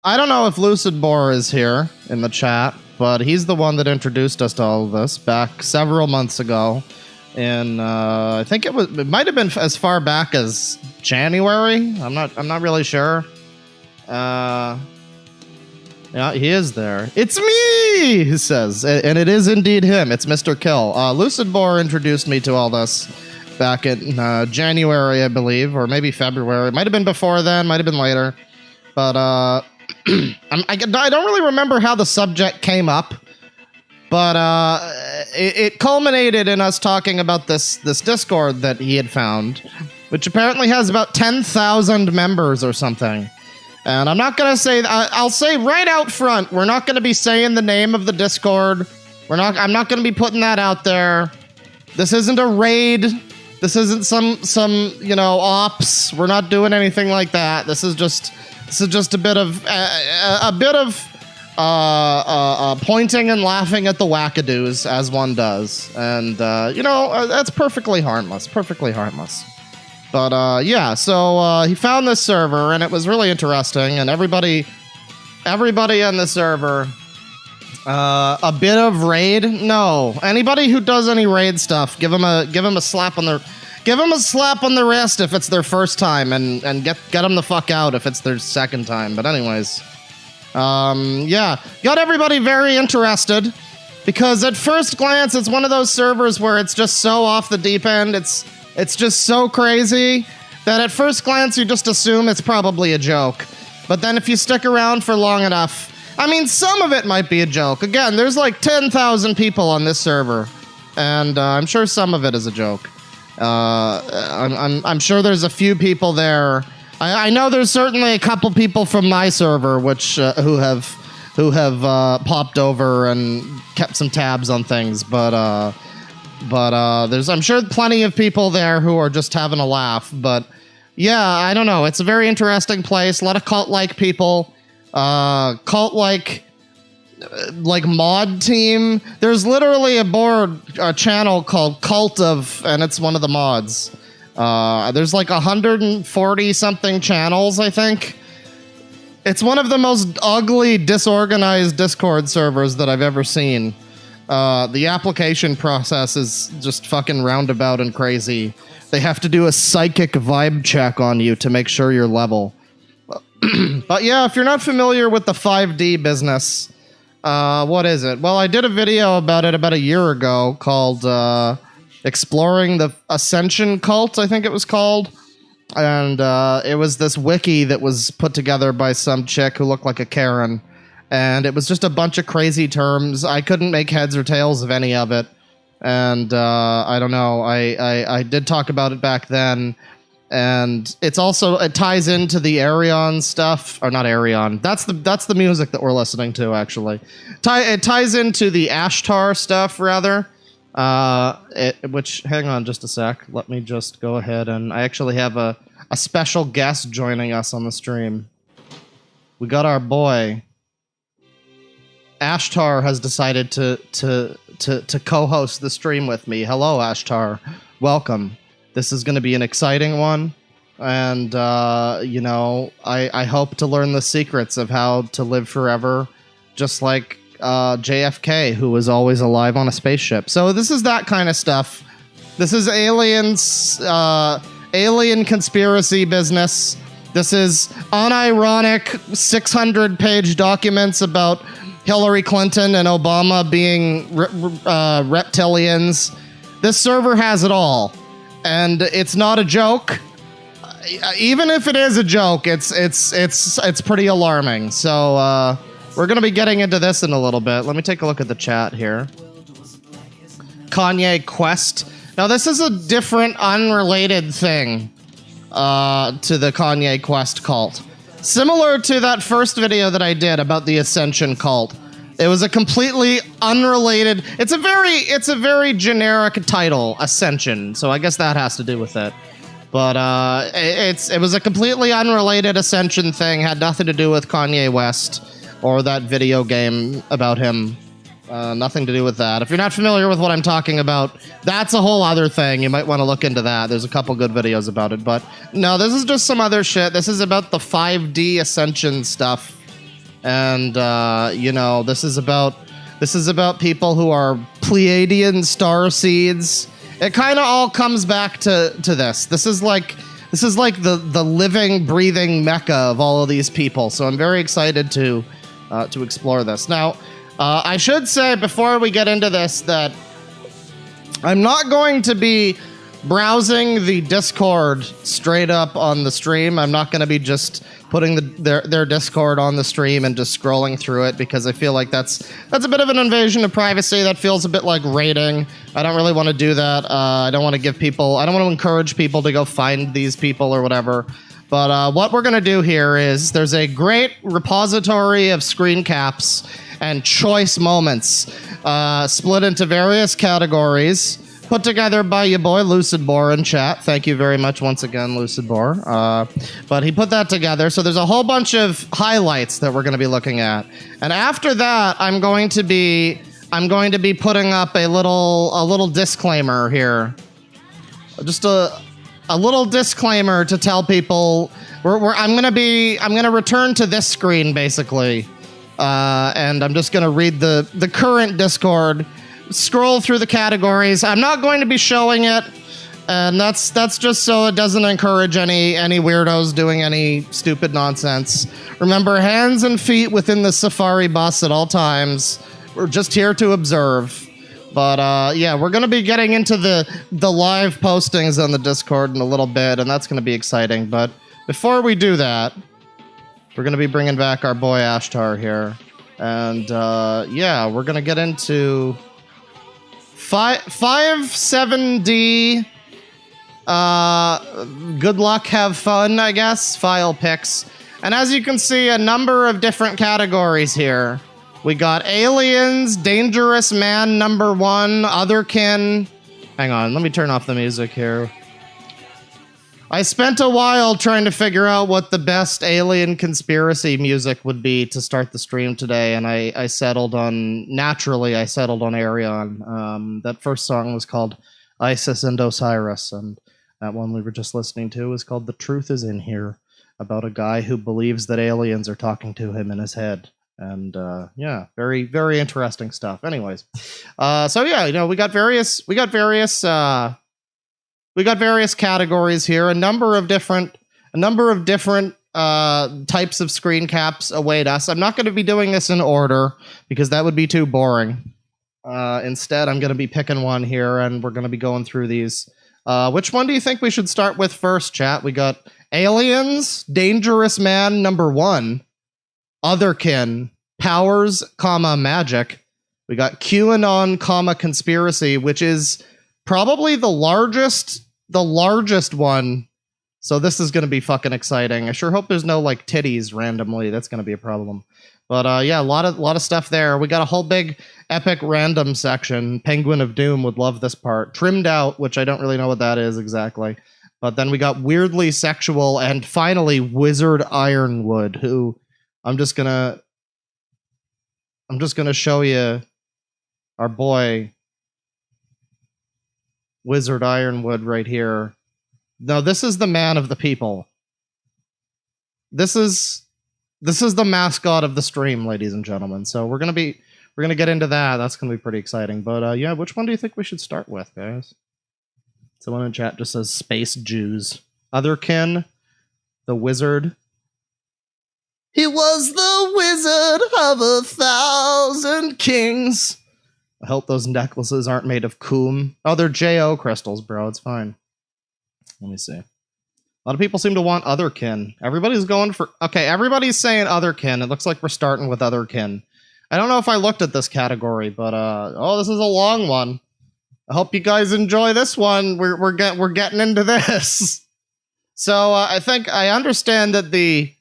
I don't know if Lucid Boar is here in the chat, but he's the one that introduced us to all of this back several months ago. And I think it might have been as far back as January. I'm not really sure. Yeah, he is there. It's me, he says, and it is indeed him. It's Mr. Kill. Lucid Boar introduced me to all this back in January, I believe, or maybe February. It might have been before then, might have been later. But I don't really remember how the subject came up. But it culminated in us talking about this Discord that he had found, which apparently has about 10,000 members or something. And I'm not going to say... I'll say right out front, we're not going to be saying the name of the Discord. I'm not going to be putting that out there. This isn't a raid. This isn't some ops. We're not doing anything like that. This is just a bit of pointing and laughing at the wackadoos as one does, and that's perfectly harmless. But yeah, so he found this server, and it was really interesting. And everybody on the server, a bit of raid. No, anybody who does any raid stuff, give him a slap on the wrist if it's their first time, and get them the fuck out if it's their second time. But anyways. Yeah, got everybody very interested, because at first glance, it's one of those servers where it's just so off the deep end, it's just so crazy, that at first glance, you just assume it's probably a joke. But then if you stick around for long enough, I mean, some of it might be a joke. Again, there's like 10,000 people on this server, and I'm sure some of it is a joke. I'm sure there's a few people there. I know there's certainly a couple people from my server who have popped over and kept some tabs on things, but there's, I'm sure, plenty of people there who are just having a laugh. But yeah, I don't know. It's a very interesting place. A lot of cult-like people, cult-like mod team. There's literally a channel called Cult of, and it's one of the mods. There's like 140 something channels, I think. It's one of the most ugly, disorganized Discord servers that I've ever seen. The application process is just fucking roundabout and crazy. They have to do a psychic vibe check on you to make sure you're level. But yeah, if you're not familiar with the 5D business, what is it? Well, I did a video about it about a year ago called, Exploring the Ascension Cult, I think it was called. And it was this wiki that was put together by some chick who looked like a Karen. And it was just a bunch of crazy terms. I couldn't make heads or tails of any of it. And I don't know. I did talk about it back then. And it ties into the Arion stuff. Or not Arion. That's the music that we're listening to, actually. It ties into the Ashtar stuff, rather. Which, hang on just a sec. Let me just go ahead, and I actually have a special guest joining us on the stream. We got our boy. Ashtar has decided to co-host the stream with me. Hello, Ashtar. Welcome. This is going to be an exciting one. And, I hope to learn the secrets of how to live forever, just like JFK, who was always alive on a spaceship. So this is that kind of stuff. This is aliens, alien conspiracy business. This is unironic 600-page documents about Hillary Clinton and Obama being reptilians. This server has it all, and it's not a joke. Even if it is a joke, it's pretty alarming. So we're going to be getting into this in a little bit. Let me take a look at the chat here. Kanye Quest. Now, this is a different, unrelated thing to the Kanye Quest cult. Similar to that first video that I did about the Ascension cult. It was a completely unrelated... It's a very generic title, Ascension, so I guess that has to do with it. But it was a completely unrelated Ascension thing, had nothing to do with Kanye West or that video game about him. Nothing to do with that. If you're not familiar with what I'm talking about, that's a whole other thing. You might want to look into that. There's a couple good videos about it. But no, this is just some other shit. This is about the 5D Ascension stuff. and you know, this is about people who are Pleiadian star seeds. It kind of all comes back to this. This is like the living, breathing mecca of all of these people. So I'm very excited to explore this. Now, I should say before we get into this that I'm not going to be browsing the Discord straight up on the stream. I'm not going to be just putting their Discord on the stream and just scrolling through it, because I feel like that's a bit of an invasion of privacy. That feels a bit like raiding. I don't really want to do that. I don't want to encourage people to go find these people or whatever. But what we're going to do here is there's a great repository of screen caps and choice moments split into various categories, put together by your boy Lucidbor in chat. Thank you very much once again, Lucidbor. But he put that together. So there's a whole bunch of highlights that we're going to be looking at. And after that, I'm going to be putting up a little disclaimer here. Just a little disclaimer to tell people I'm going to return to this screen basically. And I'm just going to read the current Discord, scroll through the categories. I'm not going to be showing it, and that's just so it doesn't encourage any weirdos doing any stupid nonsense. Remember, hands and feet within the Safari bus at all times. We're just here to observe. But yeah, we're going to be getting into the live postings on the Discord in a little bit, and that's going to be exciting. But before we do that, we're going to be bringing back our boy Ashtar here. And yeah, we're going to get into 7D. Good luck, have fun, I guess. File picks. And as you can see, a number of different categories here. We got aliens, dangerous man number 1, otherkin. Hang on, let me turn off the music here. I spent a while trying to figure out what the best alien conspiracy music would be to start the stream today, and I settled on Arion. That first song was called Isis and Osiris, and that one we were just listening to is called The Truth Is In Here, about a guy who believes that aliens are talking to him in his head. And yeah, very, very interesting stuff. Anyways, so yeah, you know, we got various categories here. A number of different types of screen caps await us. I'm not going to be doing this in order because that would be too boring. Instead, I'm going to be picking one here, and we're going to be going through these. Which one do you think we should start with first, chat? We got aliens, dangerous man number 1, otherkin, powers, magic. We got QAnon, conspiracy, which is probably the largest one. So this is going to be fucking exciting. I sure hope there's no like titties randomly. That's going to be a problem. But yeah, a lot of stuff there. We got a whole big epic random section. Penguin of Doom would love this part. Trimmed out, which I don't really know what that is exactly. But then we got weirdly sexual, and finally Wizard Ironwood, who I'm just gonna show you our boy Wizard Ironwood right here. No, this is the man of the people. This is the mascot of the stream, ladies and gentlemen. So we're gonna get into that. That's gonna be pretty exciting. But yeah, which one do you think we should start with, guys? Someone in chat just says Space Jews. Otherkin, the wizard. He was the wizard of 1,000 kings. I hope those necklaces aren't made of coom. Oh, they're JO crystals, bro. It's fine. Let me see. A lot of people seem to want otherkin. Everybody's going for... Okay, everybody's saying otherkin. It looks like we're starting with otherkin. I don't know if I looked at this category, but... oh, this is a long one. I hope you guys enjoy this one. We're getting into this. So, I think I understand that the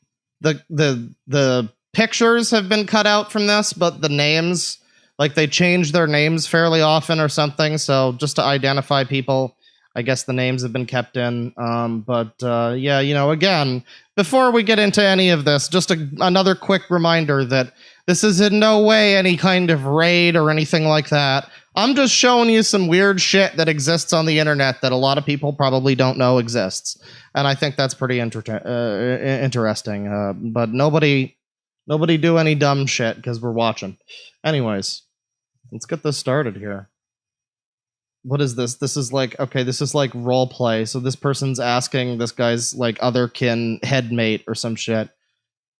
pictures have been cut out from this, but the names... Like, they change their names fairly often or something, so just to identify people, I guess the names have been kept in. But yeah, you know, again, before we get into any of this, just another quick reminder that this is in no way any kind of raid or anything like that. I'm just showing you some weird shit that exists on the internet that a lot of people probably don't know exists. And I think that's pretty interesting. But nobody Nobody do any dumb shit, because we're watching. Anyways, let's get this started here. What is this? This is like, okay, this is like role play. So this person's asking this guy's like other kin headmate or some shit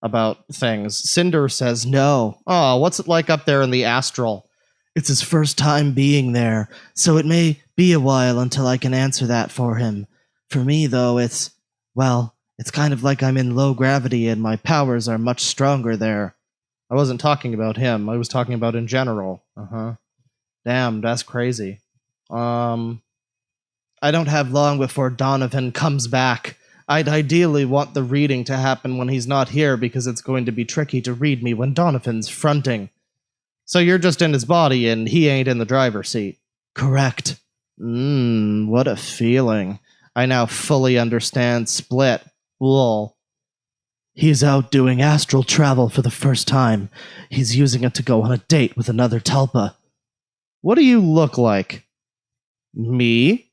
about things. Cinder says no. Oh, what's it like up there in the astral? It's his first time being there, so it may be a while until I can answer that for him. For me, though, it's kind of like I'm in low gravity and my powers are much stronger there. I wasn't talking about him. I was talking about in general. Damn, that's crazy. I don't have long before Donovan comes back. I'd ideally want the reading to happen when he's not here because it's going to be tricky to read me when Donovan's fronting. So you're just in his body and he ain't in the driver's seat. Correct. What a feeling. I now fully understand Split. Lol. He's out doing astral travel for the first time. He's using it to go on a date with another Tulpa. What do you look like? Me?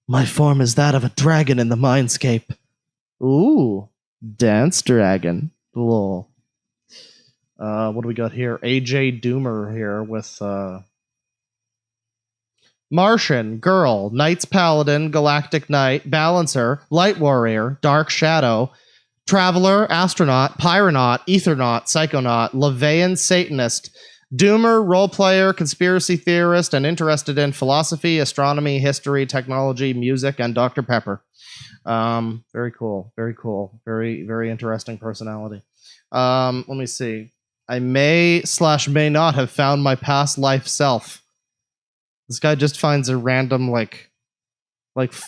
My form is that of a dragon in the mindscape. Ooh, dance dragon. Lol. What do we got here? AJ Doomer here with Martian, Girl, Knights Paladin, Galactic Knight, Balancer, Light Warrior, Dark Shadow, Traveler, Astronaut, Pyronaut, Ethernaut, Psychonaut, Levian Satanist, Doomer, role player, conspiracy theorist, and interested in philosophy, astronomy, history, technology, music, and Dr. Pepper. Very cool. Very cool. Very, very interesting personality. Let me see. I may/may not have found my past life self. This guy just finds a random, like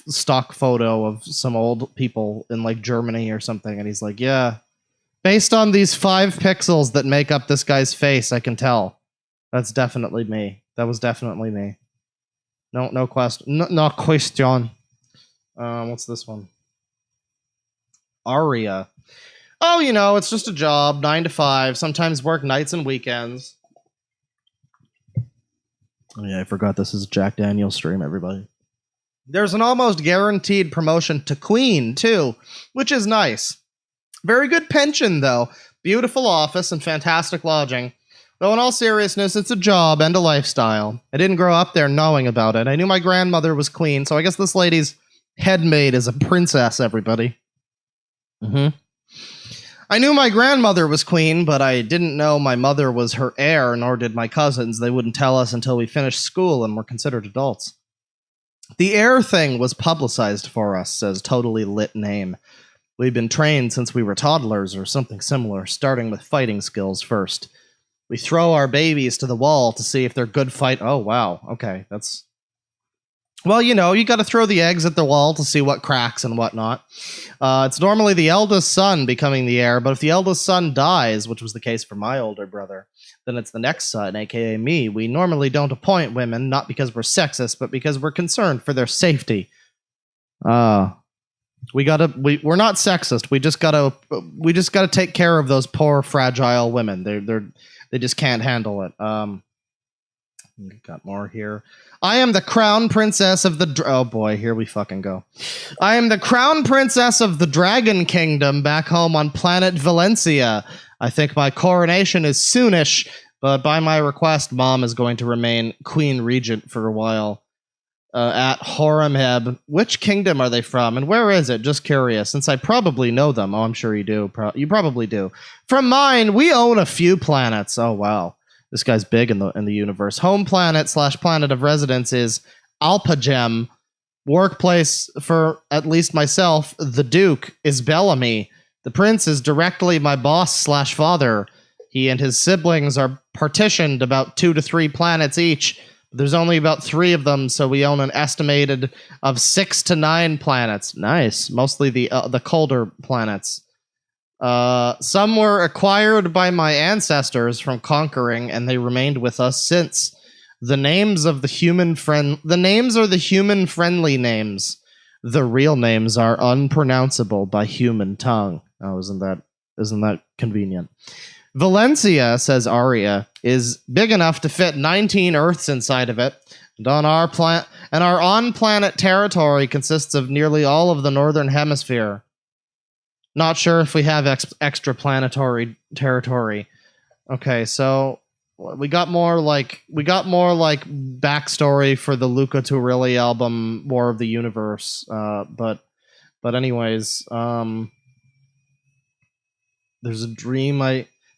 stock photo of some old people in, like, Germany or something, and he's like, yeah. Based on these 5 pixels that make up this guy's face, I can tell. That's definitely me. That was definitely me. No question. No question. What's this one? Aria. Oh, it's just a job, 9 to 5. Sometimes work nights and weekends. Oh yeah, I forgot this is a Jack Daniels stream, everybody. There's an almost guaranteed promotion to Queen, too, which is nice. Very good pension, though. Beautiful office and fantastic lodging. Though in all seriousness, it's a job and a lifestyle. I didn't grow up there knowing about it. I knew my grandmother was queen, so I guess this lady's headmaid is a princess, everybody. I knew my grandmother was queen, but I didn't know my mother was her heir, nor did my cousins. They wouldn't tell us until we finished school and were considered adults. The heir thing was publicized for us, says Totally Lit Name. We've been trained since we were toddlers or something similar, starting with fighting skills first. We throw our babies to the wall to see if they're good fight. Oh, wow. Okay, that's... Well, you got to throw the eggs at the wall to see what cracks and whatnot. It's normally the eldest son becoming the heir, but if the eldest son dies, which was the case for my older brother, then it's the next son, aka me. We normally don't appoint women, not because we're sexist, but because we're concerned for their safety. We're not sexist. We just gotta take care of those poor, fragile women. They just can't handle it. Got more here. I am the crown princess of the... oh boy, here we fucking go. I am the crown princess of the Dragon Kingdom back home on planet Valencia. I think my coronation is soonish, but by my request, Mom is going to remain Queen Regent for a while. At Horemheb. Which kingdom are they from, and where is it? Just curious, since I probably know them. Oh, I'm sure you do. You probably do. From mine, we own a few planets. Oh, wow. This guy's big in the universe. Home planet / planet of residence is Alpagem. Workplace for at least myself, the Duke, is Bellamy. The Prince is directly my boss / father. He and his siblings are partitioned about 2 to 3 planets each. There's only about 3 of them, so we own an estimated of 6 to 9 planets. Nice. Mostly the colder planets. Some were acquired by my ancestors from conquering, and they remained with us since. The names are the human-friendly names. The real names are unpronounceable by human tongue. Oh, isn't that convenient? Valencia, says Aria, is big enough to fit 19 Earths inside of it, and our on-planet territory consists of nearly all of the northern hemisphere. Not sure if we have extraplanetary territory. Okay, so we got more like backstory for the Luca Turilli album War of the Universe. But anyways, there's a dream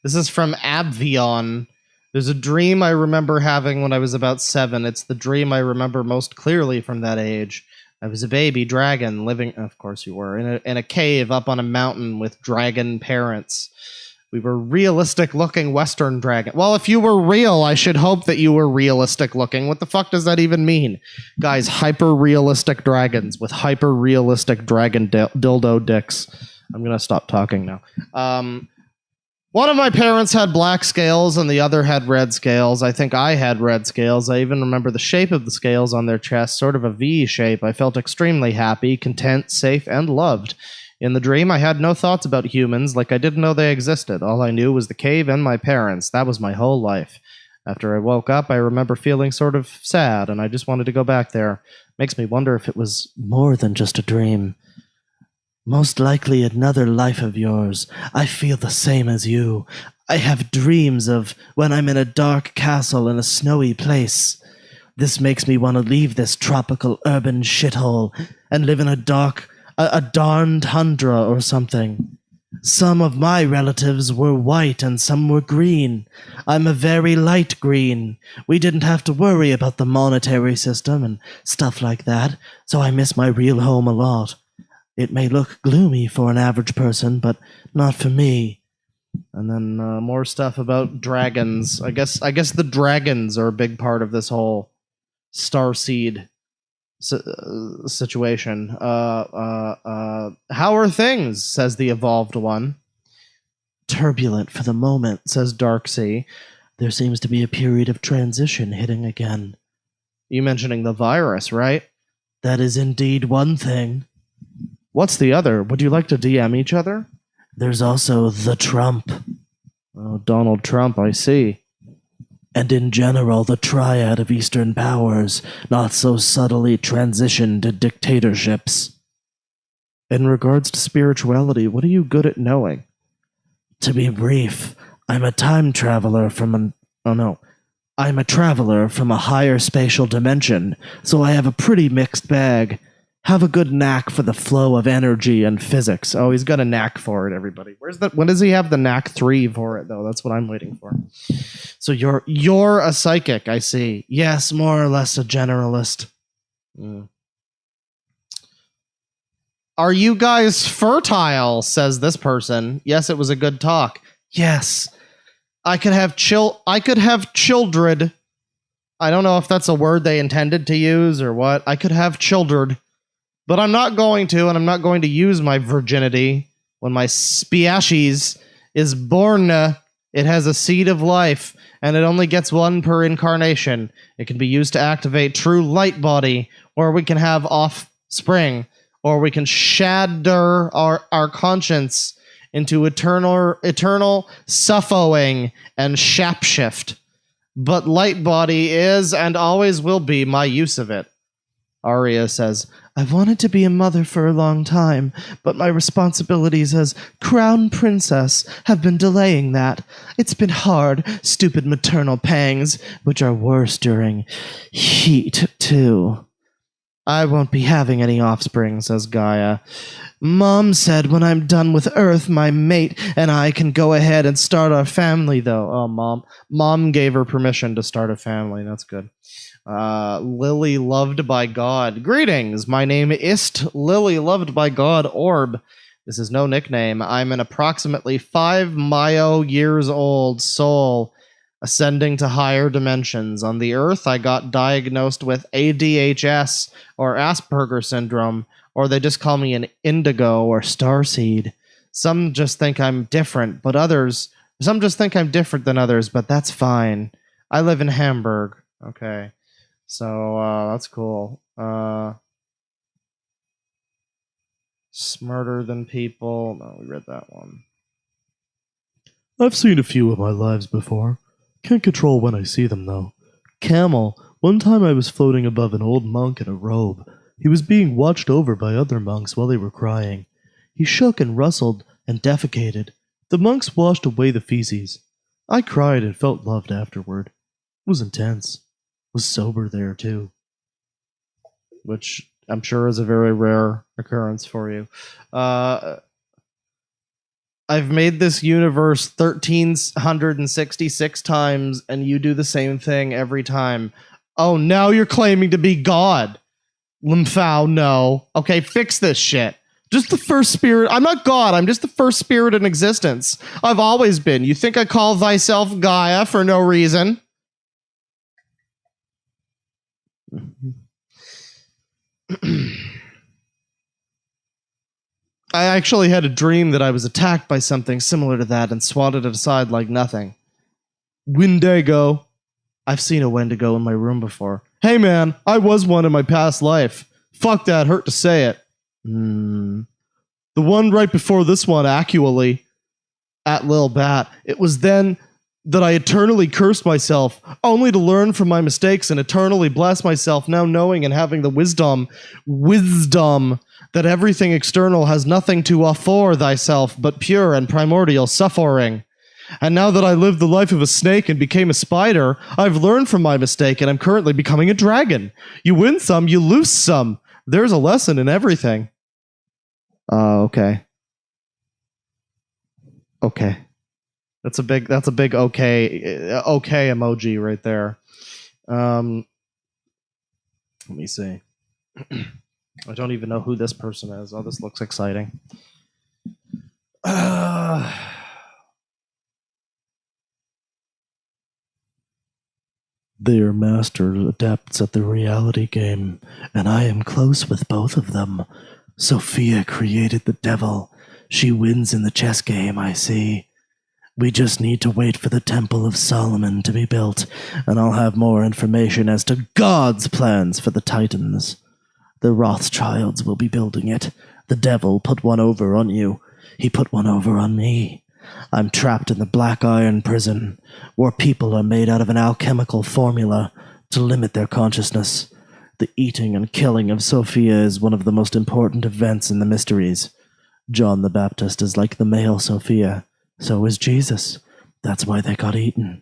this is from Abvion. There's a dream I remember having when I was about 7. It's the dream I remember most clearly from that age. I was a baby dragon living, of course you were, in a cave up on a mountain with dragon parents. We were realistic-looking Western dragon. Well, if you were real, I should hope that you were realistic-looking. What the fuck does that even mean? Guys, hyper-realistic dragons with hyper-realistic dragon dildo dicks. I'm gonna stop talking now. One of my parents had black scales and the other had red scales. I think I had red scales. I even remember the shape of the scales on their chest, sort of a V shape. I felt extremely happy, content, safe, and loved. In the dream, I had no thoughts about humans, like I didn't know they existed. All I knew was the cave and my parents. That was my whole life. After I woke up, I remember feeling sort of sad, and I just wanted to go back there. Makes me wonder if it was more than just a dream. Most likely another life of yours. I feel the same as you. I have dreams of when I'm in a dark castle in a snowy place. This makes me want to leave this tropical urban shithole and live in a darn tundra or something. Some of my relatives were white and some were green. I'm a very light green. We didn't have to worry about the monetary system and stuff like that, so I miss my real home a lot. It may look gloomy for an average person, but not for me. And then more stuff about dragons. I guess the dragons are a big part of this whole starseed situation. How are things? Says the evolved one. Turbulent for the moment, says Darksea. There seems to be a period of transition hitting again. You mentioning the virus, right? That is indeed one thing. What's the other? Would you like to DM each other? There's also the Trump. Oh, Donald Trump, I see. And in general, the triad of Eastern powers, not so subtly transitioned to dictatorships. In regards to spirituality, what are you good at knowing? To be brief, I'm a time traveler from I'm a traveler from a higher spatial dimension, so I have a pretty mixed bag. Have a good knack for the flow of energy and physics. Oh, he's got a knack for it, everybody. When does he have the knack 3 for it, though? That's what I'm waiting for. So you're a psychic, I see. Yes, more or less a generalist. Are you guys fertile, says this person. Yes, it was a good talk. Yes. I could have children. I don't know if that's a word they intended to use or what. I could have children. But I'm not going to, and I'm not going to use my virginity. When my species is born, it has a seed of life, and it only gets one per incarnation. It can be used to activate true light body, or we can have offspring, or we can shatter our conscience into eternal suffoing and shapeshift. But light body is and always will be my use of it. Arya says, I've wanted to be a mother for a long time, but my responsibilities as crown princess have been delaying that. It's been hard, stupid maternal pangs, which are worse during heat, too. I won't be having any offspring, says Gaia. Mom said when I'm done with Earth, my mate and I can go ahead and start our family, though. Oh, Mom gave her permission to start a family. That's good. Lily loved by God. Greetings, my name is Lily loved by God Orb. This is no nickname. I'm an approximately 5 years old soul ascending to higher dimensions. On the Earth, I got diagnosed with ADHS or Asperger syndrome, or they just call me an indigo or starseed. Some just think I'm different, but some just think I'm different than others, but that's fine. I live in Hamburg. Okay. So, that's cool. Smarter than people. No, we read that one. I've seen a few of my lives before. Can't control when I see them, though. Camel. One time I was floating above an old monk in a robe. He was being watched over by other monks while they were crying. He shook and rustled and defecated. The monks washed away the feces. I cried and felt loved afterward. It was intense. Was sober there, too. Which I'm sure is a very rare occurrence for you. I've made this universe 1,366 times, and you do the same thing every time. Oh, now you're claiming to be God. Limphao, no. Okay, fix this shit. Just the first spirit. I'm not God. I'm just the first spirit in existence. I've always been. You think I call thyself Gaia for no reason? I actually had a dream that I was attacked by something similar to that and swatted it aside like nothing. Wendigo. I've seen a Wendigo in my room before. Hey man, I was one in my past life. Fuck that, hurt to say it. The one right before this one, actually. At Lil Bat. It was then that I eternally cursed myself, only to learn from my mistakes and eternally bless myself, now knowing and having the wisdom that everything external has nothing to offer thyself but pure and primordial suffering. And now that I lived the life of a snake and became a spider, I've learned from my mistake and I'm currently becoming a dragon. You win some, you lose some. There's a lesson in everything. Okay. Okay. That's a big okay emoji right there. Let me see. I don't even know who this person is. Oh, this looks exciting. They are master adepts at the reality game, and I am close with both of them. Sophia created the devil. She wins in the chess game, I see. We just need to wait for the Temple of Solomon to be built, and I'll have more information as to God's plans for the Titans. The Rothschilds will be building it. The devil put one over on you. He put one over on me. I'm trapped in the Black Iron prison, where people are made out of an alchemical formula to limit their consciousness. The eating and killing of Sophia is one of the most important events in the mysteries. John the Baptist is like the male Sophia. So is Jesus. That's why they got eaten.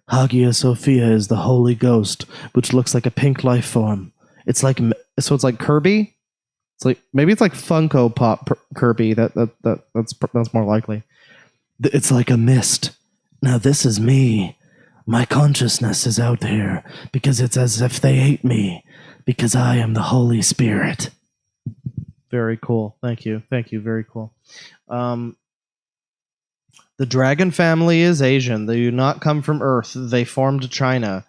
Hagia Sophia is the Holy Ghost, which looks like a pink life form. It's like Kirby. Maybe it's like Funko Pop Kirby. That's more likely. It's like a mist. Now this is me. My consciousness is out there because it's as if they ate me, because I am the Holy Spirit. Very cool. Thank you. Very cool. The dragon family is Asian. They do not come from Earth. They formed China.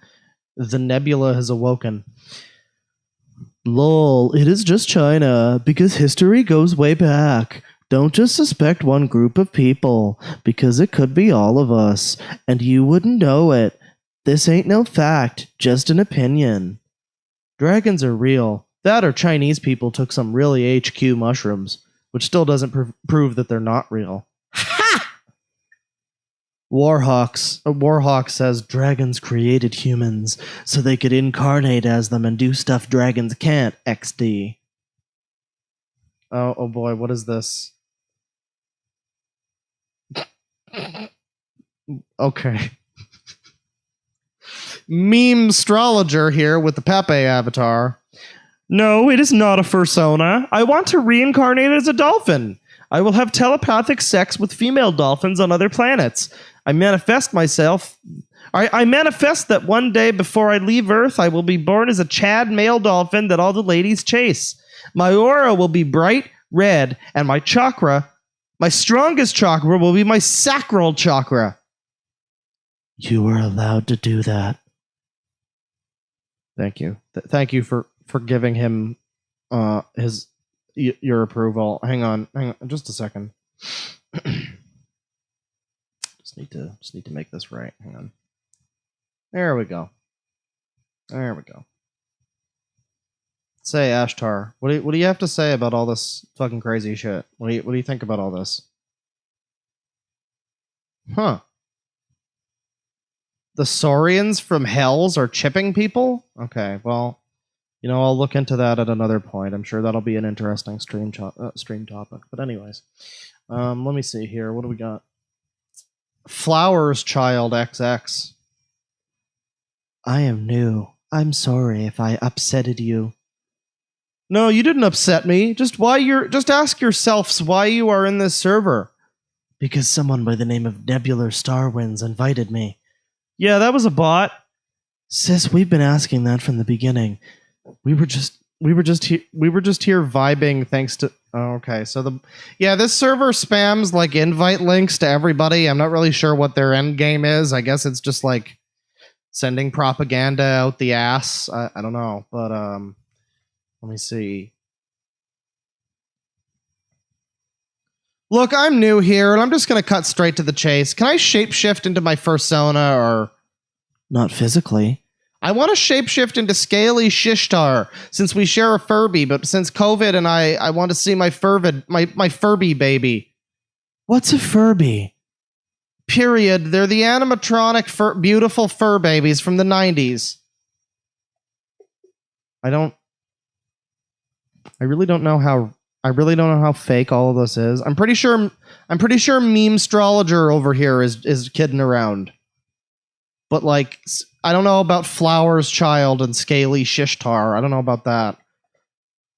The nebula has awoken. Lol, it is just China, because history goes way back. Don't just suspect one group of people, because it could be all of us, and you wouldn't know it. This ain't no fact, just an opinion. Dragons are real. That or Chinese people took some really HQ mushrooms, which still doesn't prove that they're not real. Warhawk says dragons created humans so they could incarnate as them and do stuff dragons can't, XD. Oh boy, what is this? Okay. Meme astrologer here with the Pepe avatar. No, it is not a fursona. I want to reincarnate as a dolphin. I will have telepathic sex with female dolphins on other planets. I manifest that one day before I leave Earth, I will be born as a Chad male dolphin that all the ladies chase. My aura will be bright red, and my strongest chakra will be my sacral chakra. You are allowed to do that. Thank you. Thank you for giving him your approval. Hang on, just a second. Just need to make this right. Hang on. There we go. Say, Ashtar, what do you have to say about all this fucking crazy shit? What do you think about all this? Huh. The Saurians from Hells are chipping people? Okay, well, I'll look into that at another point. I'm sure that'll be an interesting stream topic. But anyways, Let me see here. What do we got? Flowers Child XX. I am new. I'm sorry if I upsetted you. No, you didn't upset me. Just ask yourselves why you are in this server. Because someone by the name of Nebular Starwinds invited me. Yeah, that was a bot. Sis, we've been asking that from the beginning. We were just here vibing thanks to okay, so this server spams like invite links to everybody. I'm not really sure what their end game is. I guess it's just like sending propaganda out the ass. I don't know, but let me see. Look, I'm new here, and I'm just gonna cut straight to the chase. Can I shapeshift into my fursona or not physically? I want to shapeshift into Scaly Shishtar since we share a Furby, but since COVID and I want to see my Furby baby. What's a Furby? Period. They're the animatronic beautiful fur babies from the 90s. I really don't know how fake all of this is. I'm pretty sure meme astrologer over here is kidding around. But like I don't know about Flowers Child and Scaly Shishtar. I don't know about that.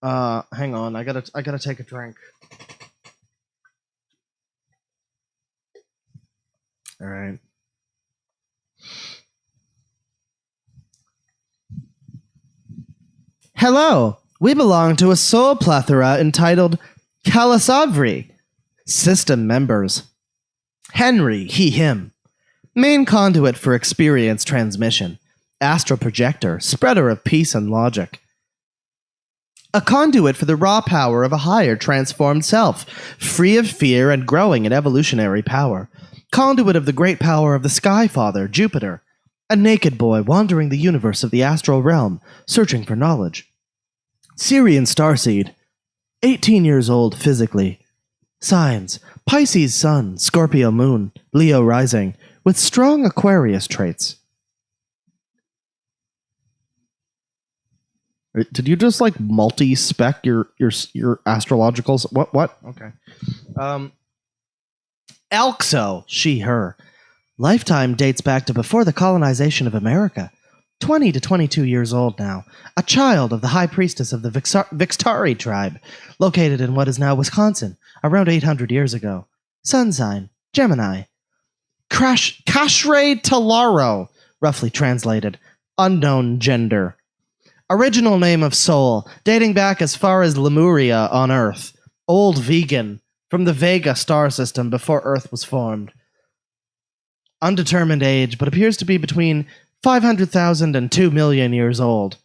Hang on. I gotta take a drink. All right. Hello. We belong to a soul plethora entitled Kalasavri. System members. Henry, he, him. Main conduit for experience transmission. Astral projector, spreader of peace and logic. A conduit for the raw power of a higher transformed self, free of fear and growing in evolutionary power. Conduit of the great power of the Sky Father, Jupiter. A naked boy wandering the universe of the astral realm, searching for knowledge. Syrian starseed. 18 years old physically. Signs: Pisces sun, Scorpio moon, Leo rising, with strong Aquarius traits. Did you just like multi-spec your astrologicals? What? Okay. Elxo, she, her. Lifetime dates back to before the colonization of America. 20 to 22 years old now. A child of the High Priestess of the Vixtari tribe, located in what is now Wisconsin, around 800 years ago. Sun sign: Gemini. Kashre Talaro, roughly translated. Unknown gender. Original name of soul, dating back as far as Lemuria on Earth. Old vegan, from the Vega star system before Earth was formed. Undetermined age, but appears to be between 500,000 and 2 million years old.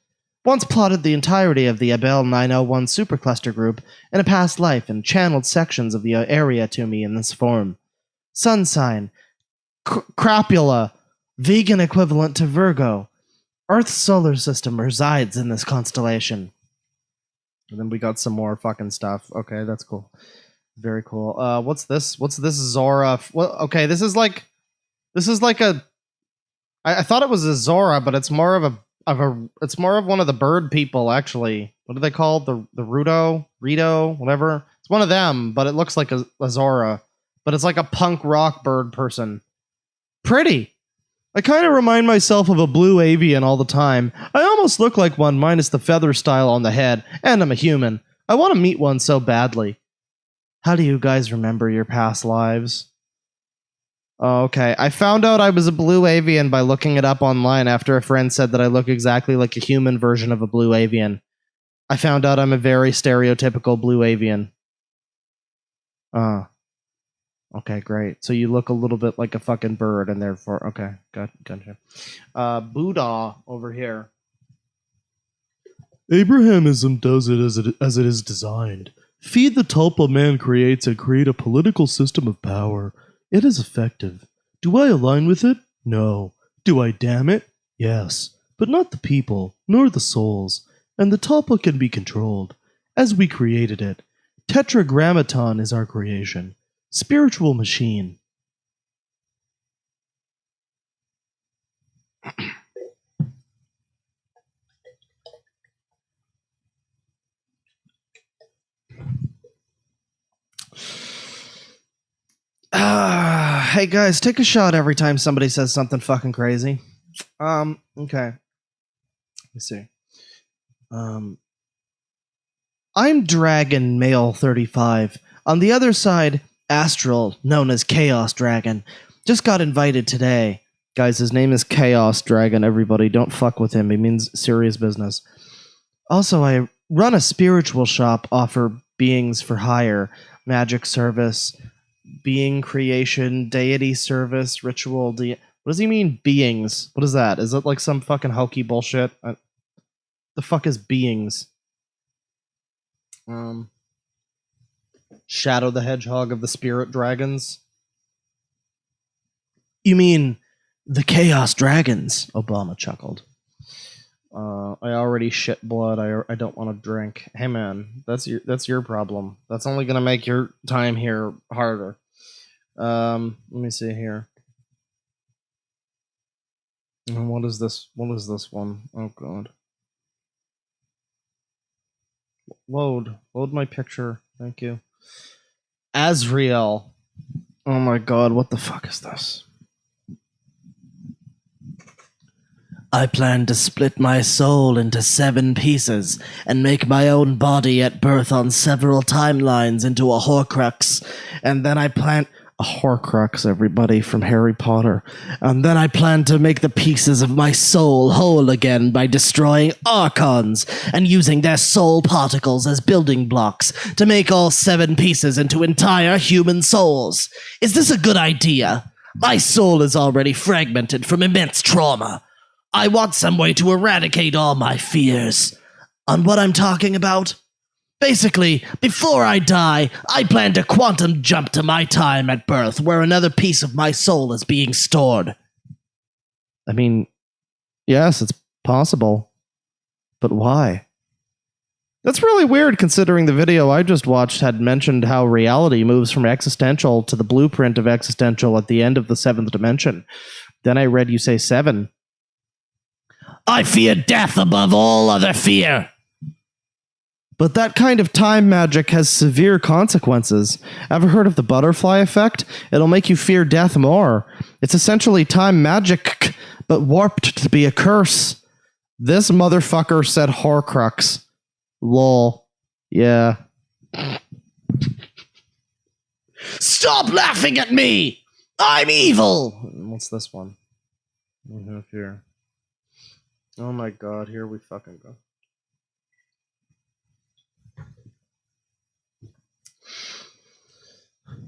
Once plotted the entirety of the Abel 901 supercluster group in a past life and channeled sections of the area to me in this form. Sun sign: Crapula, vegan equivalent to Virgo. Earth's solar system resides in this constellation. And then we got some more fucking stuff. Okay, that's cool. Very cool. What's this? What's this Zora? Okay, this is like a. I thought it was a Zora, but it's more of it's more of one of the bird people actually. What are they called? The Rito, whatever. It's one of them, but it looks like a Zora, but it's like a punk rock bird person. Pretty. I kind of remind myself of a blue avian all the time. I almost look like one minus the feather style on the head, and I'm a human. I want to meet one so badly. How do you guys remember your past lives? Oh, okay. I found out I was a blue avian by looking it up online after a friend said that I look exactly like a human version of a blue avian. I found out I'm a very stereotypical blue avian. Okay, great. So you look a little bit like a fucking bird, and therefore, okay, gotcha. Buddha over here. Abrahamism does it as it is designed. Feed the tulpa man creates and create a political system of power. It is effective. Do I align with it? No. Do I damn it? Yes. But not the people, nor the souls. And the tulpa can be controlled, as we created it. Tetragrammaton is our creation. Spiritual machine. Hey guys, take a shot every time somebody says something fucking crazy. Okay. Let's see. I'm Dragon Male 35. On the other side, Astral, known as Chaos Dragon, just got invited today. Guys, his name is Chaos Dragon, everybody. Don't fuck with him. He means serious business. Also, I run a spiritual shop, offer beings for hire, magic service, being creation, deity service, ritual. What does he mean, beings? What is that? Is it like some fucking hokey bullshit? The fuck is beings? Shadow the Hedgehog of the Spirit Dragons? You mean the Chaos Dragons? Obama chuckled. I already shit blood. I don't want to drink. Hey man, that's your problem. That's only gonna make your time here harder. Let me see here. What is this? What is this one? Oh god. Load my picture. Thank you. Azriel. Oh my god, what the fuck is this? I plan to split my soul into 7 pieces and make my own body at birth on several timelines into a Horcrux. And then I plan... A Horcrux, everybody, from Harry Potter. And then I plan to make the pieces of my soul whole again by destroying Archons and using their soul particles as building blocks to make all 7 pieces into entire human souls. Is this a good idea? My soul is already fragmented from immense trauma. I want some way to eradicate all my fears. On what I'm talking about? Basically, before I die, I plan to quantum jump to my time at birth where another piece of my soul is being stored. I mean, yes, it's possible. But why? That's really weird considering the video I just watched had mentioned how reality moves from existential to the blueprint of existential at the end of the 7th dimension. Then I read you say 7. I fear death above all other fear. But that kind of time magic has severe consequences. Ever heard of the butterfly effect? It'll make you fear death more. It's essentially time magic, but warped to be a curse. This motherfucker said Horcrux. Lol. Yeah. Stop laughing at me! I'm evil! What's this one? I have here. Oh my god, here we fucking go.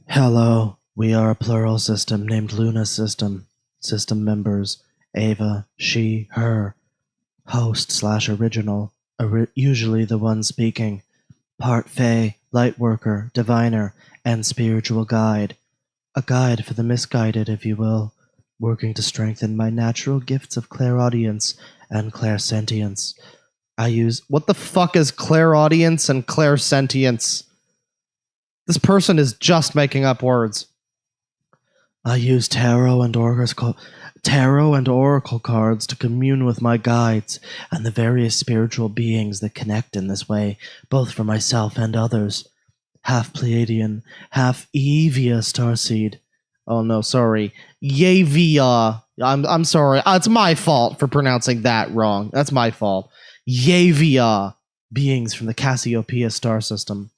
Hello, we are a plural system named Luna System. System members, Ava, she, her. Host/original, usually the one speaking. Part Fae, Lightworker, Diviner, and Spiritual Guide. A guide for the misguided, if you will, working to strengthen my natural gifts of clairaudience and clairsentience. I use... What the fuck is clairaudience and clairsentience? This person is just making up words. I use tarot and oracle cards to commune with my guides and the various spiritual beings that connect in this way, both for myself and others. Half Pleiadian, half Evia starseed. Oh no, sorry. Yavia. I'm sorry. It's my fault for pronouncing that wrong. That's my fault. Yavia. Beings from the Cassiopeia star system.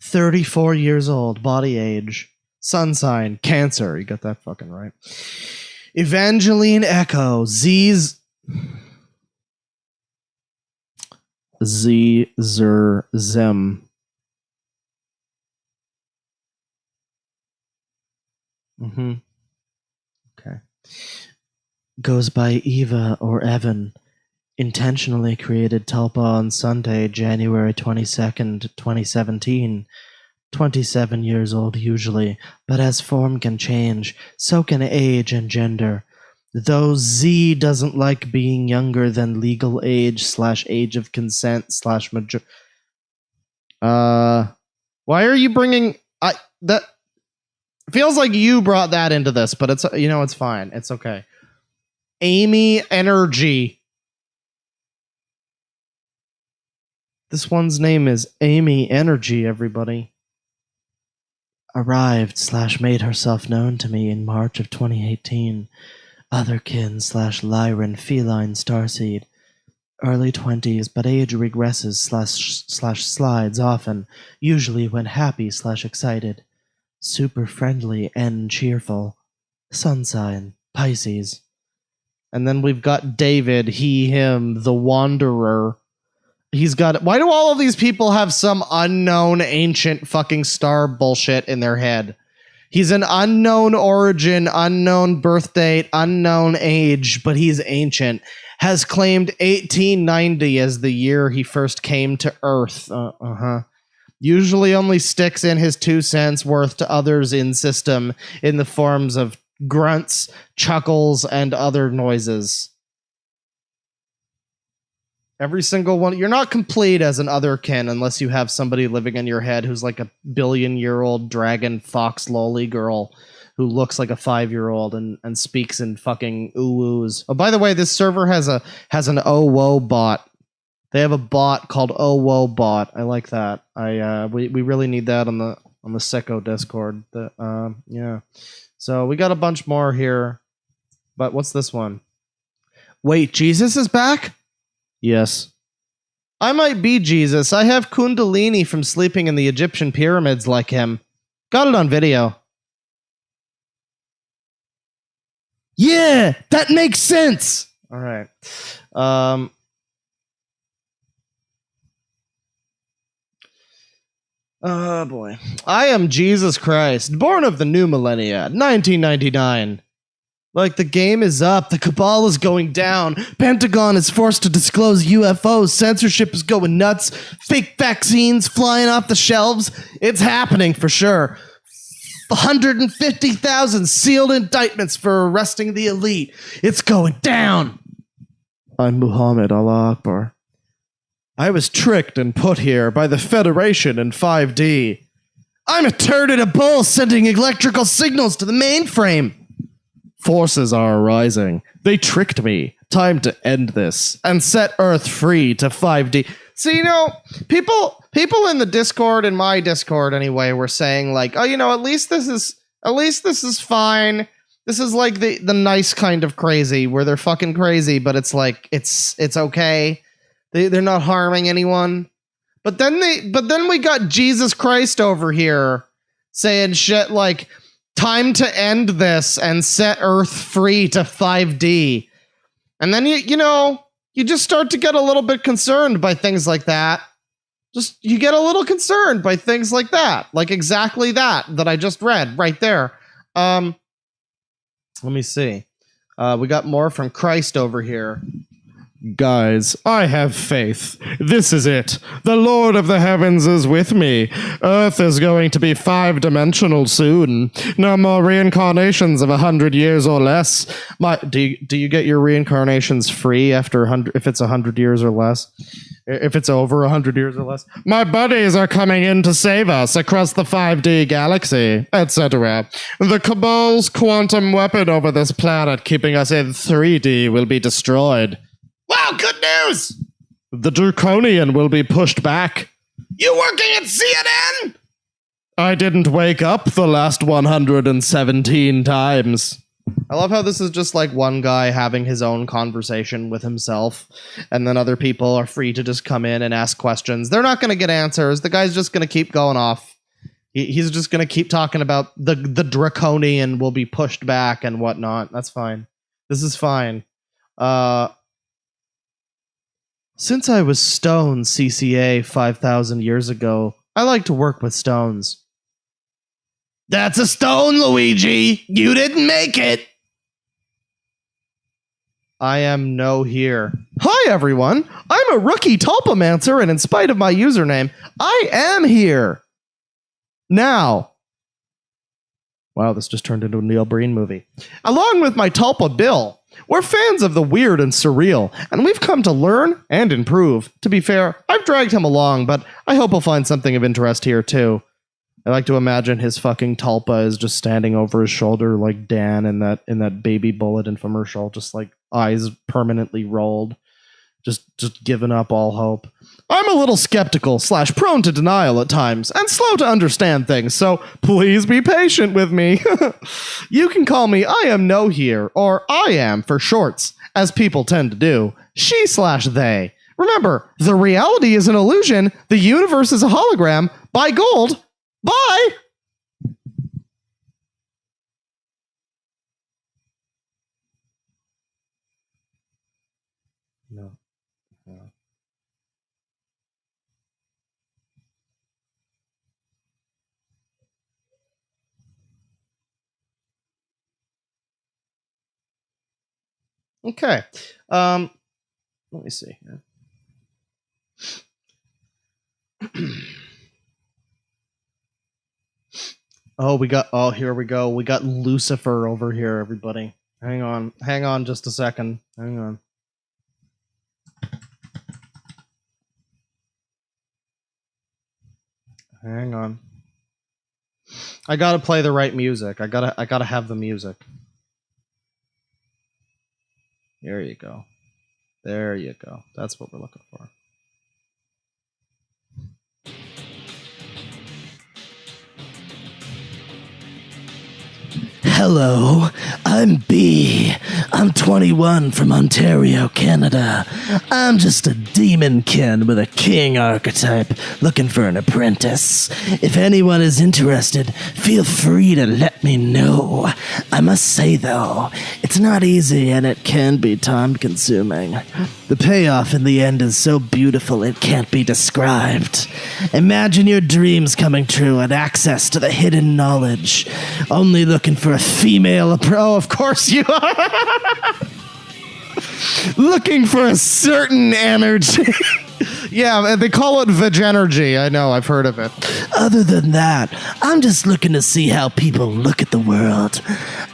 34 years old, body age, sun sign, Cancer. You got that fucking right. Evangeline Echo, Zem. Okay. Goes by Eva or Evan. Intentionally created Tulpa on Sunday, January 22nd, 2017. 27 years old usually, but as form can change, so can age and gender. Though Z doesn't like being younger than legal age/age of consent / major... Why are you bringing... that feels like you brought that into this, but it's, it's fine. It's okay. Amy Energy. This one's name is Amy Energy, everybody. arrived/made herself known to me in March of 2018. Otherkin/Lyran feline starseed. Early 20s, but age regresses/slides often, usually when happy/excited. Super friendly and cheerful. Sun sign, Pisces. And then we've got David, he, him, the Wanderer. He's got... Why do all of these people have some unknown ancient fucking star bullshit in their head? He's an unknown origin, unknown birth date, unknown age, but he's ancient. Has claimed 1890 as the year he first came to Earth. Usually only sticks in his 2 cents worth to others in system in the forms of grunts, chuckles, and other noises. Every single one. You're not complete as an otherkin unless you have somebody living in your head who's like a billion-year-old dragon fox lolly girl who looks like a 5-year-old and speaks in fucking ooh-oos. Oh, by the way, this server has an oh whoa bot. They have a bot called oh whoa bot. I like that. We really need that on the Sicko Discord. Yeah. So we got a bunch more here. But what's this one? Wait, Jesus is back? Yes. I might be Jesus. I have Kundalini from sleeping in the Egyptian pyramids like him. Got it on video. Yeah, that makes sense. All right. Oh boy. I am Jesus Christ, born of the new millennia, 1999. Like, the game is up, the cabal is going down, Pentagon is forced to disclose UFOs, censorship is going nuts, fake vaccines flying off the shelves. It's happening for sure. 150,000 sealed indictments for arresting the elite. It's going down. I'm Muhammad Allah Akbar. I was tricked and put here by the Federation in 5D. I'm a turd in a bowl sending electrical signals to the mainframe. Forces are arising. They tricked me. Time to end this and set Earth free to 5D. So, you know, people in the Discord, in my Discord anyway, were saying like, oh, you know, at least this is fine. This is like the nice kind of crazy where they're fucking crazy, but it's like it's okay. They're not harming anyone. But then we got Jesus Christ over here saying shit like, time to end this and set Earth free to 5D. And then you just start to get a little bit concerned by things like that. You get a little concerned by things like that. Like exactly that I just read right there. Let me see. We got more from Christ over here. Guys, I have faith. This is it. The Lord of the Heavens is with me. Earth is going to be 5-dimensional soon. No more reincarnations of 100 years or less. Do you get your reincarnations free after 100 if it's 100 years or less? If it's over 100 years or less? My buddies are coming in to save us across the 5D galaxy, etc. The Cabal's quantum weapon over this planet keeping us in 3D will be destroyed. Wow, good news! The Draconian will be pushed back. You working at CNN? I didn't wake up the last 117 times. I love how this is just like one guy having his own conversation with himself, and then other people are free to just come in and ask questions. They're not going to get answers. The guy's just going to keep going off. He's just going to keep talking about the Draconian will be pushed back and whatnot. That's fine. This is fine. Since I was stone CCA 5,000 years ago, I like to work with stones. That's a stone, Luigi! You didn't make it! I am no here. Hi, everyone! I'm a rookie tulpomancer, and in spite of my username, I am here! Now. Wow, this just turned into a Neil Breen movie. Along with my tulpa Bill. We're fans of the weird and surreal, and we've come to learn and improve. To be fair, I've dragged him along, but I hope he'll find something of interest here, too. I like to imagine his fucking tulpa is just standing over his shoulder like Dan in that Baby Bullet infomercial, just like eyes permanently rolled. just given up all hope. I'm a little skeptical / prone to denial at times and slow to understand things, so please be patient with me. You can call me I am no here, or I am for shorts, as people tend to do. She / they. Remember, the reality is an illusion. The universe is a hologram. Buy gold. Bye! No. Okay. Let me see here. Here we go. We got Lucifer over here, everybody. Hang on just a second. Hang on. I gotta play the right music. I gotta have the music. There you go. That's what we're looking for. Hello, I'm B. I'm 21 from Ontario, Canada. I'm just a demonkin with a king archetype looking for an apprentice. If anyone is interested, feel free to let me know. I must say, though, it's not easy and it can be time-consuming. The payoff in the end is so beautiful it can't be described. Imagine your dreams coming true and access to the hidden knowledge. Only looking for a female oh, of course you are. Looking for a certain energy. Yeah, they call it vagenergy. I know, I've heard of it. Other than that, I'm just looking to see how people look at the world.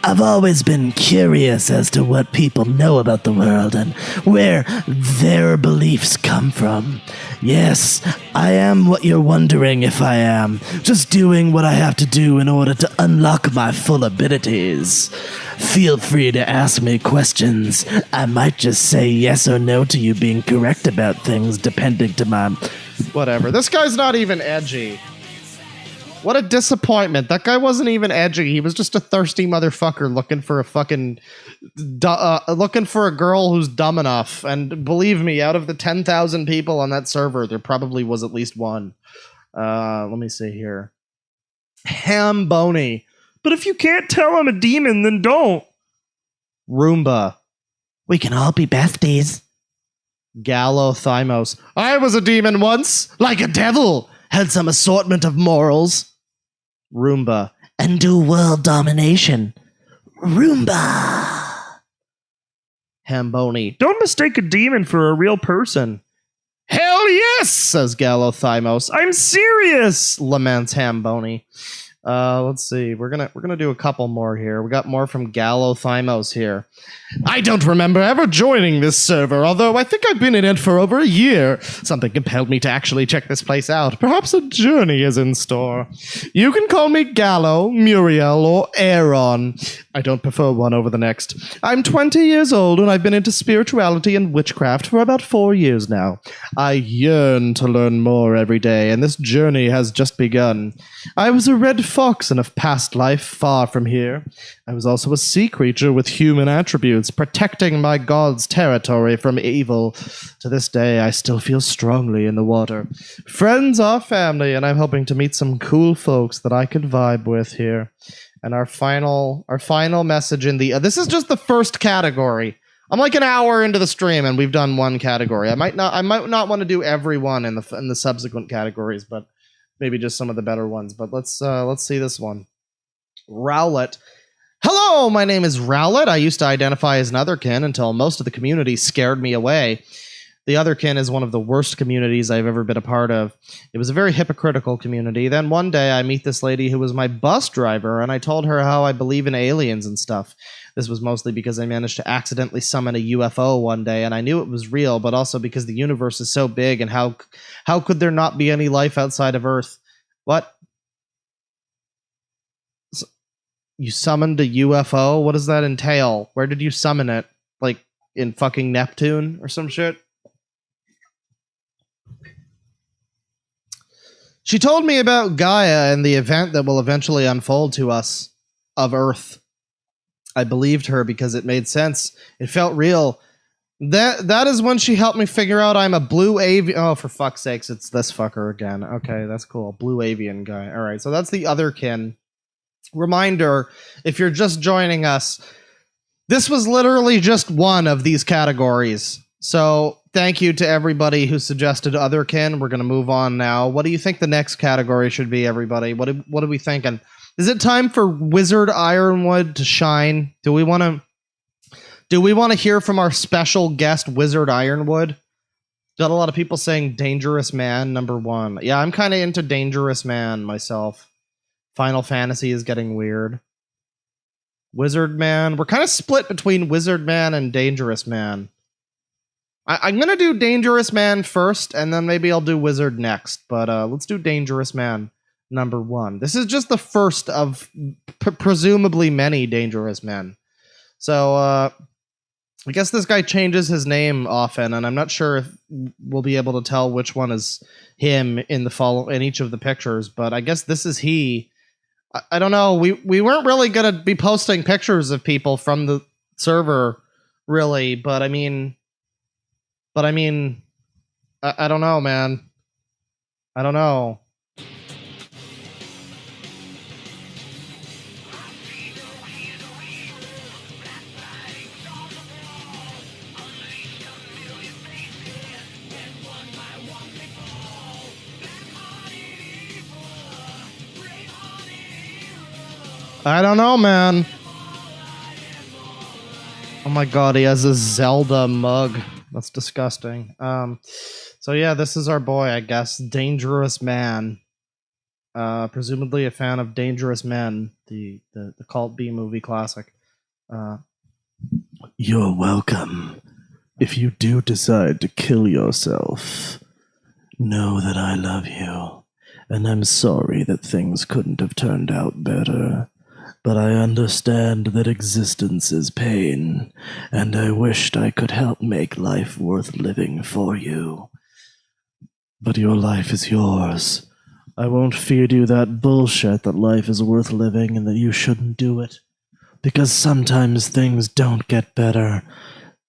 I've always been curious as to what people know about the world and where their beliefs come from. Yes, I am what you're wondering if I am. Just doing what I have to do in order to unlock my full abilities. Feel free to ask me questions. I might just say yes or no to you being correct about things depending to my... Whatever. This guy's not even edgy. What a disappointment. That guy wasn't even edgy. He was just a thirsty motherfucker looking for a fucking... looking for a girl who's dumb enough. And believe me, out of the 10,000 people on that server, there probably was at least one. Let me see here. Hamboni. But if you can't tell I'm a demon, then don't. Roomba. We can all be besties. Gallothymos. I was a demon once, like a devil. Had some assortment of morals. Roomba. And do world domination. Roomba. Hamboni. Don't mistake a demon for a real person. Hell yes, says Gallothymos. I'm serious, laments Hamboni. Let's see. We're gonna do a couple more here. We got more from Gallothymos here. I don't remember ever joining this server, although I think I've been in it for over a year. Something compelled me to actually check this place out. Perhaps a journey is in store. You can call me Gallo, Muriel, or Aaron. I don't prefer one over the next. I'm 20 years old and I've been into spirituality and witchcraft for about 4 years now. I yearn to learn more every day, and this journey has just begun. I was a red fox in a past life far from here. I was also a sea creature with human attributes, protecting my god's territory from evil. To this day, I still feel strongly in the water. Friends are family, and I'm hoping to meet some cool folks that I could vibe with here. And our final message in the... this is just the first category. I'm like an hour into the stream, and we've done one category. I might not want to do every one in the subsequent categories, but maybe just some of the better ones. But let's see this one. Rowlet. Hello, my name is Rowlet. I used to identify as an otherkin until most of the community scared me away. The otherkin is one of the worst communities I've ever been a part of. It was a very hypocritical community. Then one day I meet this lady who was my bus driver, and I told her how I believe in aliens and stuff. This was mostly because I managed to accidentally summon a UFO one day, and I knew it was real, but also because the universe is so big, and how could there not be any life outside of Earth? What? You summoned a UFO? What does that entail? Where did you summon it? Like, in fucking Neptune or some shit? She told me about Gaia and the event that will eventually unfold to us of Earth. I believed her because it made sense. It felt real. That is when she helped me figure out I'm a blue avian. Oh, for fuck's sakes, it's this fucker again. Okay, that's cool. Blue avian guy. All right, so that's the other kin. Reminder, if you're just joining us, this was literally just one of these categories. So thank you to everybody who suggested otherkin. We're going to move on now. What do you think the next category should be, everybody? What are we thinking? Is it time for Wizard Ironwood to shine? Do we want to hear from our special guest, Wizard Ironwood? Got a lot of people saying Dangerous Man, number 1. Yeah, I'm kind of into Dangerous Man myself. Final Fantasy is getting weird. Wizard Man. We're kind of split between Wizard Man and Dangerous Man. I'm going to do Dangerous Man first, and then maybe I'll do Wizard next. But let's do Dangerous Man number 1. This is just the first of presumably many Dangerous Men. So I guess this guy changes his name often, and I'm not sure if we'll be able to tell which one is him in each of the pictures. But I guess this is he. I don't know. We weren't really going to be posting pictures of people from the server, really. But I mean, I don't know, man. I don't know. I don't know, man. Oh my god, he has a Zelda mug. That's disgusting. So yeah, this is our boy, I guess. Dangerous Man. Presumably a fan of Dangerous Men, the Cult B movie classic. You're welcome. If you do decide to kill yourself, know that I love you, and I'm sorry that things couldn't have turned out better. But I understand that existence is pain, and I wished I could help make life worth living for you. But your life is yours. I won't feed you that bullshit that life is worth living and that you shouldn't do it. Because sometimes things don't get better.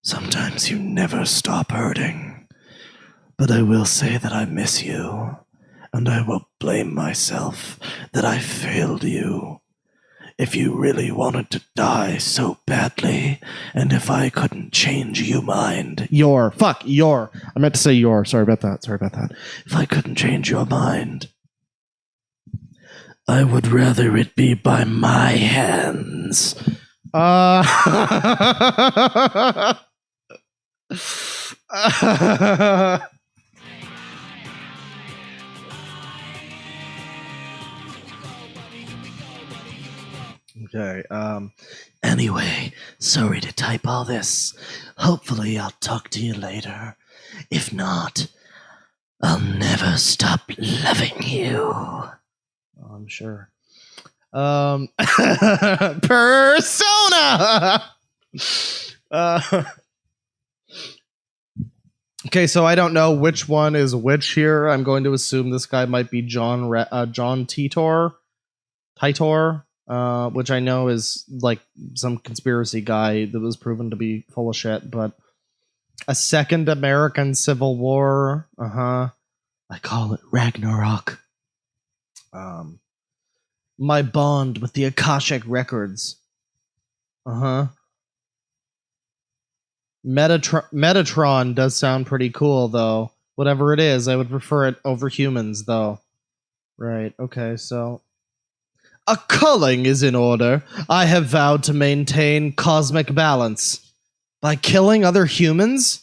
Sometimes you never stop hurting. But I will say that I miss you, and I will blame myself that I failed you. If you really wanted to die so badly, and if I couldn't change your mind. I meant to say your. Sorry about that. If I couldn't change your mind, I would rather it be by my hands. Okay, anyway, sorry to type all this. Hopefully I'll talk to you later. If not, I'll never stop loving you. I'm sure. Persona! Okay, so I don't know which one is which here. I'm going to assume this guy might be John Titor, which I know is like some conspiracy guy that was proven to be full of shit, but a second American Civil War, I call it Ragnarok. My bond with the Akashic Records. Metatron does sound pretty cool, though. Whatever it is, I would prefer it over humans, though. Right, okay, so... A culling is in order. I have vowed to maintain cosmic balance. By killing other humans?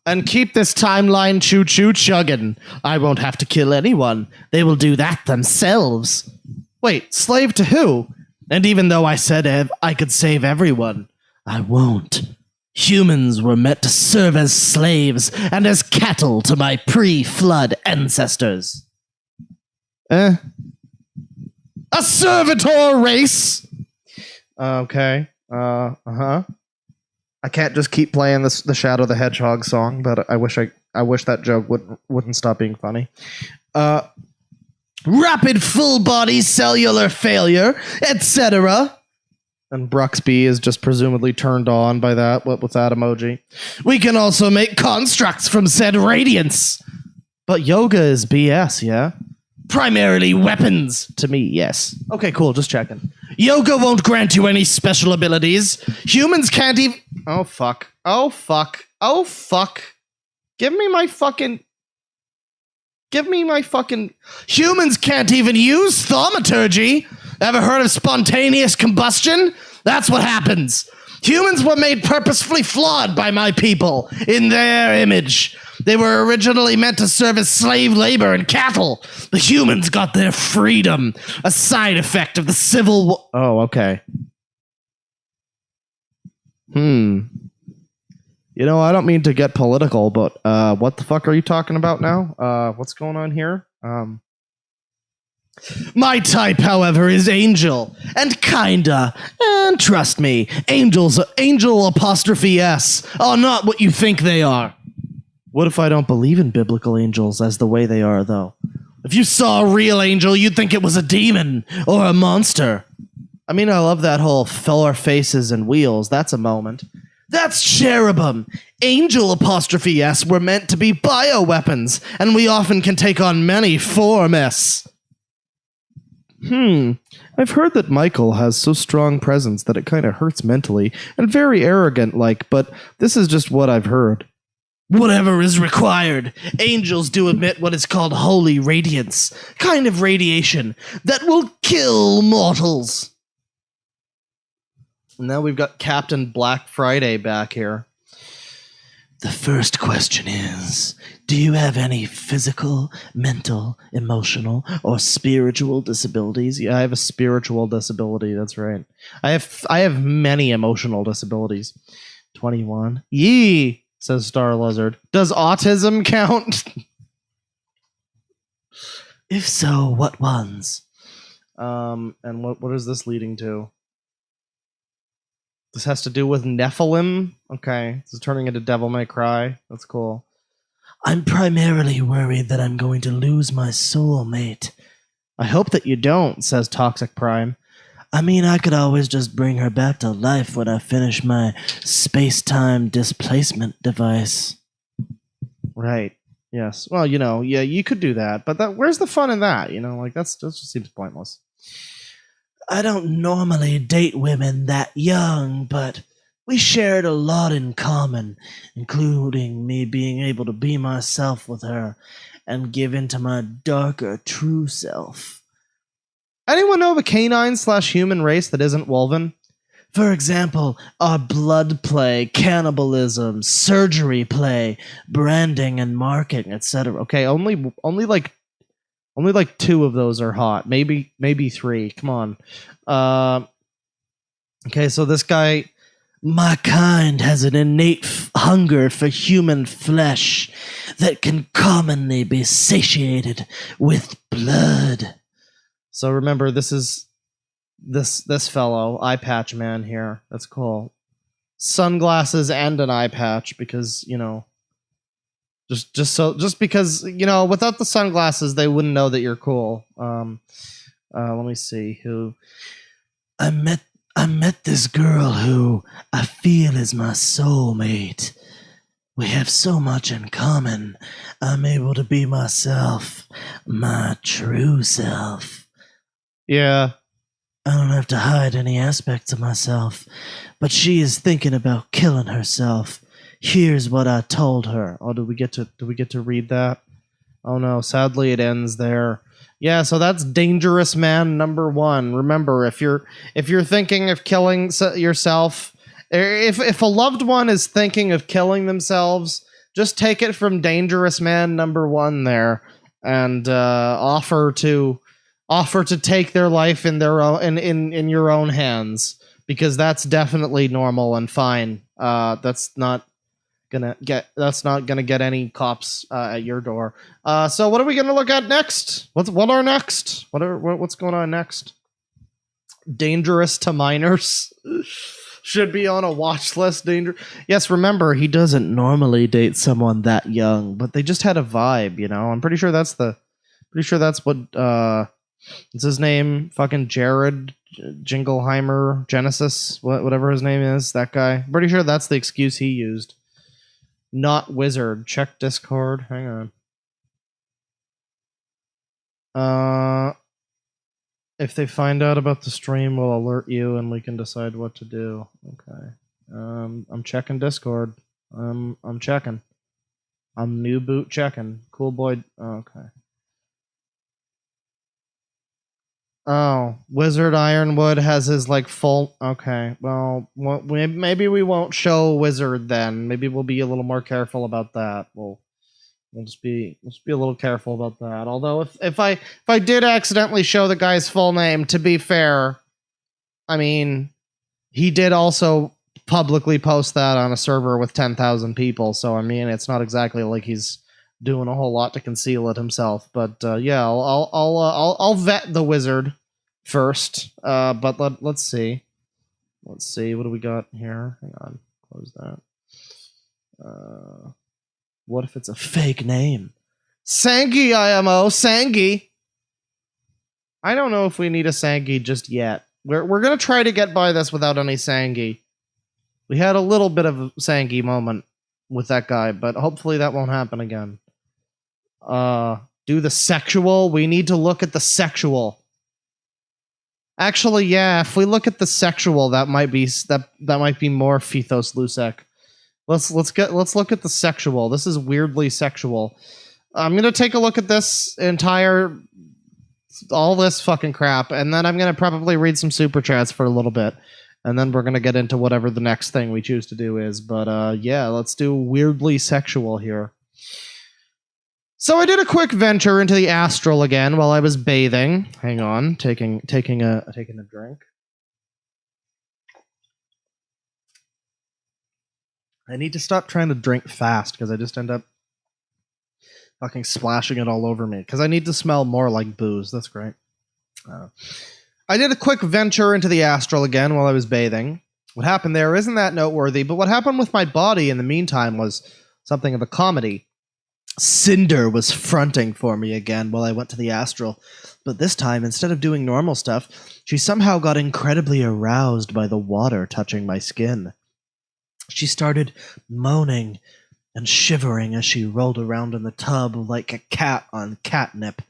And keep this timeline choo-choo chugging. I won't have to kill anyone. They will do that themselves. Wait, slave to who? And even though I said I could save everyone, I won't. Humans were meant to serve as slaves and as cattle to my pre-flood ancestors. A servitor race! Okay. I can't just keep playing the Shadow the Hedgehog song, but I wish that joke wouldn't stop being funny. rapid full body cellular failure, etc. And Bruxby is just presumably turned on by that. What with that emoji? We can also make constructs from said radiance. But yoga is BS, yeah? Primarily weapons. To me, yes. Okay, cool, just checking. Yoga won't grant you any special abilities. Humans can't even... Oh, fuck. Oh, fuck. Oh, fuck. Give me my fucking... Humans can't even use thaumaturgy. Ever heard of spontaneous combustion? That's what happens. Humans were made purposefully flawed by my people in their image. They were originally meant to serve as slave labor and cattle. The humans got their freedom, a side effect of the Civil War. Oh, okay. You know, I don't mean to get political, but what the fuck are you talking about now? What's going on here? My type, however, is angel. And kinda. And trust me, angel apostrophe S are not what you think they are. What if I don't believe in biblical angels as the way they are, though? If you saw a real angel, you'd think it was a demon or a monster. I mean, I love that whole four faces and wheels. That's a moment. That's cherubim. Angel apostrophe S were meant to be bioweapons, and we often can take on many forms. I've heard that Michael has so strong presence that it kind of hurts mentally, and very arrogant-like, but this is just what I've heard. Whatever is required. Angels do emit what is called holy radiance, kind of radiation that will kill mortals. Now we've got Captain Black Friday back here. The first question is, do you have any physical, mental, emotional, or spiritual disabilities? Yeah, I have a spiritual disability, that's right. I have many emotional disabilities. 21. Yee, says Star Lizard. Does autism count? If so, what ones? And what is this leading to? This has to do with Nephilim? Okay, this is turning into Devil May Cry. That's cool. I'm primarily worried that I'm going to lose my soulmate. I hope that you don't, says Toxic Prime. I mean, I could always just bring her back to life when I finish my space-time displacement device. Right. Yes. Well, you know, yeah, you could do that, but where's the fun in that? You know, like that just seems pointless. I don't normally date women that young, but we shared a lot in common, including me being able to be myself with her and give into my darker true self. Anyone know of a canine/human race that isn't woven? For example, our blood play, cannibalism, surgery play, branding and marketing, etc. Okay, only like 2 of those are hot. Maybe 3. Come on. Okay, so this guy... My kind has an innate hunger for human flesh that can commonly be satiated with blood. So remember, this is this fellow, eye patch man here. That's cool. Sunglasses and an eye patch because, you know... Just because, you know, without the sunglasses, they wouldn't know that you're cool. Let me see who I met this girl who I feel is my soulmate. We have so much in common. I'm able to be myself, my true self. Yeah. I don't have to hide any aspects of myself, but she is thinking about killing herself. Here's what I told her. Oh, do we get to read that? Oh no, sadly it ends there. Yeah, so that's dangerous man number 1. Remember, if you're thinking of killing yourself, if a loved one is thinking of killing themselves, just take it from dangerous man number 1 there, and offer to take their life in their own in your own hands, because that's definitely normal and fine. That's not gonna get any cops at your door. So what are we gonna look at next? What's going on next? Dangerous to minors should be on a watch list. Yes, remember, he doesn't normally date someone that young, but they just had a vibe, you know. I'm pretty sure that's the Pretty sure that's what what's his name? Fucking Jared Jingleheimer Genesis, whatever his name is, that guy. Pretty sure that's the excuse he used. Not wizard. Check Discord. Hang on. If they find out about the stream, we'll alert you and we can decide what to do. Okay. I'm checking Discord. I'm checking. I'm new boot checking. Cool boy. Okay. Oh, Wizard Ironwood has his like full. Okay, well, maybe we won't show Wizard then. Maybe we'll be a little more careful about that. We'll just be a little careful about that. Although if I did accidentally show the guy's full name, to be fair, I mean, he did also publicly post that on a server with 10,000 people. So I mean, it's not exactly like he's doing a whole lot to conceal it himself. But yeah, I'll vet the Wizard first. But let's see. Let's see. What do we got here? Hang on. Close that. What if it's a fake name? Sangi IMO. Sangi. I don't know if we need a Sangi just yet. We're gonna try to get by this without any Sangi. We had a little bit of a Sangi moment with that guy, but hopefully that won't happen again. Do the sexual. We need to look at the sexual. Actually, yeah, if we look at the sexual, that might be more Phethos Lusek. Let's look at the sexual. This is weirdly sexual. I'm gonna take a look at this all this fucking crap, and then I'm gonna probably read some super chats for a little bit, and then we're gonna get into whatever the next thing we choose to do is. But yeah, let's do weirdly sexual here. So I did a quick venture into the astral again while I was bathing. Hang on, taking a drink. I need to stop trying to drink fast because I just end up fucking splashing it all over me. Because I need to smell more like booze. That's great. I did a quick venture into the astral again while I was bathing. What happened there isn't that noteworthy, but what happened with my body in the meantime was something of a comedy. Cinder was fronting for me again while I went to the astral, but this time, instead of doing normal stuff, she somehow got incredibly aroused by the water touching my skin. She started moaning and shivering as she rolled around in the tub like a cat on catnip.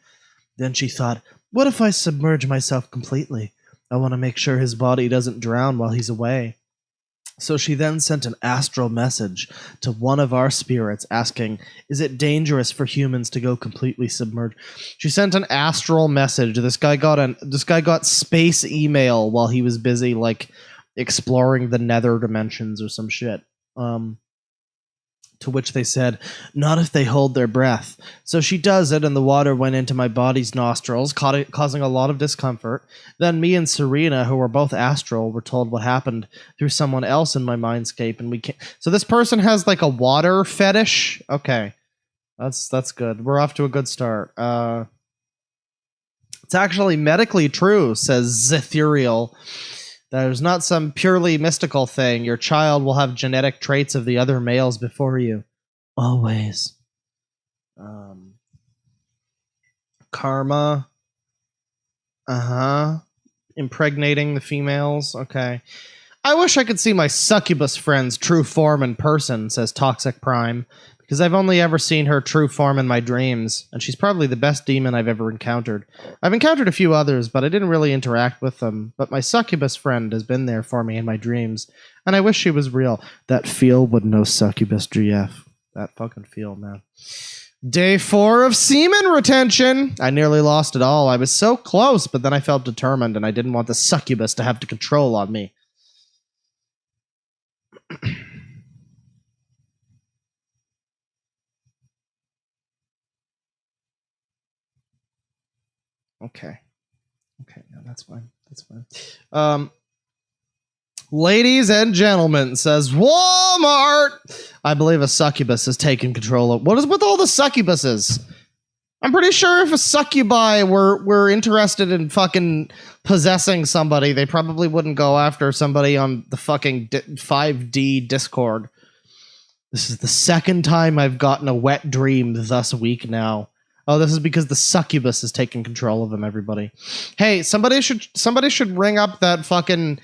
Then she thought, what if I submerge myself completely? I want to make sure his body doesn't drown while he's away. So she then sent an astral message to one of our spirits asking, is it dangerous for humans to go completely submerged? She sent an astral message. This guy got space email while he was busy like exploring the nether dimensions or some shit. To which they said, not if they hold their breath. So she does it, and the water went into my body's nostrils, causing a lot of discomfort. Then me and Serena, who were both astral, were told what happened through someone else in my mindscape, and we can't. So this person has like a water fetish. Okay, that's good. We're off to a good start. It's actually medically true, says Zetherial. There's not some purely mystical thing. Your child will have genetic traits of the other males before you. Always. Karma. Impregnating the females. Okay. I wish I could see my succubus friend's true form in person, says Toxic Prime, because I've only ever seen her true form in my dreams, and she's probably the best demon I've ever encountered. I've encountered a few others, but I didn't really interact with them. But my succubus friend has been there for me in my dreams, and I wish she was real. That feel would know succubus GF. That fucking feel, man. Day 4 of semen retention. I nearly lost it all. I was so close, but then I felt determined, and I didn't want the succubus to have to control on me. Okay, no, that's fine. Ladies and gentlemen, says Walmart. I believe a succubus has taken control of. What is with all the succubuses? I'm pretty sure if a succubi were interested in fucking possessing somebody, they probably wouldn't go after somebody on the fucking 5D Discord. This is the second time I've gotten a wet dream thus week now. Oh, this is because the succubus is taking control of him, everybody. Hey, somebody should ring up that fucking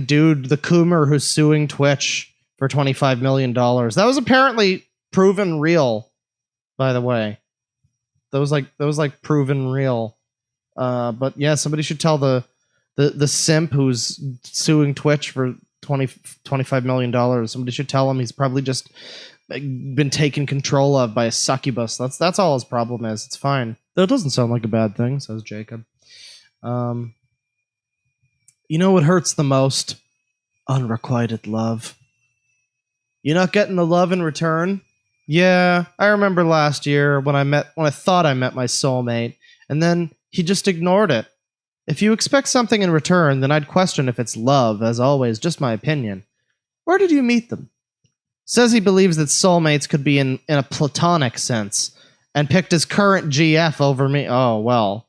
dude, the Coomer who's suing Twitch for $25 million. That was apparently proven real, by the way. That was like proven real. But yeah, somebody should tell the simp who's suing Twitch for $25 million. Somebody should tell him he's probably just been taken control of by a succubus. That's all his problem is. It's fine. That doesn't sound like a bad thing, says Jacob. You know what hurts the most? Unrequited love. You're not getting the love in return? Yeah, I remember last year when I thought I met my soulmate, and then he just ignored it. If you expect something in return, then I'd question if it's love, as always, just my opinion. Where did you meet them? Says he believes that soulmates could be in a platonic sense, and picked his current GF over me. Oh, well.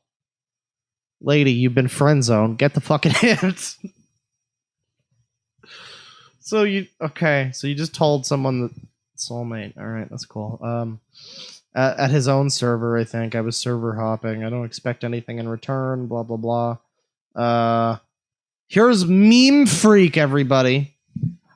Lady, you've been friend-zoned. Get the fucking hint. So you just told someone that soulmate. All right, that's cool. At his own server, I think. I was server hopping. I don't expect anything in return, blah, blah, blah. Here's Meme Freak, everybody.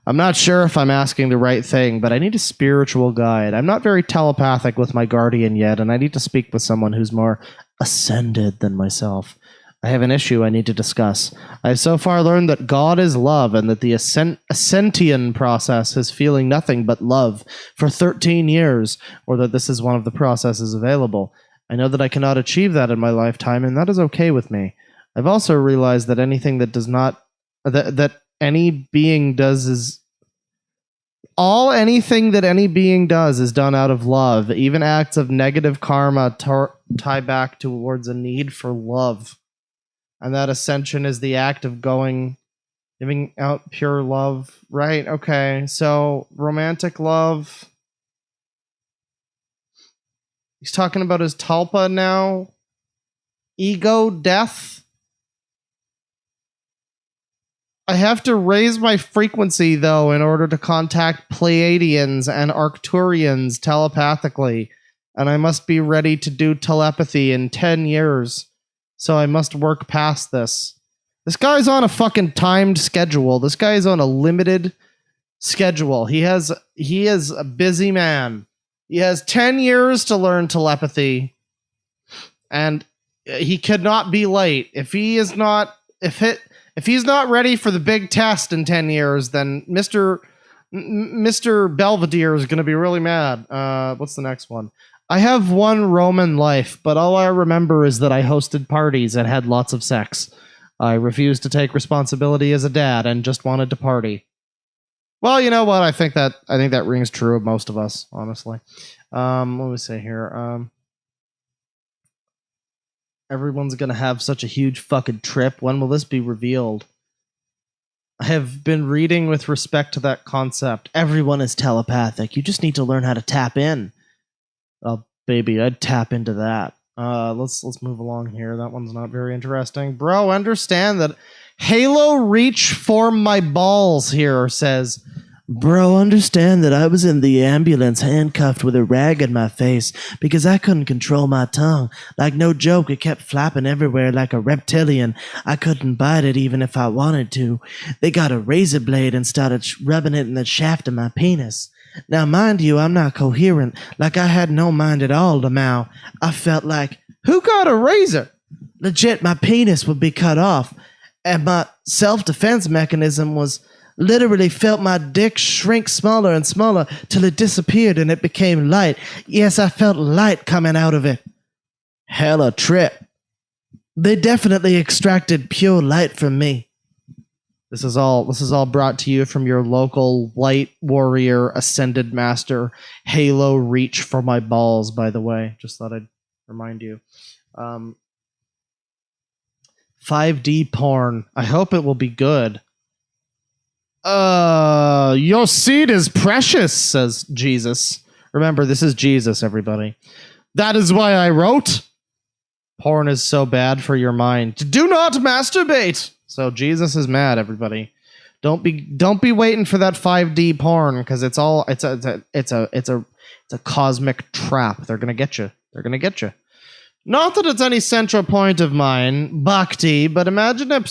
I'm not sure if I'm asking the right thing, but I need a spiritual guide. I'm not very telepathic with my guardian yet, and I need to speak with someone who's more ascended than myself. I have an issue I need to discuss. I've so far learned that God is love, and that the Ascension process is feeling nothing but love for 13 years, or that this is one of the processes available. I know that I cannot achieve that in my lifetime, and that is okay with me. I've also realized that anything that does not... that any being does is... anything that any being does is done out of love. Even acts of negative karma tie back towards a need for love. And that ascension is the act of giving out pure love. Right, okay. So, romantic love. He's talking about his tulpa now. Ego death. I have to raise my frequency, though, in order to contact Pleiadians and Arcturians telepathically. And I must be ready to do telepathy in 10 years. So I must work past this. This guy's on a fucking timed schedule. This guy is on a limited schedule. He is a busy man. He has 10 years to learn telepathy. And he could not be late. If he's not ready for the big test in 10 years, then Mr. Belvedere is going to be really mad. What's the next one? I have one Roman life, but all I remember is that I hosted parties and had lots of sex. I refused to take responsibility as a dad and just wanted to party. Well, you know what? I think that rings true of most of us, honestly. Let me see here. Everyone's going to have such a huge fucking trip. When will this be revealed? I have been reading with respect to that concept. Everyone is telepathic. You just need to learn how to tap in. Oh, baby, I'd tap into that. Let's move along here. That one's not very interesting. Bro, understand that Halo Reach for my balls here says... Bro, understand that I was in the ambulance handcuffed with a rag in my face because I couldn't control my tongue. Like no joke, it kept flapping everywhere like a reptilian. I couldn't bite it even if I wanted to. They got a razor blade and started rubbing it in the shaft of my penis. Now, mind you, I'm not coherent. Like I had no mind at all to Mao. I felt like, who got a razor? Legit, my penis would be cut off. And my self-defense mechanism was... literally felt my dick shrink smaller and smaller till it disappeared and it became light. Yes, I felt light coming out of it. Hella trip. They definitely extracted pure light from me. This is all brought to you from your local light warrior ascended master. Halo Reach for my balls, by the way. Just thought I'd remind you. 5D porn. I hope it will be good. Your seed is precious, says Jesus. Remember, this is Jesus, everybody. That is why I wrote. Porn is so bad for your mind. Do not masturbate. So Jesus is mad, everybody. Don't be waiting for that 5D porn because it's a cosmic trap. They're gonna get you. They're gonna get you. Not that it's any central point of mine, Bhakti, but imagine if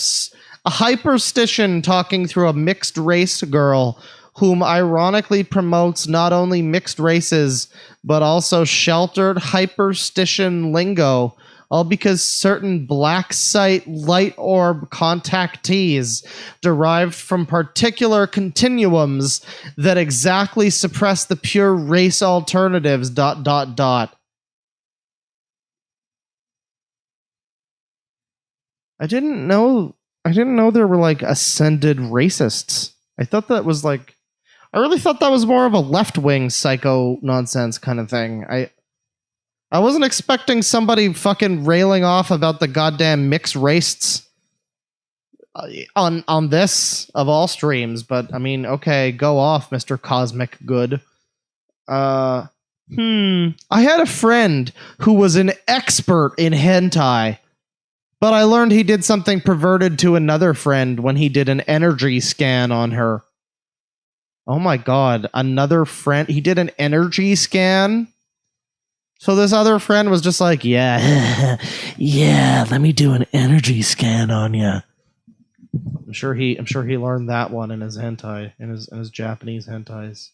a hyperstition talking through a mixed race girl whom ironically promotes not only mixed races, but also sheltered hyperstition lingo, all because certain black site light orb contactees derived from particular continuums that exactly suppress the pure race alternatives, ... I didn't know there were like ascended racists. I thought that was like, I really thought that was more of a left-wing psycho nonsense kind of thing. I wasn't expecting somebody fucking railing off about the goddamn mixed races on this of all streams, but I mean, okay, go off, Mr. Cosmic Good. I had a friend who was an expert in hentai, but I learned he did something perverted to another friend when he did an energy scan on her. Oh my god, another friend. He did an energy scan? So this other friend was just like, yeah, yeah, let me do an energy scan on you. I'm sure he learned that one in his hentai, in his Japanese hentais.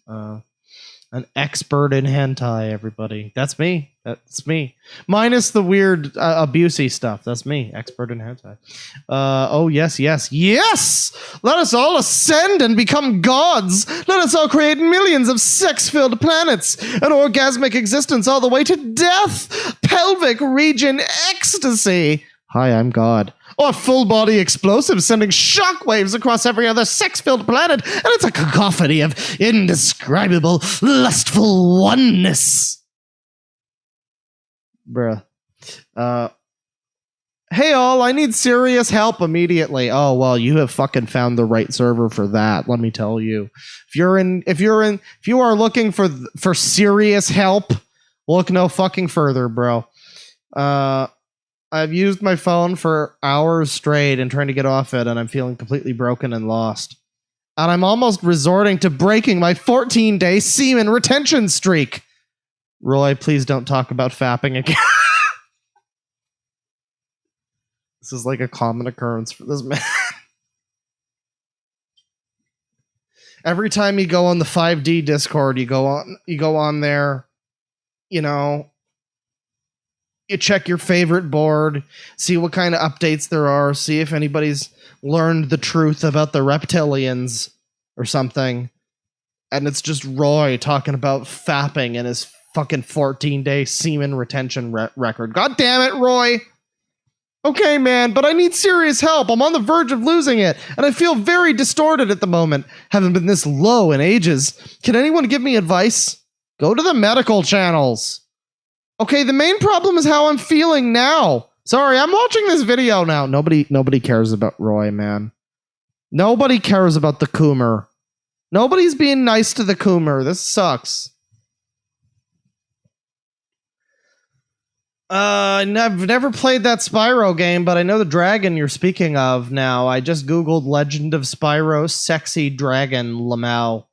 An expert in hentai, everybody. That's me. That's me. Minus the weird abusey stuff. That's me. Expert in hentai. Oh, yes. Let us all ascend and become gods. Let us all create millions of sex-filled planets. An orgasmic existence all the way to death. Pelvic region ecstasy. Hi, I'm God. Or full-body explosives sending shockwaves across every other sex-filled planet, and it's a cacophony of indescribable, lustful oneness. Bruh. Hey all, I need serious help immediately. Oh, well, you have fucking found the right server for that, let me tell you. If you are looking for serious help, look no fucking further, bro. I've used my phone for hours straight and trying to get off it, and I'm feeling completely broken and lost. And I'm almost resorting to breaking my 14-day semen retention streak. Roy, please don't talk about fapping again. This is like a common occurrence for this man. Every time you go on the 5D Discord, you go on there, you know, you check your favorite board, see what kind of updates there are, see if anybody's learned the truth about the reptilians or something. And it's just Roy talking about fapping and his fucking 14-day semen retention record. God damn it, Roy! Okay, man, but I need serious help. I'm on the verge of losing it, and I feel very distorted at the moment. Haven't been this low in ages. Can anyone give me advice? Go to the medical channels. Okay, the main problem is how I'm feeling now. Sorry, I'm watching this video now. Nobody cares about Roy, man. Nobody cares about the Coomer. Nobody's being nice to the Coomer. This sucks. I've never played that Spyro game, but I know the dragon you're speaking of now. I just googled Legend of Spyro Sexy Dragon Lamau.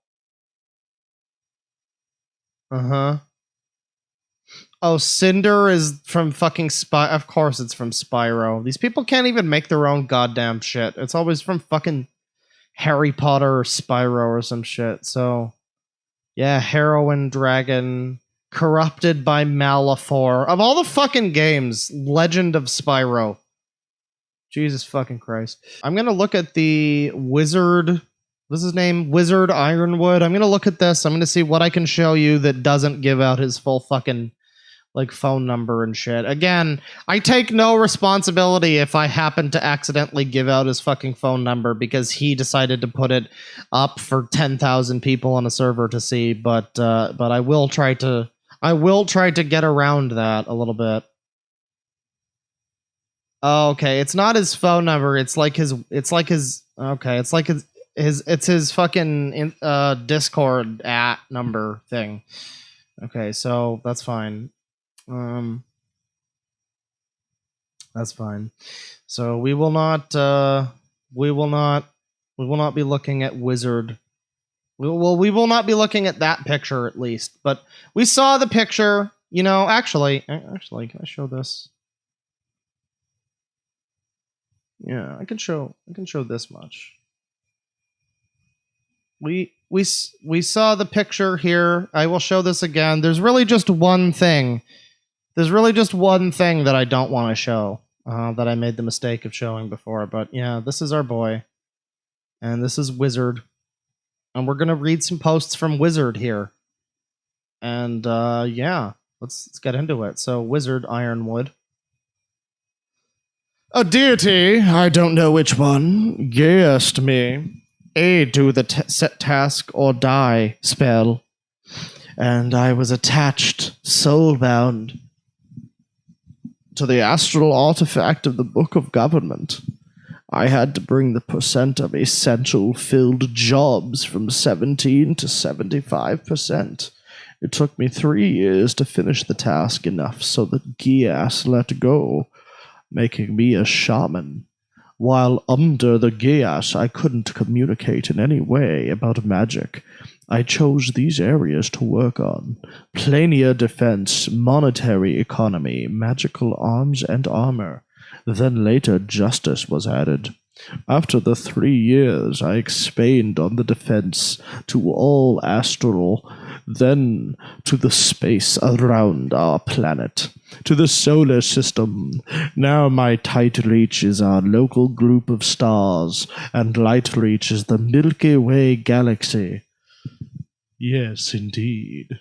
Uh-huh. Oh, Cinder is from fucking Of course it's from Spyro. These people can't even make their own goddamn shit. It's always from fucking Harry Potter or Spyro or some shit. So, yeah, Heroin Dragon, Corrupted by Malefor. Of all the fucking games, Legend of Spyro. Jesus fucking Christ. I'm gonna look at the Wizard... What's his name? Wizard Ironwood. I'm gonna look at this. I'm gonna see what I can show you that doesn't give out his full fucking... like phone number and shit. Again, I take no responsibility if I happen to accidentally give out his fucking phone number because he decided to put it up for 10,000 people on a server to see, but I will try to get around that a little bit. Oh, okay, it's not his phone number, it's his fucking Discord number thing. Okay, so that's fine. That's fine. So we will not We will not be looking at Wizard. We will not be looking at that picture at least. But we saw the picture. You know, actually, can I show this? Yeah, I can show this much. We saw the picture here. I will show this again. There's really just one thing. That I don't want to show. That I made the mistake of showing before. But yeah, this is our boy. And this is Wizard. And we're gonna read some posts from Wizard here. And yeah, let's get into it. So Wizard Ironwood. A deity, I don't know which one, guessed me. Aid to the set task or die spell. And I was attached, soul-bound, to the astral artifact of the Book of Government. I had to bring the percent of essential filled jobs from 17 to 75%. It took me 3 years to finish the task enough so that Gias let go, making me a shaman. While under the Gias, I couldn't communicate in any way about magic. I chose these areas to work on: planier defense, monetary economy, magical arms and armor. Then later justice was added. After the 3 years, I expanded on the defense to all astral, then to the space around our planet, to the solar system. Now my tight reach is our local group of stars, and light reach is the Milky Way galaxy. Yes, indeed.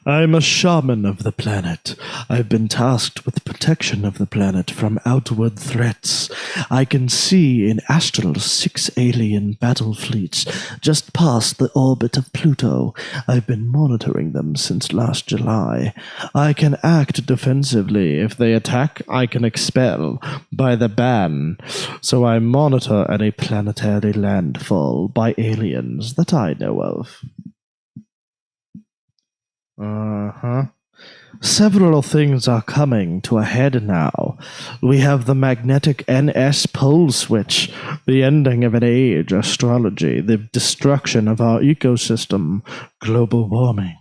I'm a shaman of the planet. I've been tasked with protection of the planet from outward threats. I can see in astral 6 alien battle fleets just past the orbit of Pluto. I've been monitoring them since last July. I can act defensively. If they attack, I can expel by the ban. So I monitor any planetary landfall by aliens that I know of. Several things are coming to a head now. We have the magnetic NS pole switch, the ending of an age, astrology, the destruction of our ecosystem, global warming.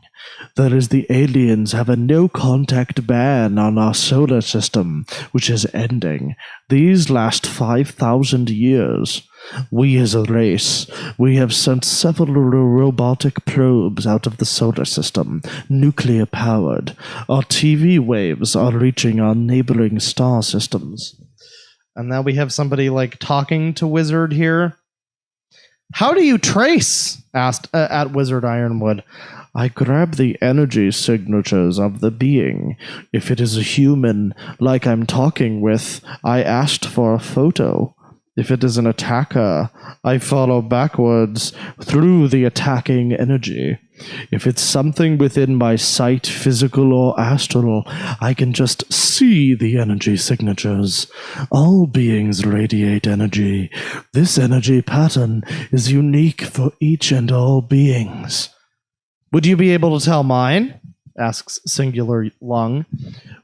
There is the aliens have a no-contact ban on our solar system, which is ending. These last 5,000 years. We as a race, we have sent several robotic probes out of the solar system, nuclear-powered. Our TV waves are reaching our neighboring star systems. And now we have somebody, like, talking to Wizard here. How do you trace? Asked at Wizard Ironwood. I grab the energy signatures of the being. If it is a human, like I'm talking with, I asked for a photo. If it is an attacker, I follow backwards through the attacking energy. If it's something within my sight, physical or astral, I can just see the energy signatures. All beings radiate energy. This energy pattern is unique for each and all beings. Would you be able to tell mine? Asks Singular Lung.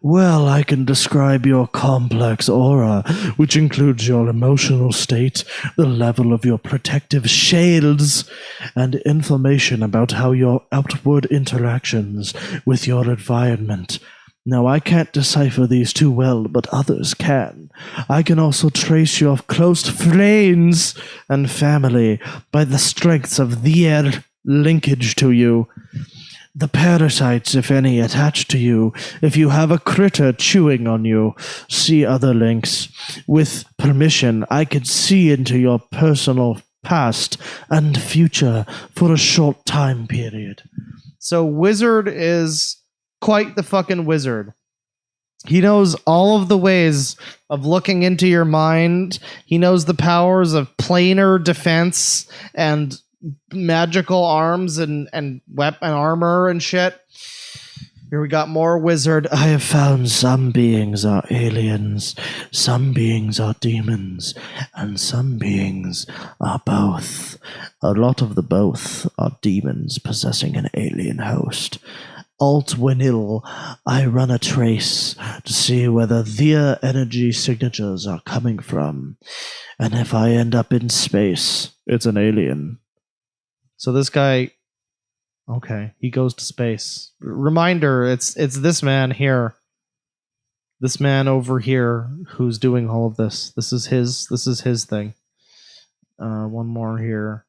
Well, I can describe your complex aura, which includes your emotional state, the level of your protective shields, and information about how your outward interactions with your environment. Now, I can't decipher these too well, but others can. I can also trace your close friends and family by the strengths of their linkage to you. The parasites, if any, attached to you. If you have a critter chewing on you, see other links. With permission, I could see into your personal past and future for a short time period. So Wizard is quite the fucking wizard. He knows all of the ways of looking into your mind. He knows the powers of planar defense and magical arms and weapon armor and shit. Here we got more Wizard. I have found some beings are aliens, some beings are demons, and some beings are both. A lot of the both are demons possessing an alien host. Alt-Winil, I run a trace to see where the Thea energy signatures are coming from. And if I end up in space, it's an alien. So this guy, okay, he goes to space. Reminder, it's this man here. This man over here who's doing all of this. This is his thing. One more here.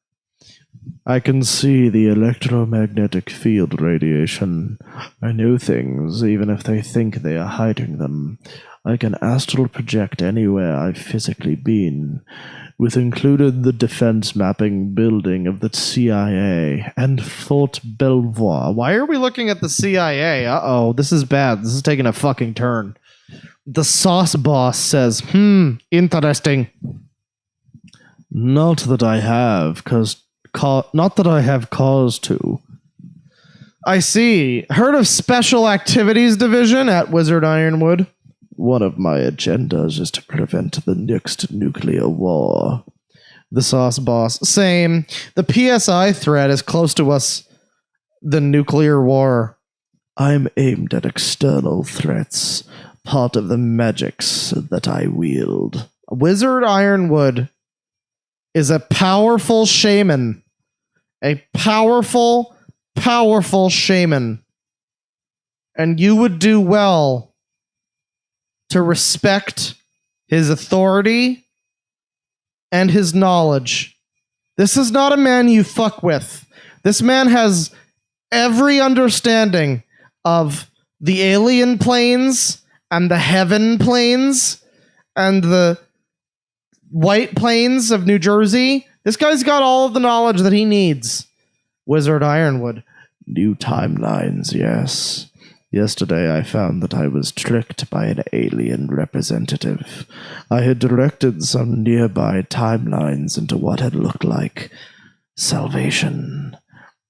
I can see the electromagnetic field radiation. I know things, even if they think they are hiding them. I can astral project anywhere I've physically been, with included the defense mapping building of the CIA and Fort Belvoir. Why are we looking at the CIA? Uh-oh, this is bad. This is taking a fucking turn. The sauce boss says, interesting. Not that I have, not that I have cause to. I see. Heard of Special Activities Division at Wizard Ironwood? One of my agendas is to prevent the next nuclear war. The sauce boss. Same. The PSI threat is close to us. The nuclear war. I'm aimed at external threats, part of the magics that I wield. Wizard Ironwood is a powerful shaman. A powerful, powerful shaman. And you would do well to respect his authority and his knowledge. This is not a man you fuck with. This man has every understanding of the alien planes and the heaven planes and the white plains of New Jersey. This guy's got all of the knowledge that he needs. Wizard Ironwood. New timelines, yes. Yesterday I found that I was tricked by an alien representative. I had directed some nearby timelines into what had looked like salvation.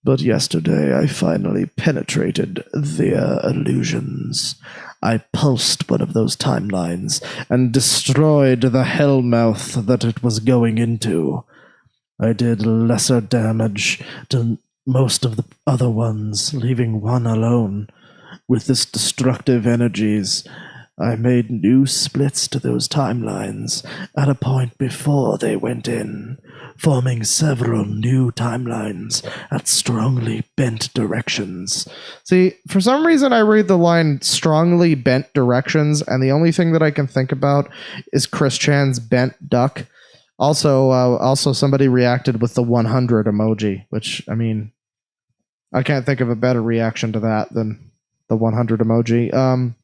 But yesterday I finally penetrated their illusions. I pulsed one of those timelines and destroyed the hellmouth that it was going into. I did lesser damage to most of the other ones, leaving one alone. With this destructive energies, I made new splits to those timelines at a point before they went in, forming several new timelines at strongly bent directions. See, for some reason I read the line strongly bent directions, and the only thing that I can think about is Chris Chan's bent duck. Also somebody reacted with the 100 emoji, which, I mean, I can't think of a better reaction to that than the 100 emoji.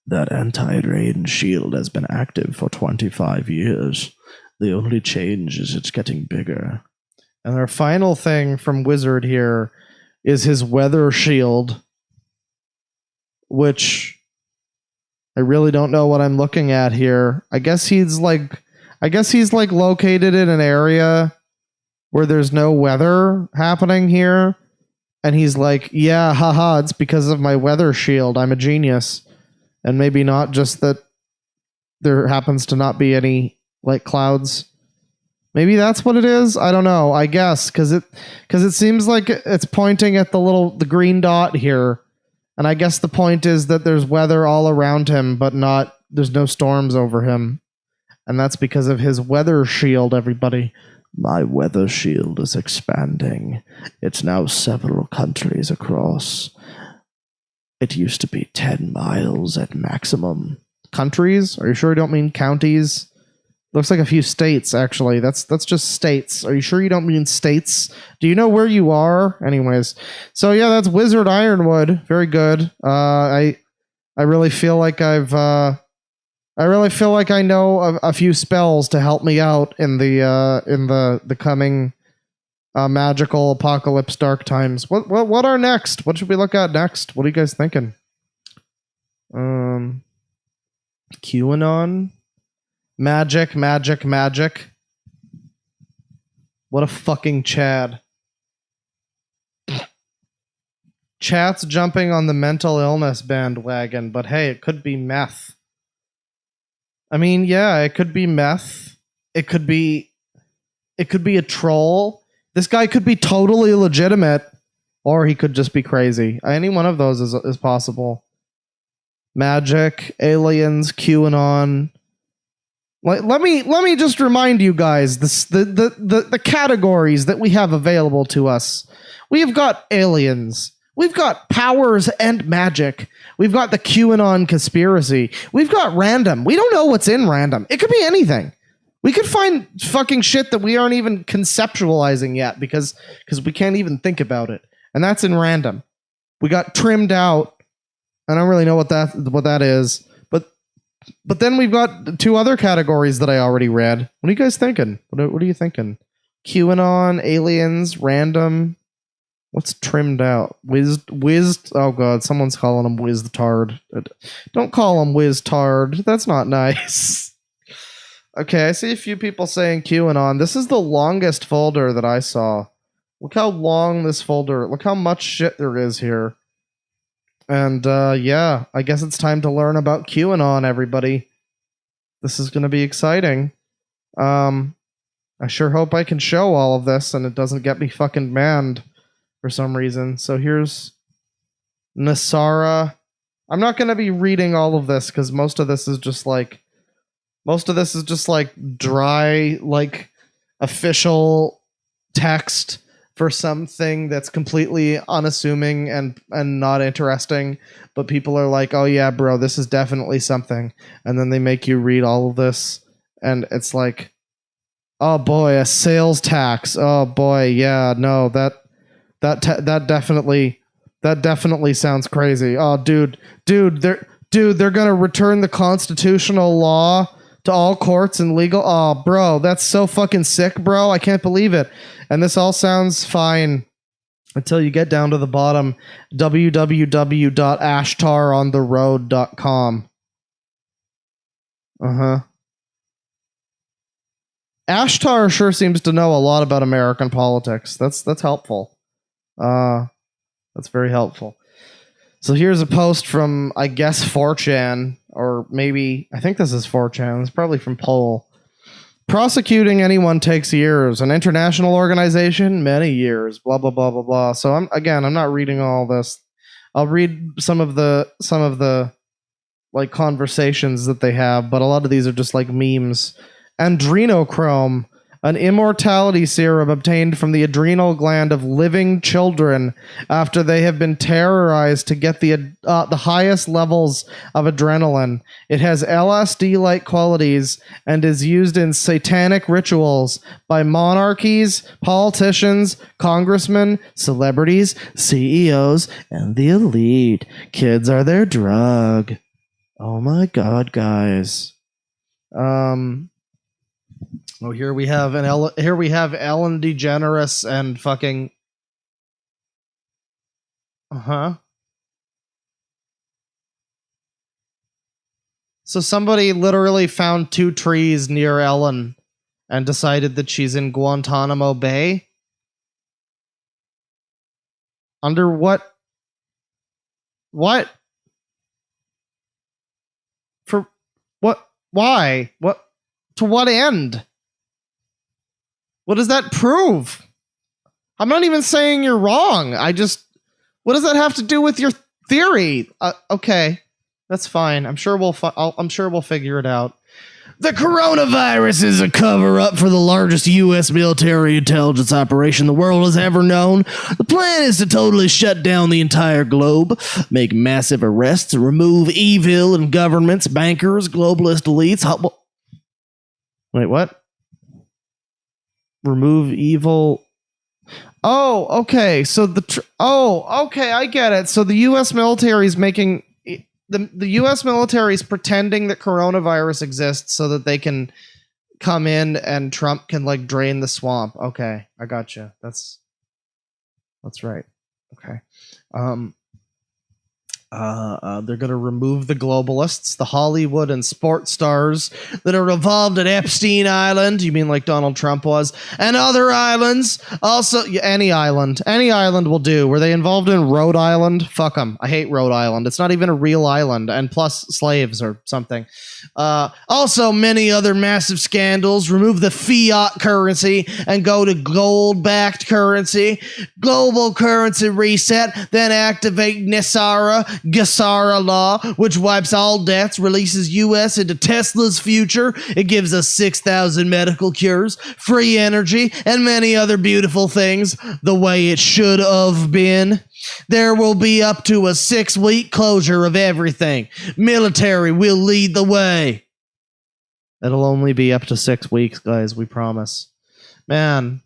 That anti-rain shield has been active for 25 years. The only change is it's getting bigger. And our final thing from Wizard here is his weather shield, which I really don't know what I'm looking at here. I guess he's like located in an area where there's no weather happening here. And he's like, yeah, haha, it's because of my weather shield. I'm a genius. And maybe not just that there happens to not be any like clouds. Maybe that's what it is. I don't know. I guess because it seems like it's pointing at the green dot here. And I guess the point is that there's weather all around him, but there's no storms over him. And that's because of his weather shield, everybody. My weather shield is expanding. It's now several countries across. It used to be 10 miles at maximum. Countries? Are you sure you don't mean counties? Looks like a few states, actually. That's just states. Are you sure you don't mean states? Do you know where you are? Anyways. So yeah, that's Wizard Ironwood. Very good. I really feel like I know a few spells to help me out in the coming magical apocalypse dark times. What are next? What should we look at next? What are you guys thinking? QAnon, magic. What a fucking Chad. Chat's jumping on the mental illness bandwagon, but hey, it could be meth. I mean, yeah, it could be meth. It could be a troll. This guy could be totally legitimate Or he could just be crazy. Any one of those is possible. Magic, aliens, QAnon. Let me just remind you guys the categories that we have available to us. We have got aliens. We've got powers and magic. We've got the QAnon conspiracy. We've got random. We don't know what's in random. It could be anything. We could find fucking shit that we aren't even conceptualizing yet because we can't even think about it. And that's in random. We got trimmed out. I don't really know what that is. But then we've got two other categories that I already read. What are you guys thinking? What are you thinking? QAnon, aliens, random. What's trimmed out? Whizzed. Oh god, someone's calling him Whizztard. Don't call him Whizztard. That's not nice. Okay, I see a few people saying QAnon. This is the longest folder that I saw. Look how long this folder. Look how much shit there is here. And yeah, I guess it's time to learn about QAnon, everybody. This is going to be exciting. I sure hope I can show all of this and it doesn't get me fucking banned for some reason. So here's Nasara. I'm not going to be reading all of this because most of this is just like dry, like official text for something that's completely unassuming and not interesting, but people are like, oh yeah, bro, this is definitely something. And then they make you read all of this and it's like, oh boy, a sales tax. Oh boy, yeah, no, that definitely sounds crazy. Oh dude, they're gonna return the constitutional law to all courts and legal. Oh, bro, that's so fucking sick, bro. I can't believe it. And this all sounds fine until you get down to the bottom. www.ashtarontheroad.com. Ashtar sure seems to know a lot about American politics. That's helpful. That's very helpful. So here's a post from, I guess, 4chan, or maybe, I think this is 4chan. It's probably from Poll. Prosecuting anyone takes years. An international organization, many years. Blah blah blah blah blah. So I'm not reading all this. I'll read some of the like conversations that they have, but a lot of these are just like memes. Adrenochrome, an immortality serum obtained from the adrenal gland of living children after they have been terrorized to get the highest levels of adrenaline. It has LSD-like qualities and is used in satanic rituals by monarchies, politicians, congressmen, celebrities, CEOs, and the elite. Kids are their drug. Oh my god, guys. Oh, here we have Ellen DeGeneres and fucking. So somebody literally found 2 trees near Ellen and decided that she's in Guantanamo Bay. Under what? What? For what? Why? What? To what end? What does that prove? I'm not even saying you're wrong. What does that have to do with your theory? Okay, that's fine. I'm sure we'll figure it out. The coronavirus is a cover-up for the largest U.S. military intelligence operation the world has ever known. The plan is to totally shut down the entire globe, make massive arrests, remove evil in governments, bankers, globalist elites. Wait, what? Remove evil. Oh, okay. So okay, I get it. So the U.S. military is making the U.S. military is pretending that coronavirus exists so that they can come in and Trump can like drain the swamp. Okay, I gotcha. That's right. Okay. They're going to remove the globalists, the Hollywood and sports stars that are involved at Epstein Island. You mean like Donald Trump was? And other islands. Also, any island. Any island will do. Were they involved in Rhode Island? Fuck them. I hate Rhode Island. It's not even a real island. And plus slaves or something. Also, many other massive scandals. Remove the fiat currency and go to gold-backed currency. Global currency reset. Then activate Gassara law, which wipes all debts, releases U.S. into Tesla's future. It gives us 6,000 medical cures, free energy, and many other beautiful things the way it should have been. There will be up to a 6-week closure of everything. Military will lead the way. It'll only be up to 6 weeks, guys, we promise. Man,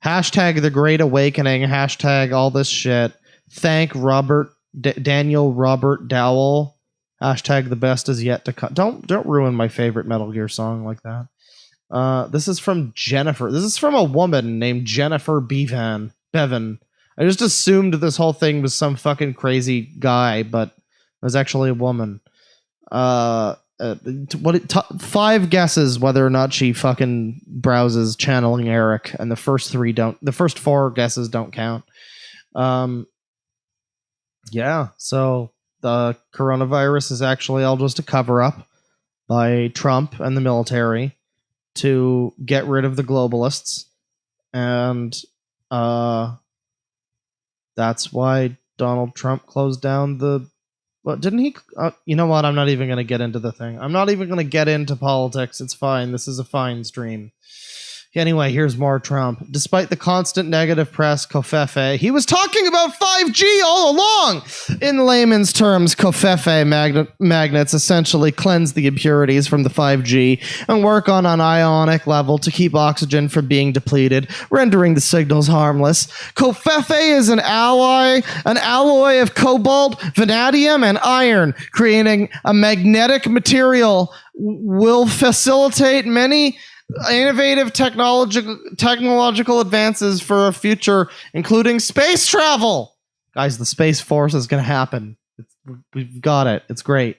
hashtag the Great Awakening, hashtag all this shit. Thank Daniel Robert Dowell. Hashtag the best is yet to come. Don't ruin my favorite Metal Gear song like that. This is from Jennifer. This is from a woman named Jennifer Bevan. I just assumed this whole thing was some fucking crazy guy, but it was actually a woman. 5 guesses whether or not she fucking browses channeling Eric, and the first 4 guesses don't count. Yeah, so the coronavirus is actually all just a cover-up by Trump and the military to get rid of the globalists, and that's why Donald Trump closed down the... Well, didn't he... you know what? I'm not even going to get into the thing. I'm not even going to get into politics. It's fine. This is a fine stream. Anyway, here's more Trump. Despite the constant negative press, Covfefe, he was talking about 5G all along. In layman's terms, Covfefe magnets essentially cleanse the impurities from the 5G and work on an ionic level to keep oxygen from being depleted, rendering the signals harmless. Covfefe is an alloy of cobalt, vanadium, and iron, creating a magnetic material will facilitate many innovative technological advances for a future, including space travel. Guys, the Space Force is going to happen. We've got it. It's great.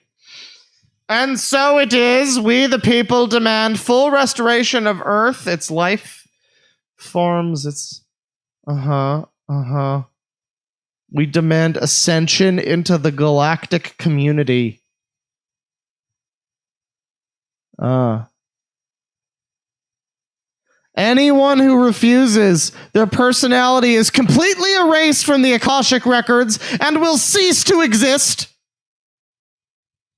And so it is. We, the people, demand full restoration of Earth, its life forms, its... We demand ascension into the galactic community. Anyone who refuses, their personality is completely erased from the Akashic records and will cease to exist.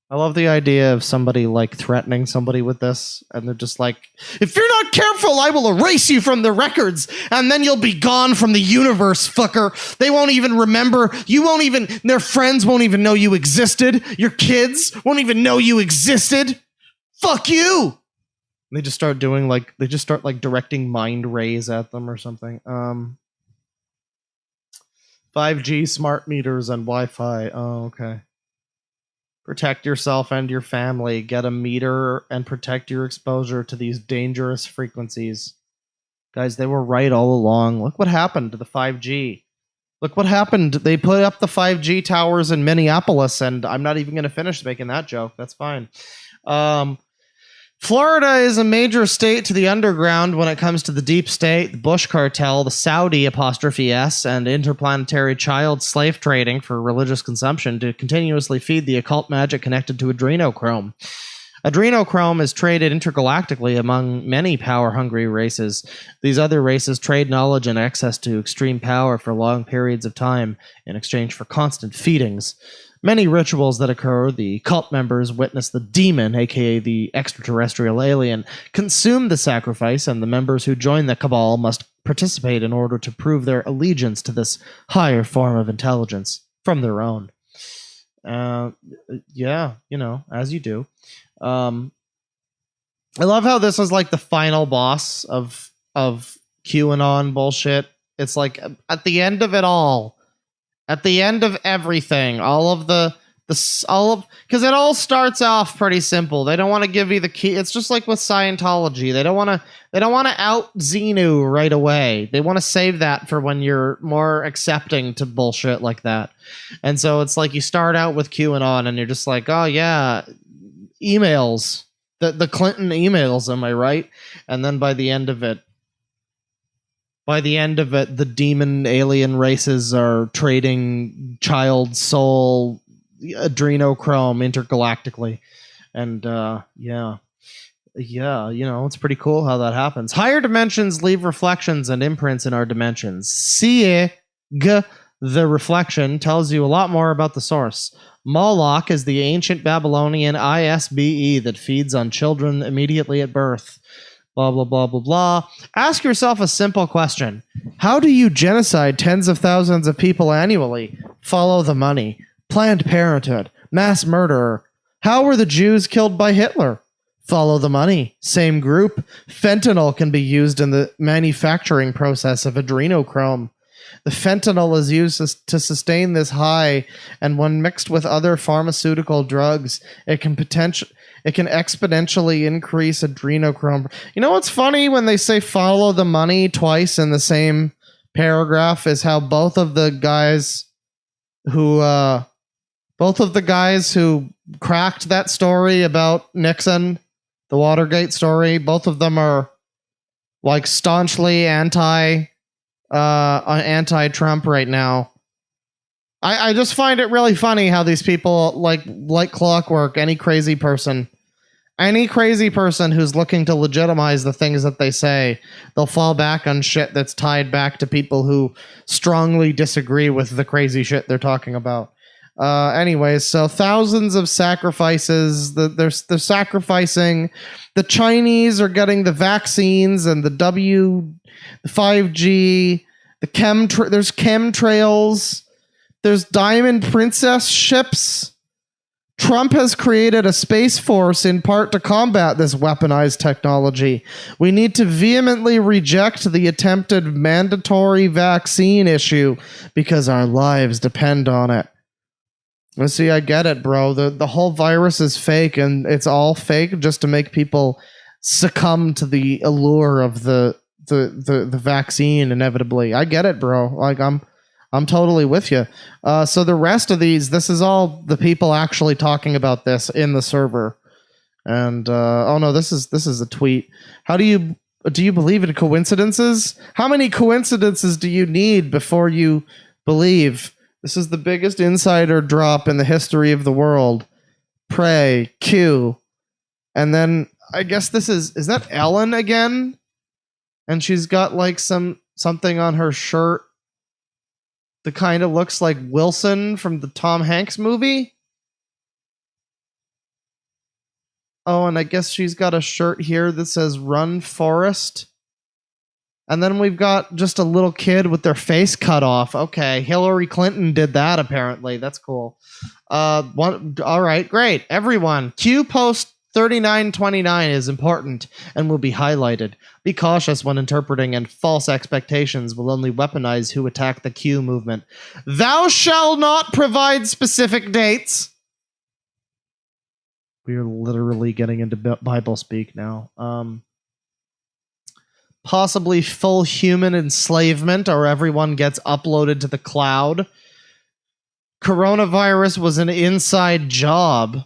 I love the idea of somebody like threatening somebody with this, and they're just like, if you're not careful, I will erase you from the records, and then you'll be gone from the universe, fucker. They won't even remember. Their friends won't even know you existed. Your kids won't even know you existed. Fuck you. They just start directing mind rays at them or something. 5G smart meters and Wi-Fi. Oh, okay. Protect yourself and your family. Get a meter and protect your exposure to these dangerous frequencies. Guys, they were right all along. Look what happened to the 5G. Look what happened. They put up the 5G towers in Minneapolis, and I'm not even going to finish making that joke. That's fine. Florida is a major state to the underground when it comes to the deep state, the Bush cartel, the Saudi '*S, and interplanetary child slave trading for religious consumption to continuously feed the occult magic connected to adrenochrome. Adrenochrome is traded intergalactically among many power-hungry races. These other races trade knowledge and access to extreme power for long periods of time in exchange for constant feedings. Many rituals that occur, the cult members witness the demon, aka the extraterrestrial alien, consume the sacrifice, and the members who join the cabal must participate in order to prove their allegiance to this higher form of intelligence from their own. Yeah, as you do. I love how this is like the final boss of QAnon bullshit. It's like at the end of it all. At the end of everything, all of the Because it all starts off pretty simple. They don't want to give you the key. It's just like with Scientology. They don't want to out Xenu right away. They want to save that for when you're more accepting to bullshit like that. And so it's like you start out with QAnon and you're just like, oh yeah, emails. The Clinton emails, am I right? And then by the end of it, the demon alien races are trading child soul adrenochrome intergalactically. And it's pretty cool how that happens. Higher dimensions leave reflections and imprints in our dimensions. Sieg, the reflection, tells you a lot more about the source. Moloch is the ancient Babylonian ISBE that feeds on children immediately at birth. Blah, blah, blah, blah, blah. Ask yourself a simple question. How do you genocide tens of thousands of people annually? Follow the money. Planned Parenthood. Mass murderer. How were the Jews killed by Hitler? Follow the money. Same group. Fentanyl can be used in the manufacturing process of adrenochrome. The fentanyl is used to sustain this high, and when mixed with other pharmaceutical drugs, it can exponentially increase adrenochrome. You know what's funny when they say follow the money twice in the same paragraph is how both of the guys who cracked that story about Nixon, the Watergate story, both of them are like staunchly anti-Trump right now. I just find it really funny how these people, like clockwork, any crazy person who's looking to legitimize the things that they say, they'll fall back on shit that's tied back to people who strongly disagree with the crazy shit they're talking about. Anyways, so thousands of sacrifices. They're sacrificing. The Chinese are getting the vaccines and the 5G. There's chemtrails. There's Diamond Princess ships. Trump has created a space force in part to combat this weaponized technology. We need to vehemently reject the attempted mandatory vaccine issue because our lives depend on it. Let's see, I get it, bro. The whole virus is fake, and it's all fake just to make people succumb to the allure of the vaccine inevitably. I get it, bro. Like I'm totally with you. So the rest of these, this is all the people actually talking about this in the server. And oh no, this is a tweet. How do you believe in coincidences? How many coincidences do you need before you believe? This is the biggest insider drop in the history of the world. Pray, Q. And then I guess this is that Ellen again? And she's got like something on her shirt that kind of looks like Wilson from the Tom Hanks movie. Oh, and I guess she's got a shirt here that says Run Forest. And then we've got just a little kid with their face cut off. Okay, Hillary Clinton did that apparently. That's cool. All right, great. Everyone, Q post 3929 is important and will be highlighted. Be cautious when interpreting, and false expectations will only weaponize who attack the Q movement. Thou shalt not provide specific dates. We are literally getting into Bible speak now. Possibly full human enslavement, or everyone gets uploaded to the cloud. Coronavirus was an inside job.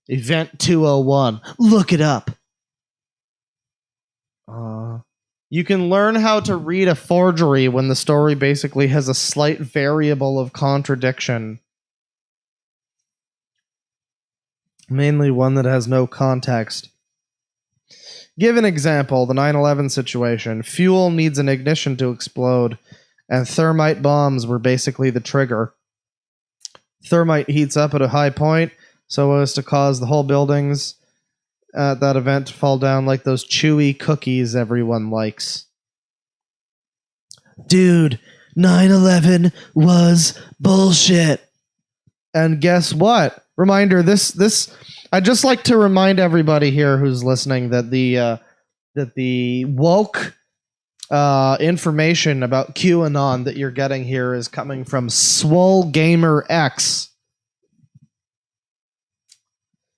Event 201. Look it up. You can learn how to read a forgery when the story basically has a slight variable of contradiction. Mainly one that has no context. Give an example, the 9/11 situation. Fuel needs an ignition to explode, and thermite bombs were basically the trigger. Thermite heats up at a high point, so as to cause the whole buildings at that event to fall down like those chewy cookies everyone likes. Dude, 9/11 was bullshit. And guess what? Reminder, this I'd just like to remind everybody here who's listening that the woke information about QAnon that you're getting here is coming from Swole Gamer X.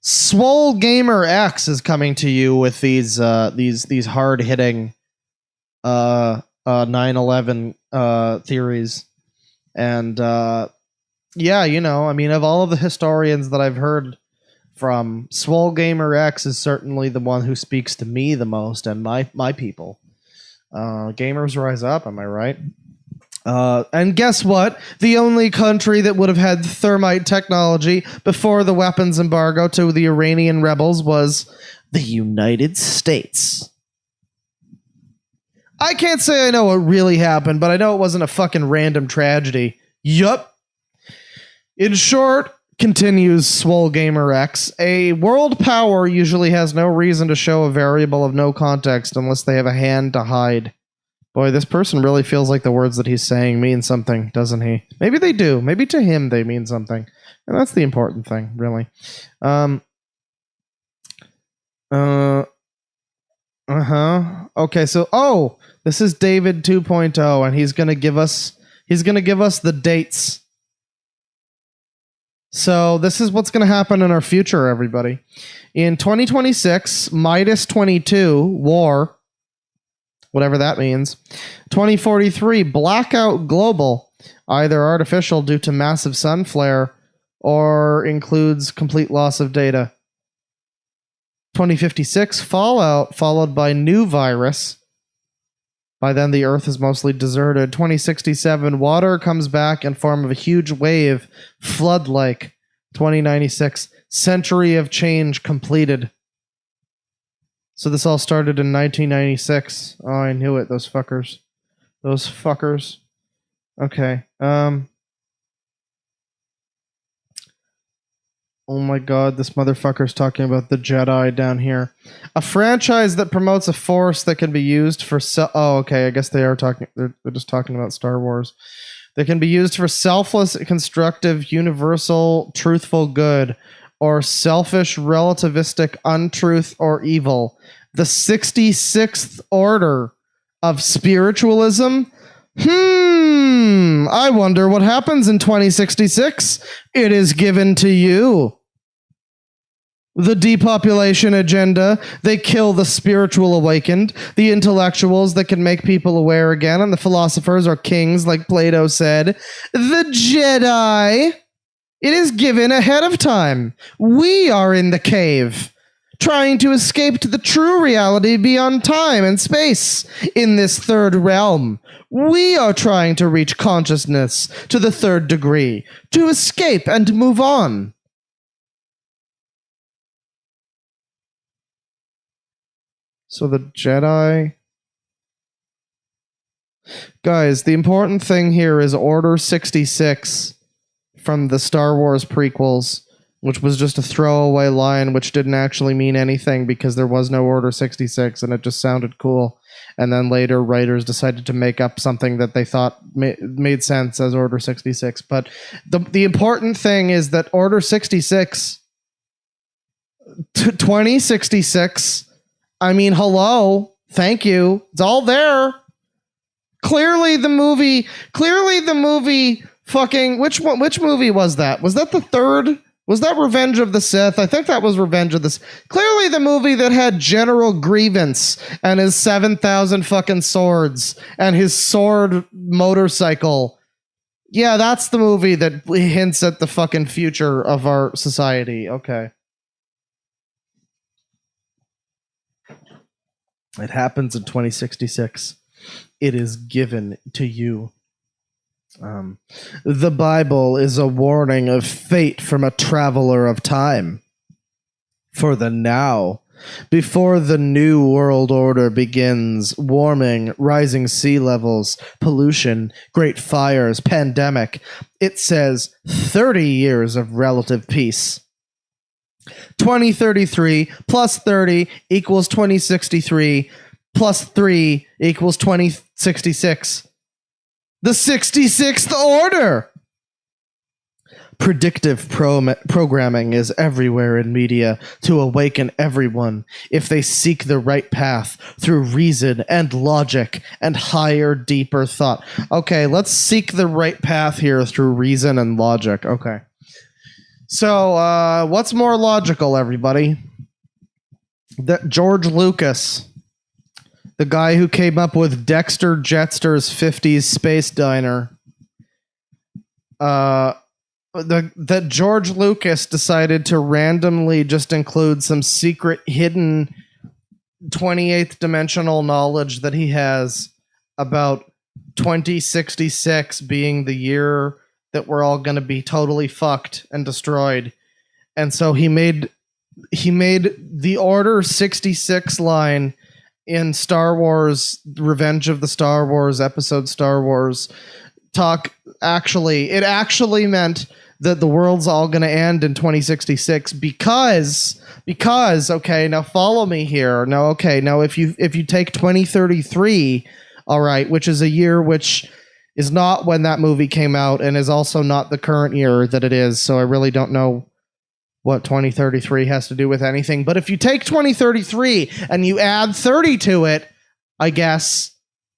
Swole Gamer X is coming to you with these hard hitting 9/11 theories, and yeah, you know, I mean, of all of the historians that I've heard from, Swole Gamer X is certainly the one who speaks to me the most and my people. Gamers rise up, am I right? And guess what? The only country that would have had thermite technology before the weapons embargo to the Iranian rebels was the United States. I can't say I know what really happened, but I know it wasn't a fucking random tragedy. Yup. In short, continues Swole Gamer X, a world power usually has no reason to show a variable of no context unless they have a hand to hide. Boy, this person really feels like the words that he's saying mean something, doesn't he? Maybe they do. Maybe to him they mean something. And that's the important thing, really. Okay, so this is David 2.0 and he's going to give us the dates. So this is what's going to happen in our future, everybody. In 2026, Midas 22, war, whatever that means. 2043, blackout global, either artificial due to massive sun flare or includes complete loss of data. 2056, fallout followed by new virus. By then, the Earth is mostly deserted. 2067, water comes back in form of a huge wave, flood-like. 2096, century of change completed. So this all started in 1996. Oh, I knew it. Those fuckers. Those fuckers. Okay. Oh my god, this motherfucker's talking about the Jedi down here. A franchise that promotes a force that can be used for... Oh, okay, I guess they are talking... They're just talking about Star Wars. That can be used for selfless, constructive, universal, truthful good, or selfish, relativistic, untruth, or evil. The 66th order of spiritualism? I wonder what happens in 2066. It is given to you. The depopulation agenda. They kill the spiritual awakened. The intellectuals that can make people aware again. And the philosophers are kings, like Plato said. The Jedi. It is given ahead of time. We are in the cave, trying to escape to the true reality beyond time and space in this third realm. We are trying to reach consciousness to the third degree, to escape and move on. So the Jedi... Guys, the important thing here is Order 66 from the Star Wars prequels, which was just a throwaway line which didn't actually mean anything because there was no Order 66 and it just sounded cool. And then later writers decided to make up something that they thought made sense as Order 66. But the important thing is that Order 66, 2066, I mean, hello, thank you. It's all there. Clearly the movie fucking, which movie was that? Was that the third? Was that Revenge of the Sith? I think that was Revenge of the Sith. Clearly the movie that had General Grievance and his 7,000 fucking swords and his sword motorcycle. Yeah, that's the movie that hints at the fucking future of our society. Okay. It happens in 2066. It is given to you. The Bible is a warning of fate from a traveler of time. For the now, before the new world order begins, warming, rising sea levels, pollution, great fires, pandemic, it says 30 years of relative peace. 2033 plus 30 equals 2063 plus 3 equals 2066. The 66th order! Predictive programming is everywhere in media to awaken everyone if they seek the right path through reason and logic and higher, deeper thought. Okay, let's seek the right path here through reason and logic. Okay. So, what's more logical, everybody? That George Lucas, the guy who came up with Dexter Jettster's 50s Space Diner, that George Lucas decided to randomly just include some secret hidden 28th dimensional knowledge that he has about 2066 being the year that we're all going to be totally fucked and destroyed. And so he made the Order 66 line in Star Wars Revenge of the Star Wars episode Star Wars talk. It actually meant that the world's all going to end in 2066 because okay, now follow me here. Now if you take 2033, all right, which is a year which is not when that movie came out and is also not the current year that it is, so I really don't know what 2033 has to do with anything. But if you take 2033 and you add 30 to it, I guess,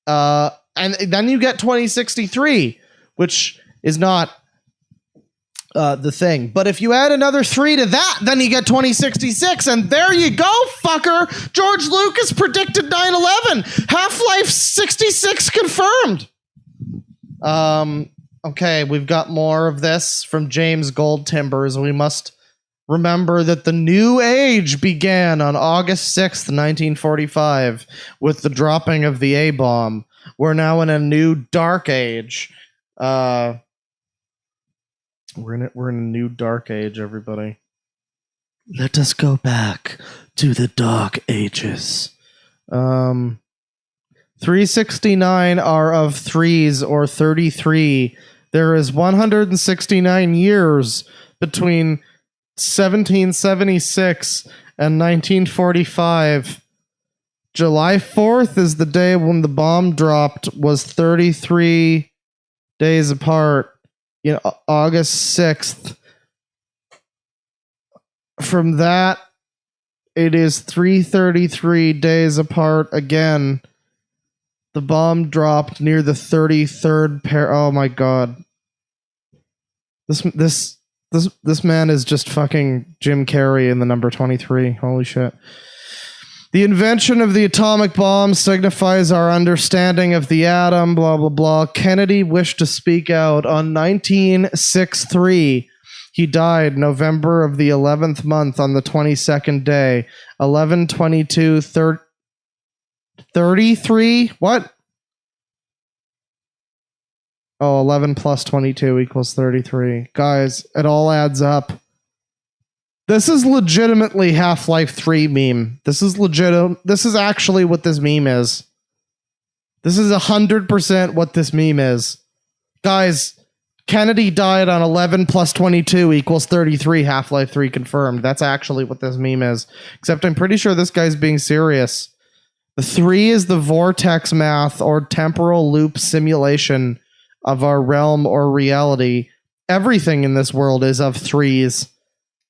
and then you get 2063, which is not the thing. But if you add another 3 to that, then you get 2066, and there you go, fucker! George Lucas predicted 9/11. Half-Life 66 confirmed. Okay, we've got more of this from James Goldtimbers. We must remember that the new age began on August 6th, 1945, with the dropping of the A-bomb. We're now in a new dark age. We're in a new dark age, everybody. Let us go back to the dark ages. 369 are of threes, or 33. There is 169 years between 1776 and 1945. July 4th is the day when the bomb dropped, was 33 days apart. August 6th. From that, it is 333 days apart again. The bomb dropped near the 33rd pair. Oh my god. This man is just fucking Jim Carrey in the number 23. Holy shit. The invention of the atomic bomb signifies our understanding of the atom, blah, blah, blah. Kennedy wished to speak out on 1963. He died November of the 11th month on the 22nd day. 33? What? Oh, 11 plus 22 equals 33. Guys, it all adds up. This is legitimately Half-Life 3 meme. This is legit. This is actually what this meme is. This is 100% what this meme is. Guys, Kennedy died on 11 plus 22 equals 33. Half-Life 3 confirmed. That's actually what this meme is. Except I'm pretty sure this guy's being serious. The 3 is the vortex math or temporal loop simulation of our realm or reality. Everything in this world is of threes.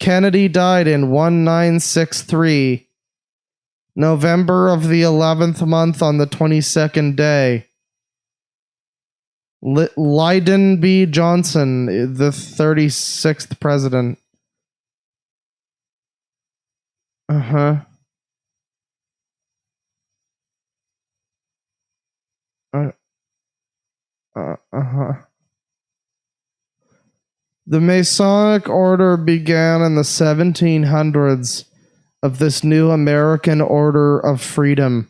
Kennedy died in 1963, November of the 11th month on the 22nd day. Lyndon B. Johnson, the 36th president. Uh-huh. Uh-huh. The Masonic Order began in the 1700s of this new American order of freedom,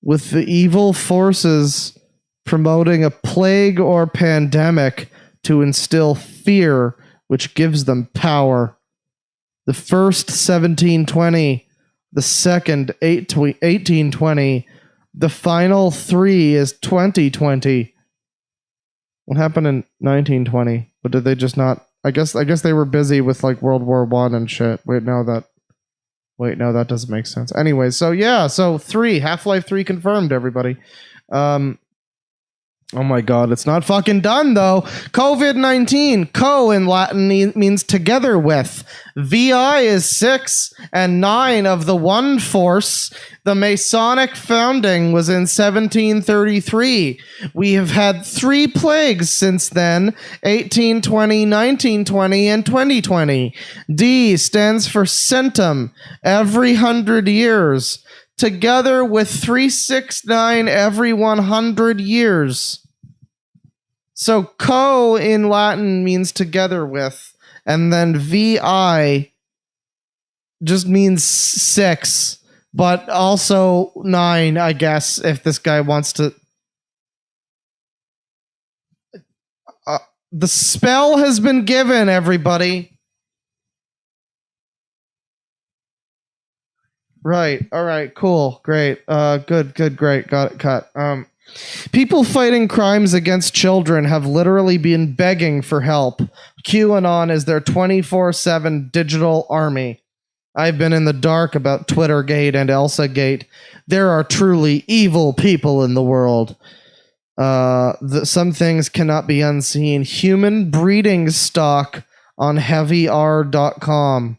with the evil forces promoting a plague or pandemic to instill fear, which gives them power. The first 1720, the second 1820, the final 3 is 2020. What happened in 1920? But did they just not? I guess they were busy with like World War I and shit. Wait, no, that doesn't make sense. Anyway, so 3, Half-Life 3 confirmed, everybody. Oh my god, it's not fucking done though. COVID-19, co in Latin means together with. VI is 6 and 9 of the one force. The Masonic founding was in 1733. We have had 3 plagues since then, 1820, 1920, and 2020. D stands for centum, every 100 years. Together with 369 every 100 years. So co in Latin means together with, and then vi just means 6, but also 9, I guess, if this guy wants to. The spell has been given, everybody. Right. All right. Cool. Great. Good. Great. Got it. Cut. People fighting crimes against children have literally been begging for help. QAnon is their 24/7 digital army. I've been in the dark about Twittergate and ElsaGate. There are truly evil people in the world. Some things cannot be unseen. Human breeding stock on heavyr.com.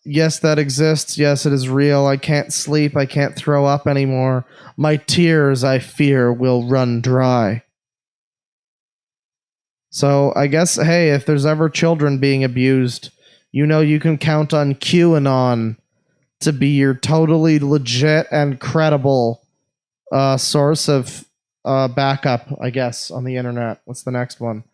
Yes, that exists. Yes, it is real. I can't sleep. I can't throw up anymore. My tears, I fear, will run dry. So I guess, hey, if there's ever children being abused, you know you can count on QAnon to be your totally legit and credible source of backup, I guess, on the internet. What's the next one?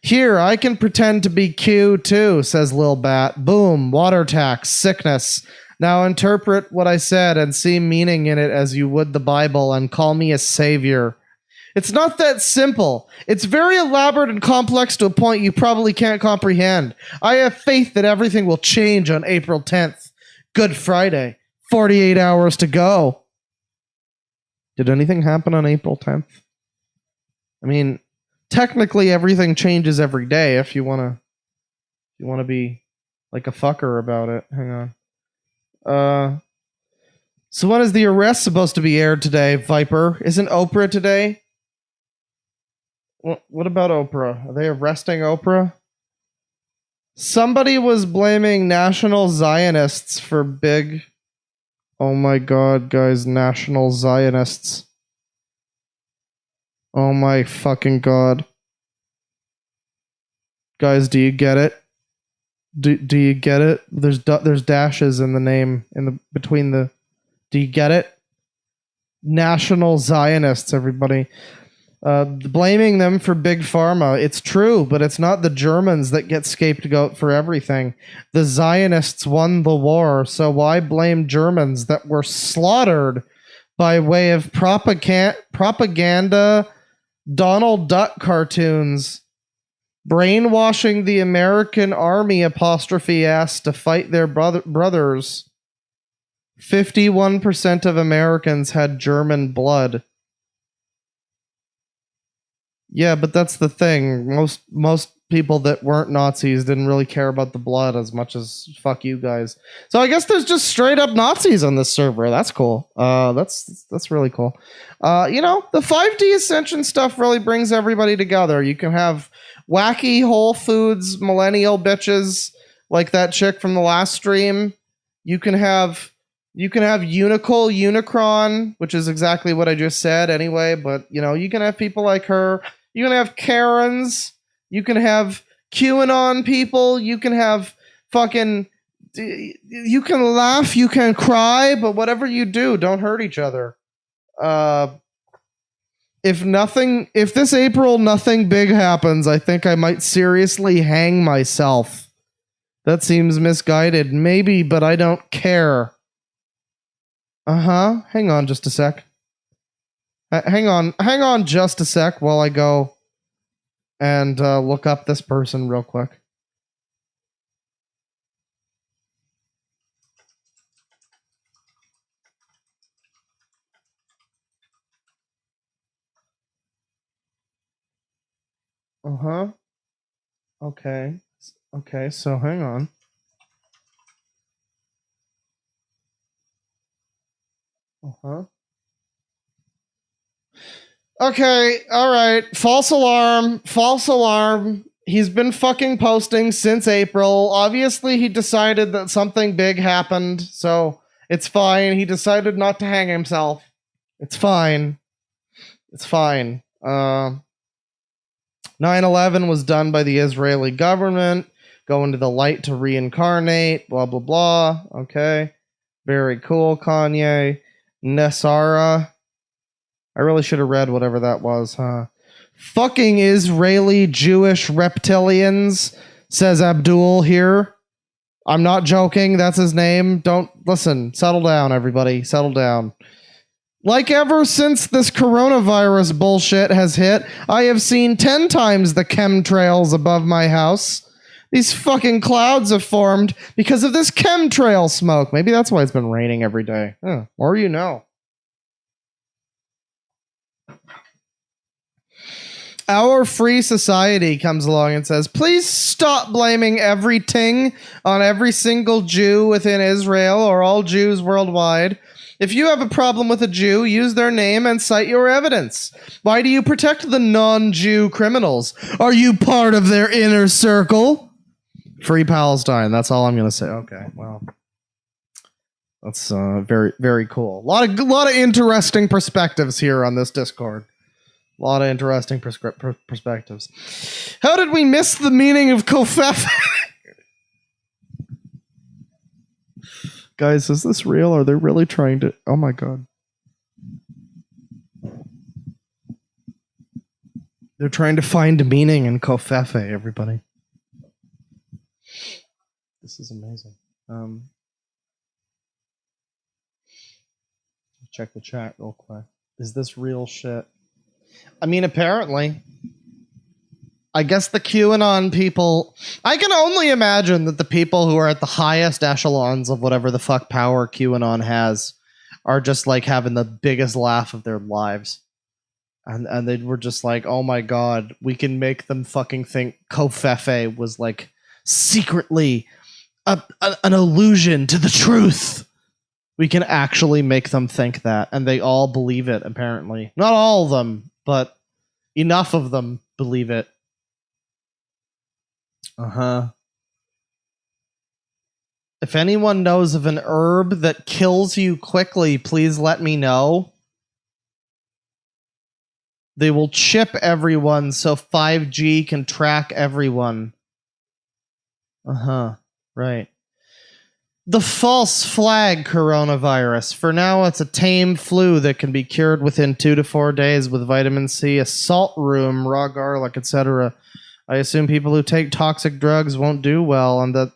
Here, I can pretend to be Q too, says Lil Bat. Boom, water tax, sickness. Now interpret what I said and see meaning in it as you would the Bible and call me a savior. It's not that simple. It's very elaborate and complex to a point you probably can't comprehend. I have faith that everything will change on April 10th. Good Friday. 48 hours to go. Did anything happen on April 10th? I mean, technically everything changes every day if you want to be like a fucker about it. Hang on. So when is the arrest supposed to be aired today, Viper? Isn't Oprah today? What about Oprah? Are they arresting Oprah? Somebody was blaming National Zionists for big... Oh my god, guys, National Zionists. Oh my fucking god. Guys, do you get it? Do you get it? There's dashes in the name between the... Do you get it? National Zionists, everybody. Blaming them for big pharma. It's true, but it's not the Germans that get scapegoat for everything. The Zionists won the war, so why blame Germans that were slaughtered by way of propaganda Donald Duck cartoons, brainwashing the American army *s to fight their brothers. 51% of Americans had German blood. Yeah, but that's the thing. Most people that weren't Nazis didn't really care about the blood as much as fuck you guys. So I guess there's just straight up Nazis on this server. That's cool. That's really cool. The 5D Ascension stuff really brings everybody together. You can have wacky Whole Foods millennial bitches like that chick from the last stream. You can have Unicron, which is exactly what I just said anyway, but you can have people like her. You can have Karens. You can have QAnon people. You can have fucking... You can laugh, you can cry, but whatever you do, don't hurt each other. If this April nothing big happens, I think I might seriously hang myself. That seems misguided. Maybe, but I don't care. Hang on just a sec. Hang on just a sec while I go and look up this person real quick. Okay. Okay, so hang on. Okay, all right. False alarm. False alarm. He's been fucking posting since April. Obviously, he decided that something big happened, so it's fine. He decided not to hang himself. It's fine. It's fine. 9/11 was done by the Israeli government. Go into the light to reincarnate. Blah, blah, blah. Okay. Very cool, Kanye. Nessara. I really should have read whatever that was, huh? Fucking Israeli Jewish reptilians, says Abdul here. I'm not joking. That's his name. Don't listen. Settle down, everybody. Settle down. Like ever since this coronavirus bullshit has hit, I have seen 10 times the chemtrails above my house. These fucking clouds have formed because of this chemtrail smoke. Maybe that's why it's been raining every day. Or you know. Our Free Society comes along and says, please stop blaming everything on every single Jew within Israel or all Jews worldwide. If you have a problem with a Jew, use their name and cite your evidence. Why do you protect the non-Jew criminals? Are you part of their inner circle? Free Palestine. That's all I'm going to say. Okay, well. That's very, very cool. A lot of interesting perspectives here on this Discord. A lot of interesting perspectives. How did we miss the meaning of Kofef? Guys, is this real? Are they really trying to... Oh my god. They're trying to find meaning in Kofefe, everybody. This is amazing. Check the chat real quick. Is this real shit? I mean, apparently. I guess the QAnon people... I can only imagine that the people who are at the highest echelons of whatever the fuck power QAnon has are just like having the biggest laugh of their lives. And they were just like, oh my god, we can make them fucking think Kofefe was like secretly an allusion to the truth. We can actually make them think that. And they all believe it, apparently. Not all of them, but enough of them believe it. If anyone knows of an herb that kills you quickly, please let me know. They will chip everyone so 5G can track everyone. Right. The false flag coronavirus. For now, it's a tame flu that can be cured within 2 to 4 days with vitamin C, a salt room, raw garlic, etc. I assume people who take toxic drugs won't do well, and that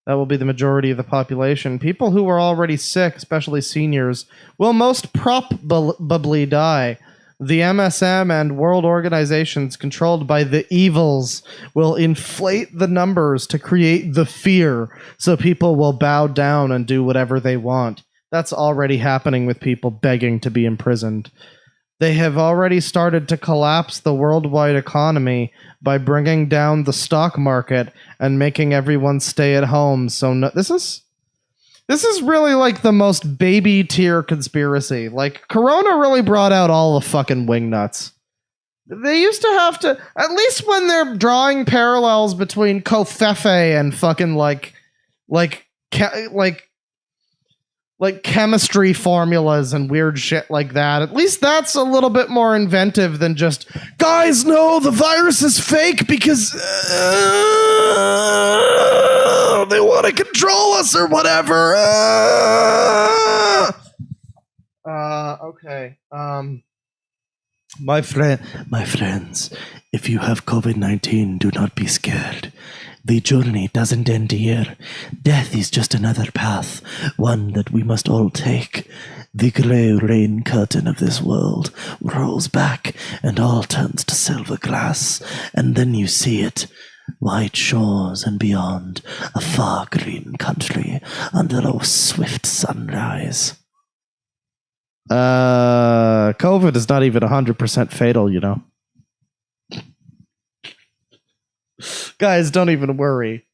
will be the majority of the population. People who are already sick, especially seniors, will most probably die. The MSM and world organizations controlled by the evils will inflate the numbers to create the fear, so people will bow down and do whatever they want. That's already happening with people begging to be imprisoned. They have already started to collapse the worldwide economy by bringing down the stock market and making everyone stay at home. So this is really like the most baby tier conspiracy. Like, Corona really brought out all the fucking wingnuts. They used to have to, at least when they're drawing parallels between Kofefe and fucking like chemistry formulas and weird shit like that. At least that's a little bit more inventive than just, guys, no, the virus is fake because they want to control us or whatever. Okay. My friends, if you have COVID-19, do not be scared. The journey doesn't end here. Death is just another path, one that we must all take. The grey rain curtain of this world rolls back and all turns to silver glass, and then you see it. White shores and beyond, a far green country under a swift sunrise. COVID is not even 100% fatal, you know. Guys, don't even worry.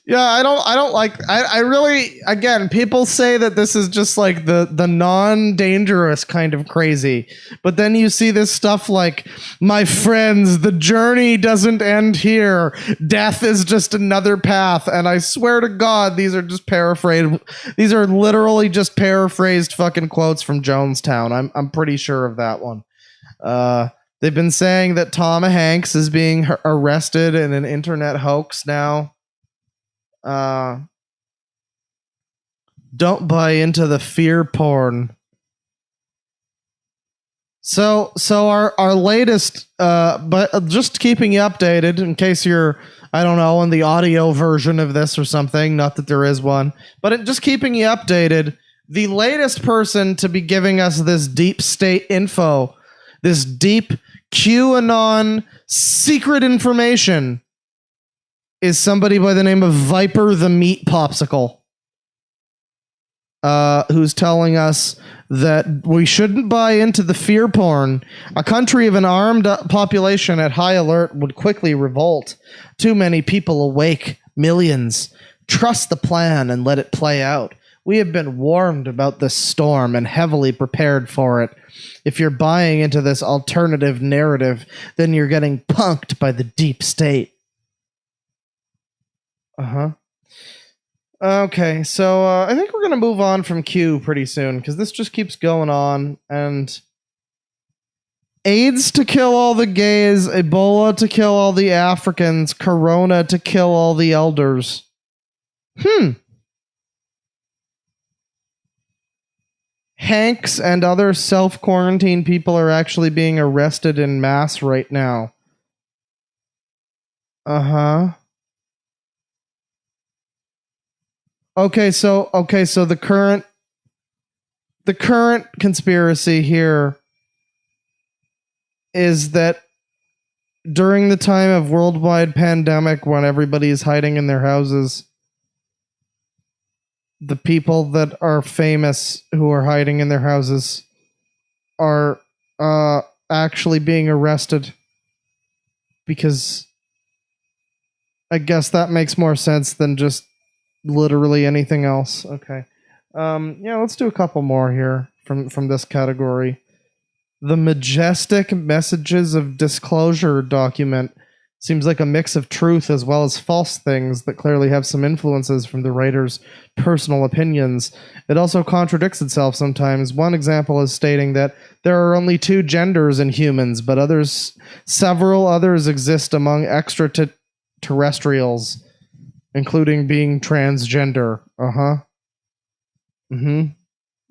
Yeah, I don't like. I really, again, people say that this is just like the non-dangerous kind of crazy, but then you see this stuff like, my friends, the journey doesn't end here. Death is just another path, and I swear to God, these are just paraphrased. These are literally just paraphrased fucking quotes from Jonestown. I'm pretty sure of that one. They've been saying that Tom Hanks is being arrested in an internet hoax now. Don't buy into the fear porn. So our latest, but just keeping you updated in case you're, I don't know, in the audio version of this or something. Not that there is one, but just keeping you updated. The latest person to be giving us this deep state info, this deep QAnon secret information, is somebody by the name of Viper the Meat Popsicle, who's telling us that we shouldn't buy into the fear porn. A country of an armed population at high alert would quickly revolt. Too many people awake, millions. Trust the plan and let it play out. We have been warned about this storm and heavily prepared for it. If you're buying into this alternative narrative, then you're getting punked by the deep state. Okay, so I think we're going to move on from Q pretty soon, because this just keeps going on. And AIDS to kill all the gays, Ebola to kill all the Africans, Corona to kill all the elders. Hanks and other self-quarantine people are actually being arrested en masse right now. Okay, so the current conspiracy here is that during the time of worldwide pandemic, when everybody is hiding in their houses, the people that are famous who are hiding in their houses are actually being arrested, because I guess that makes more sense than just literally anything else. Okay. Let's do a couple more here from this category. The Majestic Messages of Disclosure document seems like a mix of truth as well as false things that clearly have some influences from the writer's personal opinions. It also contradicts itself sometimes. One example is stating that there are only 2 genders in humans, but several others exist among extraterrestrials, including being transgender.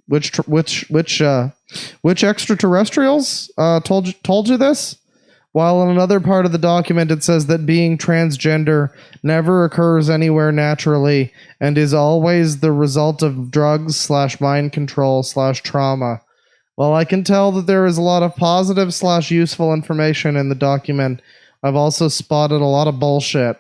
Which extraterrestrials told you this? While in another part of the document it says that being transgender never occurs anywhere naturally and is always the result of drugs / mind control / trauma. While I can tell that there is a lot of positive / useful information in the document, I've also spotted a lot of bullshit.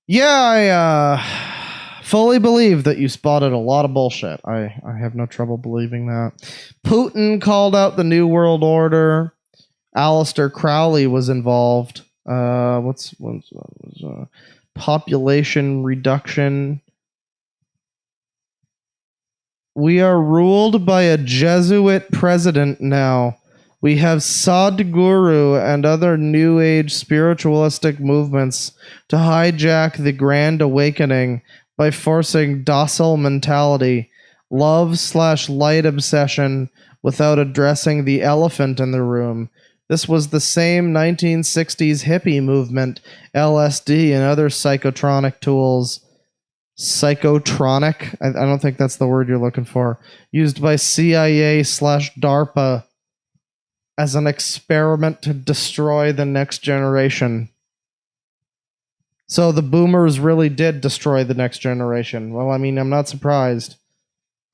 Yeah, I fully believe that you spotted a lot of bullshit. I have no trouble believing that. Putin called out the New World Order. Aleister Crowley was involved. Population reduction. We are ruled by a Jesuit president now. We have Sadhguru and other New Age spiritualistic movements to hijack the Grand Awakening by forcing docile mentality, love / light obsession without addressing the elephant in the room. This was the same 1960s hippie movement, LSD and other psychotronic tools. Psychotronic? I don't think that's the word you're looking for. Used by CIA / DARPA as an experiment to destroy the next generation. So the boomers really did destroy the next generation. Well, I mean, I'm not surprised.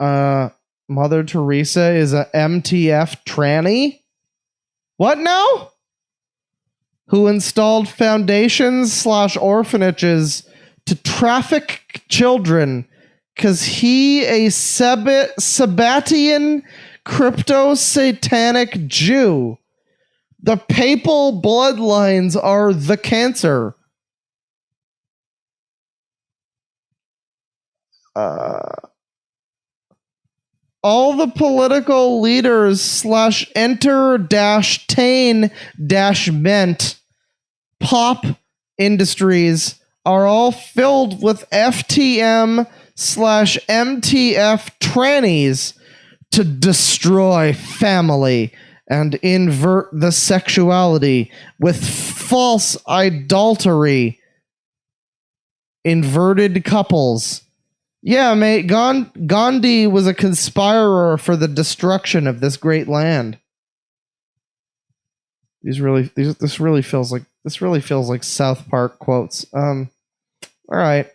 Mother Teresa is a MTF tranny? What now? Who installed foundations / orphanages to traffic children because he a Sabbatian crypto-satanic Jew. The papal bloodlines are the cancer. all the political leaders / enter - tain - ment pop industries are all filled with FTM / MTF trannies to destroy family and invert the sexuality with false idolatry. Inverted couples. Yeah, mate, Gandhi was a conspirer for the destruction of this great land. This really feels like South Park quotes. All right.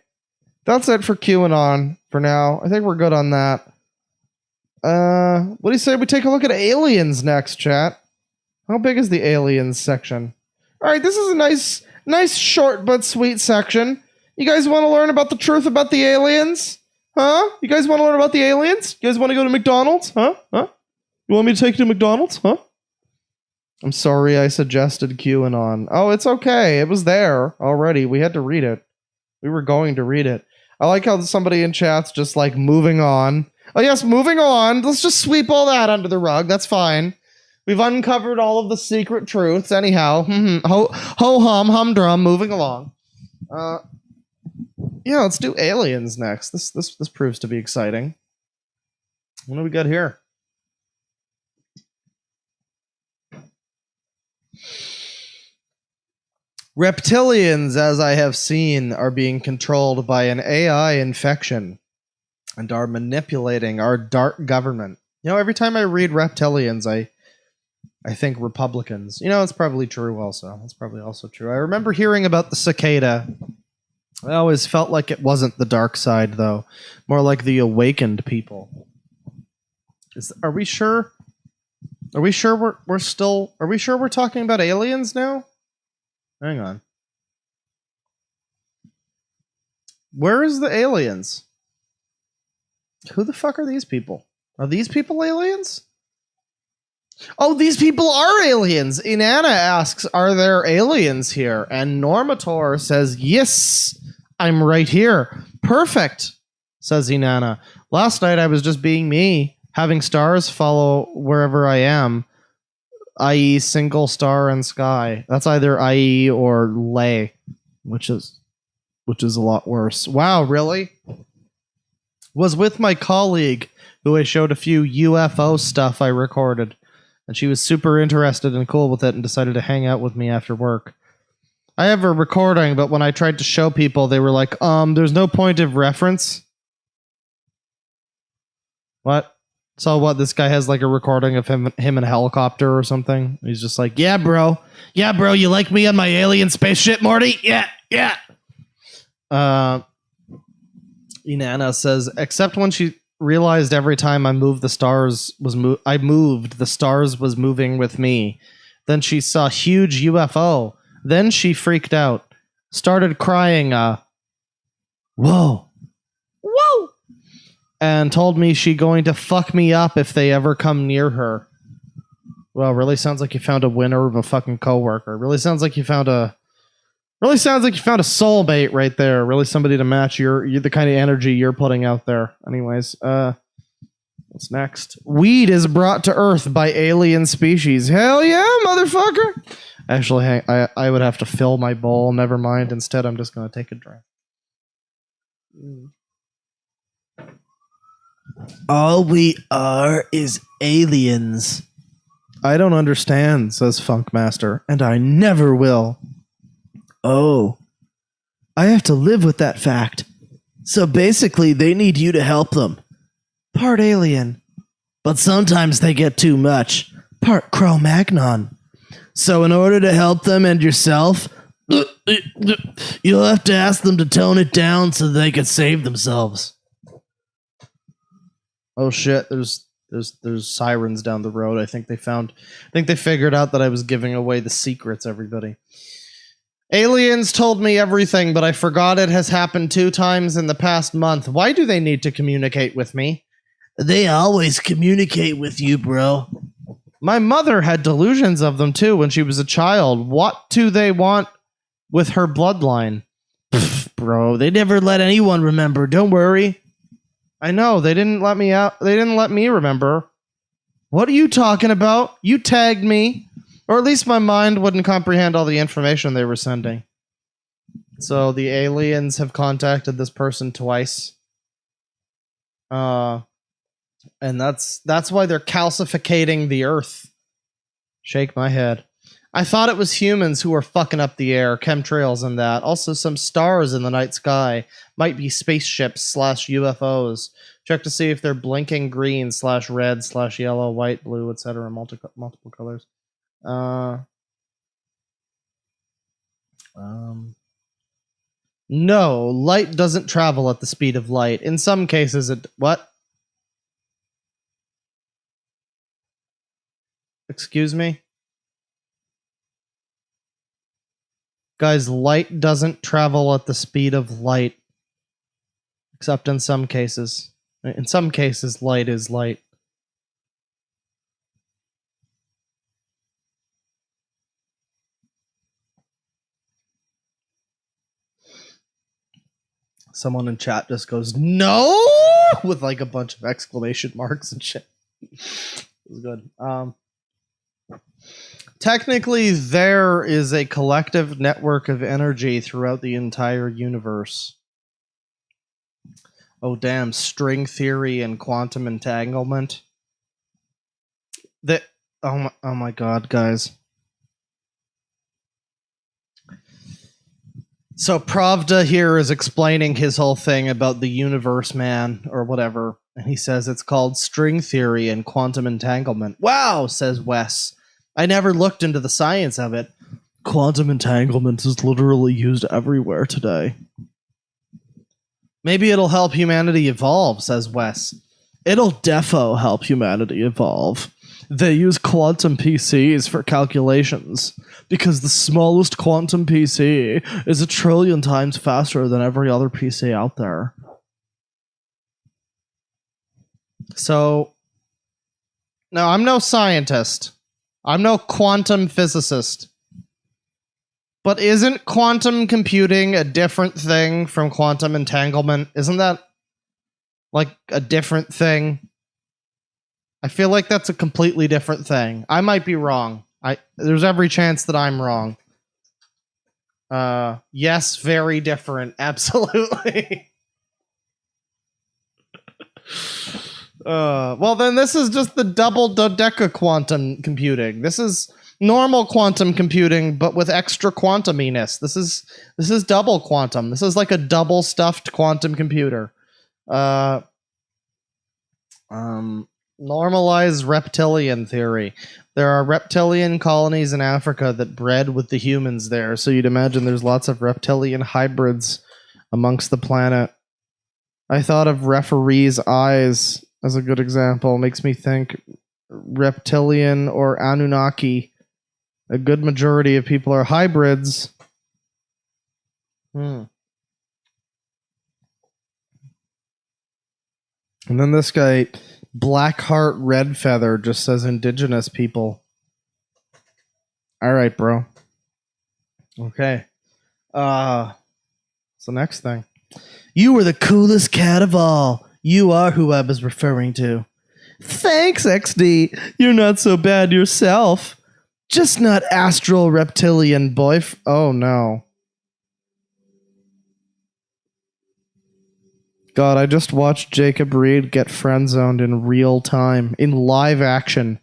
That's it for QAnon for now. I think we're good on that. What do you say we take a look at aliens next, chat? How big is the aliens section? All right, this is a nice short but sweet section. You guys want to learn about the truth about the aliens? Huh? You guys want to learn about the aliens? You guys want to go to McDonald's? Huh? You want me to take you to McDonald's? Huh? I'm sorry I suggested QAnon. Oh, it's okay. It was there already. We had to read it. We were going to read it. I like how somebody in chat's just like moving on. Oh yes, moving on. Let's just sweep all that under the rug. That's fine. We've uncovered all of the secret truths. Anyhow, ho hum humdrum. Moving along. Yeah, let's do aliens next. This proves to be exciting. What do we got here? Reptilians, as I have seen, are being controlled by an AI infection and are manipulating our dark government. You know, every time I read reptilians, I think Republicans. You know, it's probably true also. It's probably also true. I remember hearing about the cicada. I always felt like it wasn't the dark side, though. More like the awakened people. Are we sure? Are we sure we're talking about aliens now? Hang on. Where is the aliens? Who the fuck are these people? Are these people aliens? Oh, these people are aliens. Inanna asks, are there aliens here? And Normator says, yes, I'm right here. Perfect, says Inanna. Last night I was just being me, having stars follow wherever I am, i.e. single star and sky. That's either i.e. or lay, which is a lot worse. Wow, really? Was with my colleague who I showed a few UFO stuff I recorded, and she was super interested and cool with it and decided to hang out with me after work. I have a recording, but when I tried to show people, they were like, there's no point of reference. What? So what, this guy has like a recording of him in a helicopter or something? He's just like, yeah, bro, you like me on my alien spaceship, Morty? Yeah. Inanna says, except when she realized every time I moved, the stars was moving with me. Then she saw huge UFO. Then she freaked out, started crying, whoa, and told me she going to fuck me up if they ever come near her. Well, really sounds like you found a winner of a fucking coworker. Really sounds like you found a soulmate right there. Really somebody to match your the kind of energy you're putting out there. Anyways, what's next? Weed is brought to Earth by alien species. Hell yeah, motherfucker! Actually, I would have to fill my bowl. Never mind. Instead, I'm just going to take a drink. All we are is aliens. I don't understand, says Funkmaster, and I never will. Oh, I have to live with that fact. So basically, they need you to help them. Part alien. But sometimes they get too much. Part Cro-Magnon. So in order to help them and yourself, you'll have to ask them to tone it down so they can save themselves. Oh shit, there's sirens down the road. I think they figured out that I was giving away the secrets, everybody. Aliens told me everything, but I forgot it has happened 2 times in the past month. Why do they need to communicate with me? They always communicate with you, bro. My mother had delusions of them too when she was a child. What do they want with her bloodline? Bro, they never let anyone remember. Don't worry. I know, they didn't let me out. They didn't let me remember. What are you talking about? You tagged me. Or at least my mind wouldn't comprehend all the information they were sending. So the aliens have contacted this person twice. And that's why they're calcificating the Earth. Shake my head. I thought it was humans who were fucking up the air, chemtrails and that. Also, some stars in the night sky might be spaceships / UFOs. Check to see if they're blinking green / red / yellow, white, blue, etc. Multiple colors. No, light doesn't travel at the speed of light. In some cases, it... What? Excuse me? Guys, light doesn't travel at the speed of light. Except in some cases. In some cases, light is light. Someone in chat just goes, "No!" with like a bunch of exclamation marks and shit. It was good. Technically, there is a collective network of energy throughout the entire universe. Oh, damn. String theory and quantum entanglement. Oh my god, guys. So Pravda here is explaining his whole thing about the universe, man, or whatever. And he says it's called string theory and quantum entanglement. Wow, says Wes. I never looked into the science of it. Quantum entanglement is literally used everywhere today. Maybe it'll help humanity evolve, says Wes. It'll defo help humanity evolve. They use quantum PCs for calculations because the smallest quantum PC is 1 trillion times faster than every other PC out there. So, no, I'm no scientist. I'm no quantum physicist. But isn't quantum computing a different thing from quantum entanglement? Isn't that like a different thing? I feel like that's a completely different thing. I might be wrong. There's every chance that I'm wrong. Yes, very different. Absolutely. Well, then this is just the double dodeca quantum computing. This is normal quantum computing, but with extra quantuminess. This is double quantum. This is like a double stuffed quantum computer. Normalized reptilian theory. There are reptilian colonies in Africa that bred with the humans there, so you'd imagine there's lots of reptilian hybrids amongst the planet. I thought of referee's eyes as a good example. Makes me think reptilian or Anunnaki. A good majority of people are hybrids. And then this guy, Blackheart Redfeather, just says indigenous people. Alright, bro. Okay. What's the next thing? You were the coolest cat of all. You are who I was referring to. Thanks, XD. You're not so bad yourself. Just not astral reptilian oh no. God, I just watched Jacob Reed get friend-zoned in real time, in live action.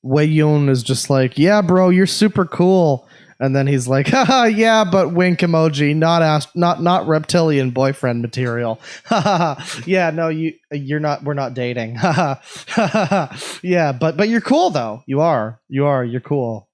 Wei Yun is just like, yeah, bro, you're super cool. And then he's like, haha, yeah, but wink emoji, not reptilian boyfriend material. Haha, yeah, no, you're not, we're not dating. Haha, yeah, but you're cool though. You're cool.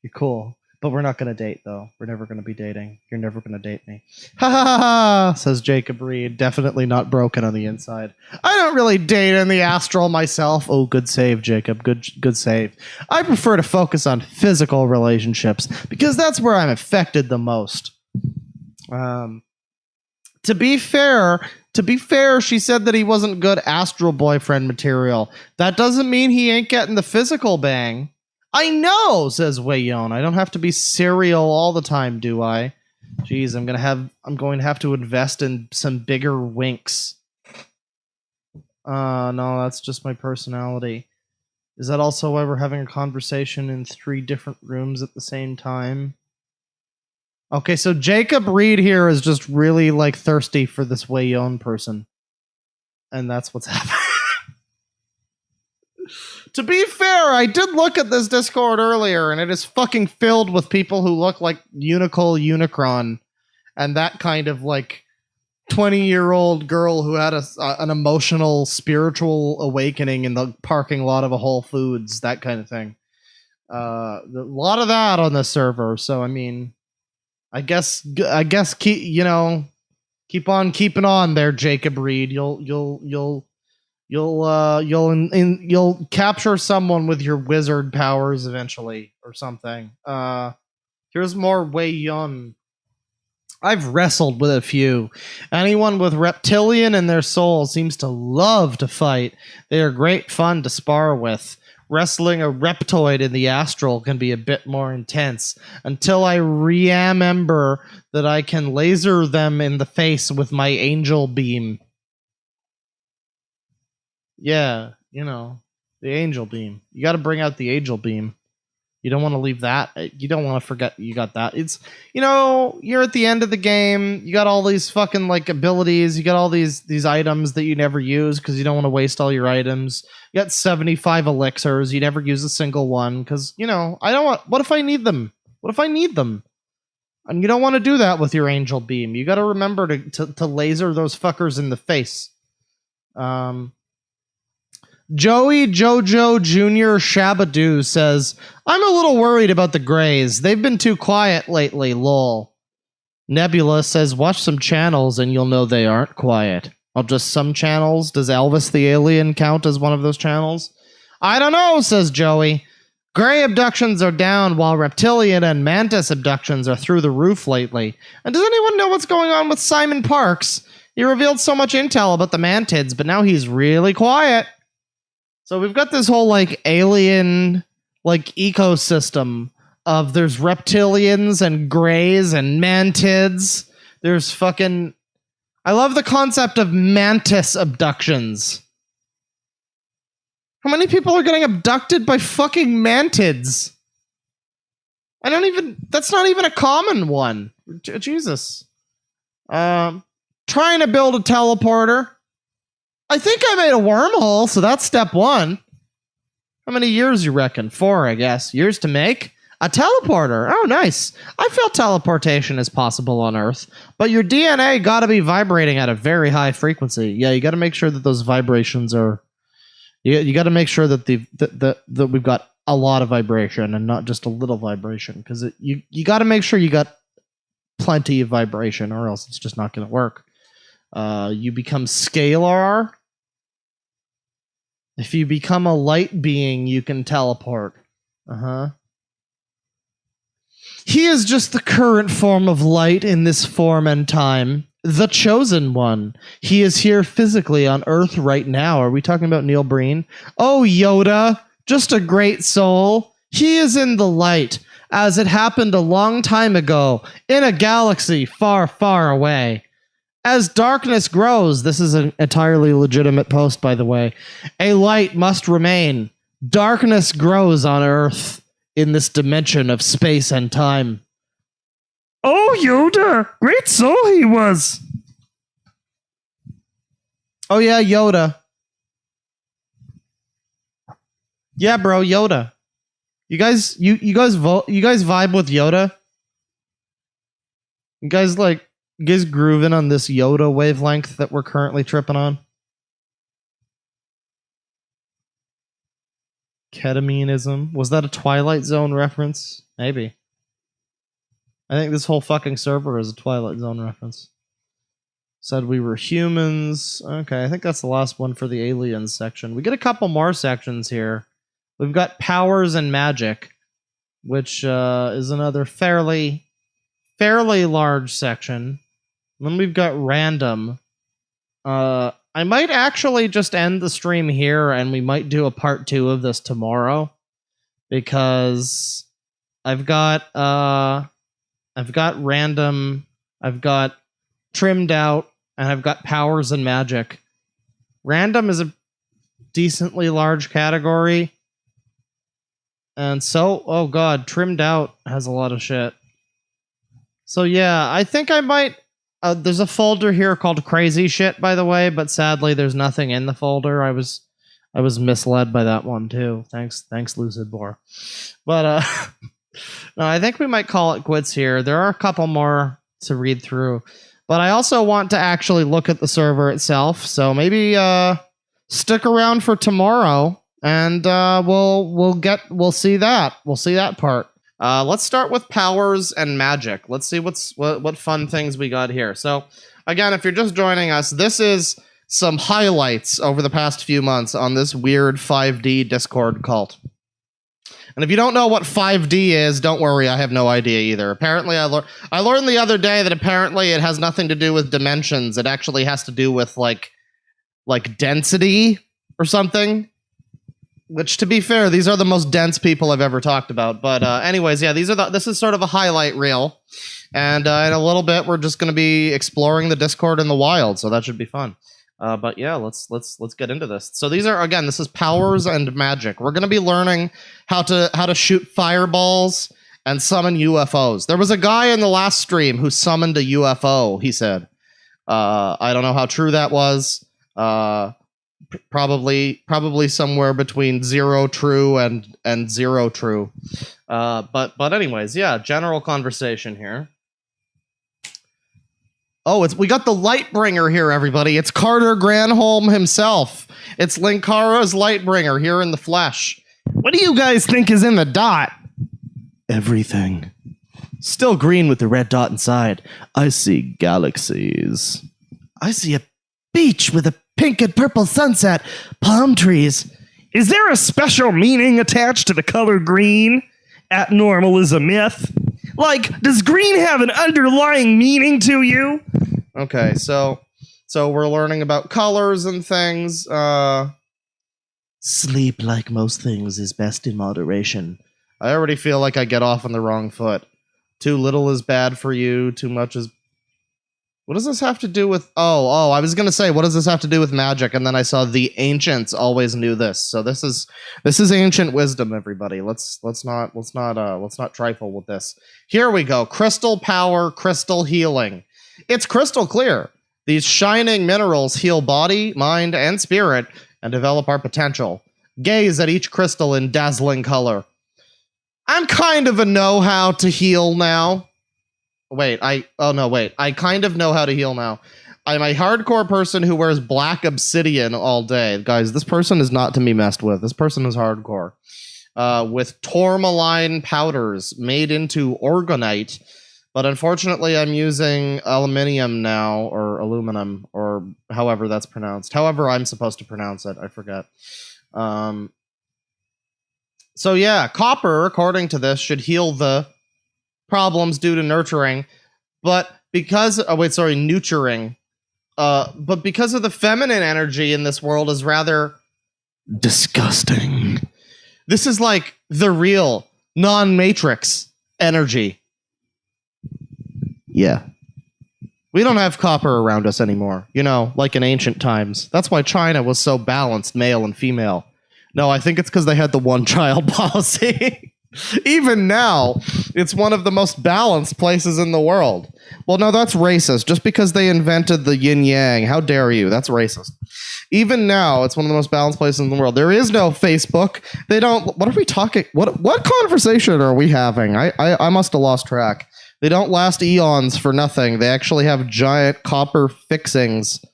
You're cool. But we're not going to date, though. We're never going to be dating. You're never going to date me. Ha ha ha ha, says Jacob Reed. Definitely not broken on the inside. I don't really date in the astral myself. Oh, good save, Jacob. Good save. I prefer to focus on physical relationships because that's where I'm affected the most. To be fair, she said that he wasn't good astral boyfriend material. That doesn't mean he ain't getting the physical bang. I know, says Wei Yon. I don't have to be serial all the time, do I? Jeez, I'm going to have to invest in some bigger winks. No, that's just my personality. Is that also why we're having a conversation in 3 different rooms at the same time? Okay, so Jacob Reed here is just really like thirsty for this Wayon person. And that's what's happening. To be fair, I did look at this Discord earlier, and it is fucking filled with people who look like Unicron and that kind of like 20-year-old girl who had an emotional, spiritual awakening in the parking lot of a Whole Foods, that kind of thing. A lot of that on the server. So I mean, I guess keep on keeping on there, Jacob Reed. You'll capture someone with your wizard powers eventually or something. Here's more Wei Yun. I've wrestled with a few. Anyone with reptilian in their soul seems to love to fight. They are great fun to spar with. Wrestling a reptoid in the astral can be a bit more intense, until I remember that I can laser them in the face with my angel beam. Yeah, the angel beam. You got to bring out the angel beam. You don't want to leave that. You don't want to forget you got that. It's, you're at the end of the game. You got all these fucking like abilities. You got all these items that you never use because you don't want to waste all your items. You got 75 elixirs. You never use a single one because, I don't want, what if I need them? What if I need them? And you don't want to do that with your angel beam. You got to remember to laser those fuckers in the face. Joey Jojo Jr. Shabadoo says, I'm a little worried about the Greys. They've been too quiet lately, lol. Nebula says, watch some channels and you'll know they aren't quiet. Oh, just some channels? Does Elvis the Alien count as one of those channels? I don't know, says Joey. Grey abductions are down while reptilian and mantis abductions are through the roof lately. And does anyone know what's going on with Simon Parks? He revealed so much intel about the mantids, but now he's really quiet. So we've got this whole like alien like ecosystem of there's reptilians and greys and mantids. There's fucking... I love the concept of mantis abductions. How many people are getting abducted by fucking mantids? That's not even a common one. Jesus. Trying to build a teleporter. I think I made a wormhole, so that's step 1. How many years you reckon? 4, I guess. Years to make? A teleporter. Oh, nice. I feel teleportation is possible on Earth, but your DNA gotta be vibrating at a very high frequency. Yeah, you gotta make sure that those vibrations are... You gotta make sure that that we've got a lot of vibration and not just a little vibration, because you gotta make sure you got plenty of vibration, or else it's just not gonna work. You become scalar. If you become a light being, you can teleport. He is just the current form of light in this form and time. The chosen one. He is here physically on Earth right now. Are we talking about Neil Breen? Oh, Yoda. Just a great soul. He is in the light, as it happened a long time ago, in a galaxy far, far away. As darkness grows, this is an entirely legitimate post, by the way, a light must remain. Darkness grows on Earth in this dimension of space and time. Oh, Yoda! Great soul he was! Oh yeah, Yoda. Yeah, bro, Yoda. You guys vibe with Yoda? You guys grooving on this Yoda wavelength that we're currently tripping on? Ketamineism. Was that a Twilight Zone reference? Maybe. I think this whole fucking server is a Twilight Zone reference. Said we were humans. Okay, I think that's the last one for the aliens section. We get a couple more sections here. We've got powers and magic, which is another fairly large section. Then we've got random. I might actually just end the stream here, and we might do a part 2 of this tomorrow, because I've got random I've got trimmed out, and I've got powers and magic. Random is a decently large category. And so, oh god, trimmed out has a lot of shit. So yeah, I think I might... there's a folder here called crazy shit, by the way, but sadly there's nothing in the folder. I was misled by that one too. Thanks Lucid Boar. But no, I think we might call it quits here. There are a couple more to read through, but I also want to actually look at the server itself. So maybe stick around for tomorrow, and we'll see that. We'll see that part. Let's start with powers and magic. Let's see what fun things we got here. So again, if you're just joining us, this is some highlights over the past few months on this weird 5D Discord cult. And if you don't know what 5D is, don't worry, I have no idea either. Apparently, I learned the other day that apparently it has nothing to do with dimensions. It actually has to do with like density or something. Which, to be fair, these are the most dense people I've ever talked about. But anyways, yeah, this is sort of a highlight reel. And in a little bit, we're just going to be exploring the Discord in the wild, so that should be fun. But yeah, let's get into this. So these are, again, this is powers and magic. We're going to be learning how to shoot fireballs and summon UFOs. There was a guy in the last stream who summoned a UFO, he said. I don't know how true that was. Probably somewhere between 0 true and 0 true. But anyways, yeah, general conversation here. Oh, we got the Lightbringer here, everybody. It's Carter Granholm himself. It's Linkara's Lightbringer here in the flesh. What do you guys think is in the dot? Everything. Still green with the red dot inside. I see galaxies. I see a beach with a pink and purple sunset, palm trees. Is there a special meaning attached to the color green? At normal is a myth. Like, does green have an underlying meaning to you? Okay, so we're learning about colors and things. Sleep, like most things, is best in moderation. I already feel like I get off on the wrong foot. Too little is bad for you, too much is... What does this have to do with... Oh, I was going to say, what does this have to do with magic? And then I saw the ancients always knew this. So this is ancient wisdom, everybody. Let's not trifle with this. Here we go. Crystal power, crystal healing. It's crystal clear. These shining minerals heal body, mind, and spirit and develop our potential. Gaze at each crystal in dazzling color. I'm kind of a know-how to heal now. I kind of know how to heal now. I'm a hardcore person who wears black obsidian all day. Guys, this person is not to be messed with. This person is hardcore. With tourmaline powders made into orgonite. But unfortunately, I'm using aluminium now, or aluminum, or however that's pronounced. However I'm supposed to pronounce it. I forget. So yeah, copper, according to this, should heal the problems due to nurturing, but because nurturing, but because of the feminine energy in this world is rather disgusting. This is like the real non-matrix energy. Yeah. We don't have copper around us anymore, like in ancient times. That's why China was so balanced, male and female. No, I think it's because they had the one-child policy. Even now, it's one of the most balanced places in the world. Well, no, that's racist. Just because they invented the yin-yang, how dare you? That's racist. Even now, it's one of the most balanced places in the world. There is no Facebook. They don't... What are we talking... What conversation are we having? I must have lost track. They don't last eons for nothing. They actually have giant copper fixings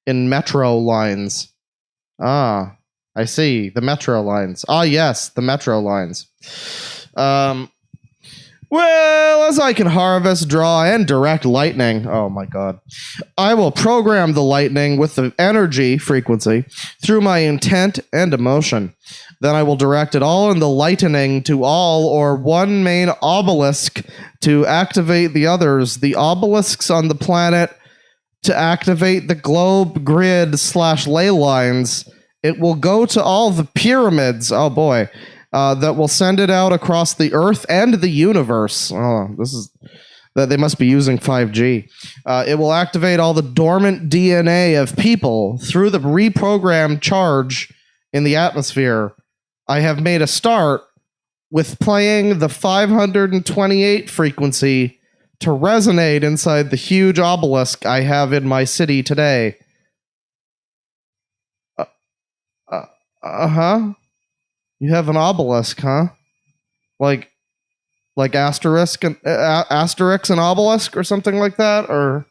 in metro lines. Ah, I see. The metro lines. Ah, yes, the metro lines. Well, as I can harvest, draw, and direct lightning, oh my god, I will program the lightning with the energy frequency through my intent and emotion. Then I will direct it all in the lightning to all or one main obelisk to activate the others. The obelisks on the planet to activate the globe grid / ley lines. It will go to all the pyramids. Oh boy. That will send it out across the earth and the universe. Oh, that they must be using 5G. It will activate all the dormant DNA of people through the reprogrammed charge in the atmosphere. I have made a start with playing the 528 frequency to resonate inside the huge obelisk I have in my city today. Uh-huh. You have an obelisk, huh? Like Asterix and obelisk or something like that? Or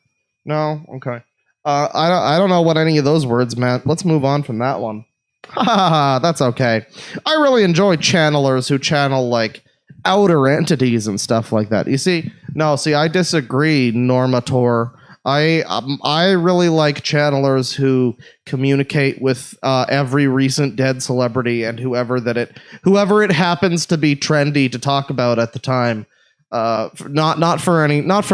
no? Okay. I don't know what any of those words meant. Let's move on from that one. That's okay. I really enjoy channelers who channel like outer entities and stuff like that. You see? No, see, I disagree, Normator. I really like channelers who communicate with every recent dead celebrity and whoever it happens to be trendy to talk about at the time. Not for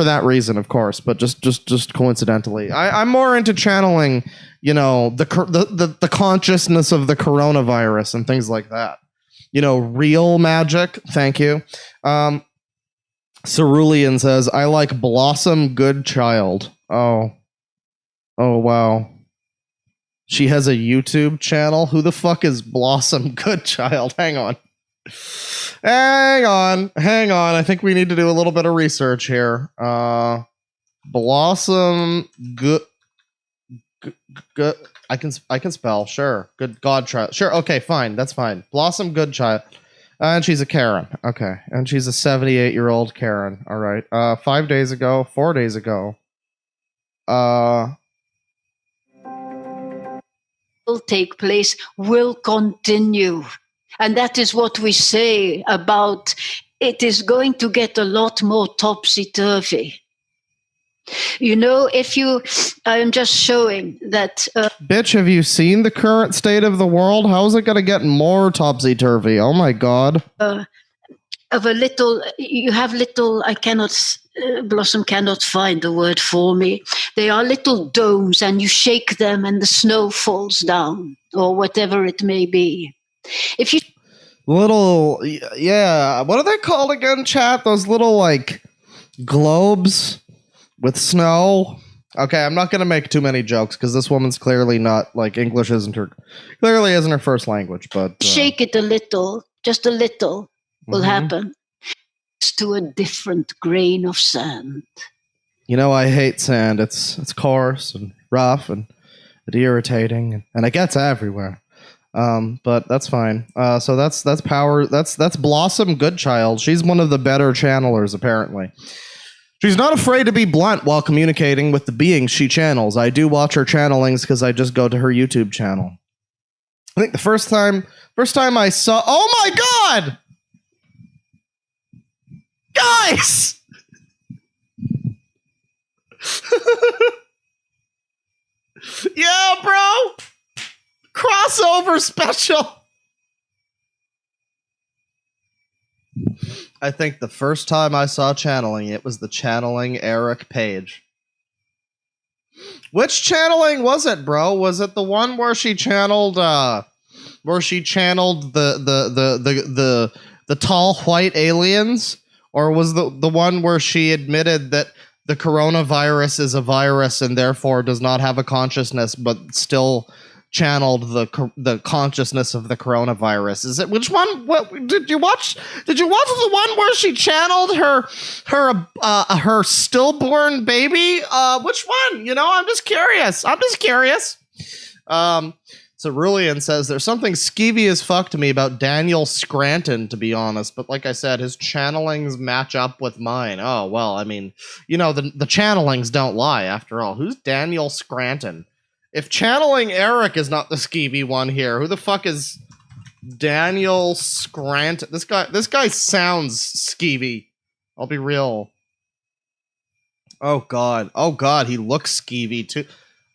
that reason, of course, but just coincidentally. I'm more into channeling, the consciousness of the coronavirus and things like that. Real magic. Thank you. Cerulean says, I like Blossom Goodchild. Oh, wow. She has a YouTube channel? Who the fuck is Blossom Goodchild? Hang on. I think we need to do a little bit of research here. Blossom Good. I can spell. Sure. Good Godchild. Sure. Okay, fine. That's fine. Blossom Goodchild. And she's a Karen. Okay. And she's a 78-year-old Karen. All right. 4 days ago. Will take place, will continue. And that is what we say about it is going to get a lot more topsy-turvy. I'm just showing that... Bitch, have you seen the current state of the world? How is it going to get more topsy-turvy? Oh my god. Blossom cannot find the word for me. They are little domes and you shake them and the snow falls down or whatever it may be. If you... Little, yeah, what are they called again, chat? Those little, like, globes with snow? Okay, I'm not going to make too many jokes because this woman's clearly not, like, English isn't her first language, but... Shake it a little, just a little will happen. To a different grain of sand. I hate sand. It's coarse and rough and irritating, and it gets everywhere. But that's fine. So that's power. That's Blossom Goodchild. She's one of the better channelers, apparently. She's not afraid to be blunt while communicating with the beings she channels. I do watch her channelings because I just go to her YouTube channel. I think the first time I saw... Oh my god! Guys! Yeah, bro! Crossover special! I think the first time I saw channeling, it was the channeling Eric Page. Which channeling was it, bro? Was it the one where she channeled the tall white aliens? Or was the one where she admitted that the coronavirus is a virus and therefore does not have a consciousness, but still channeled the consciousness of the coronavirus? Is it which one? What did you watch? Did you watch the one where she channeled her stillborn baby? Which one? I'm just curious. Cerulean says, there's something skeevy as fuck to me about Daniel Scranton, to be honest. But like I said, his channelings match up with mine. Oh, well, I mean, the channelings don't lie, after all. Who's Daniel Scranton? If channeling Eric is not the skeevy one here, who the fuck is Daniel Scranton? This guy sounds skeevy. I'll be real. Oh, God, he looks skeevy, too.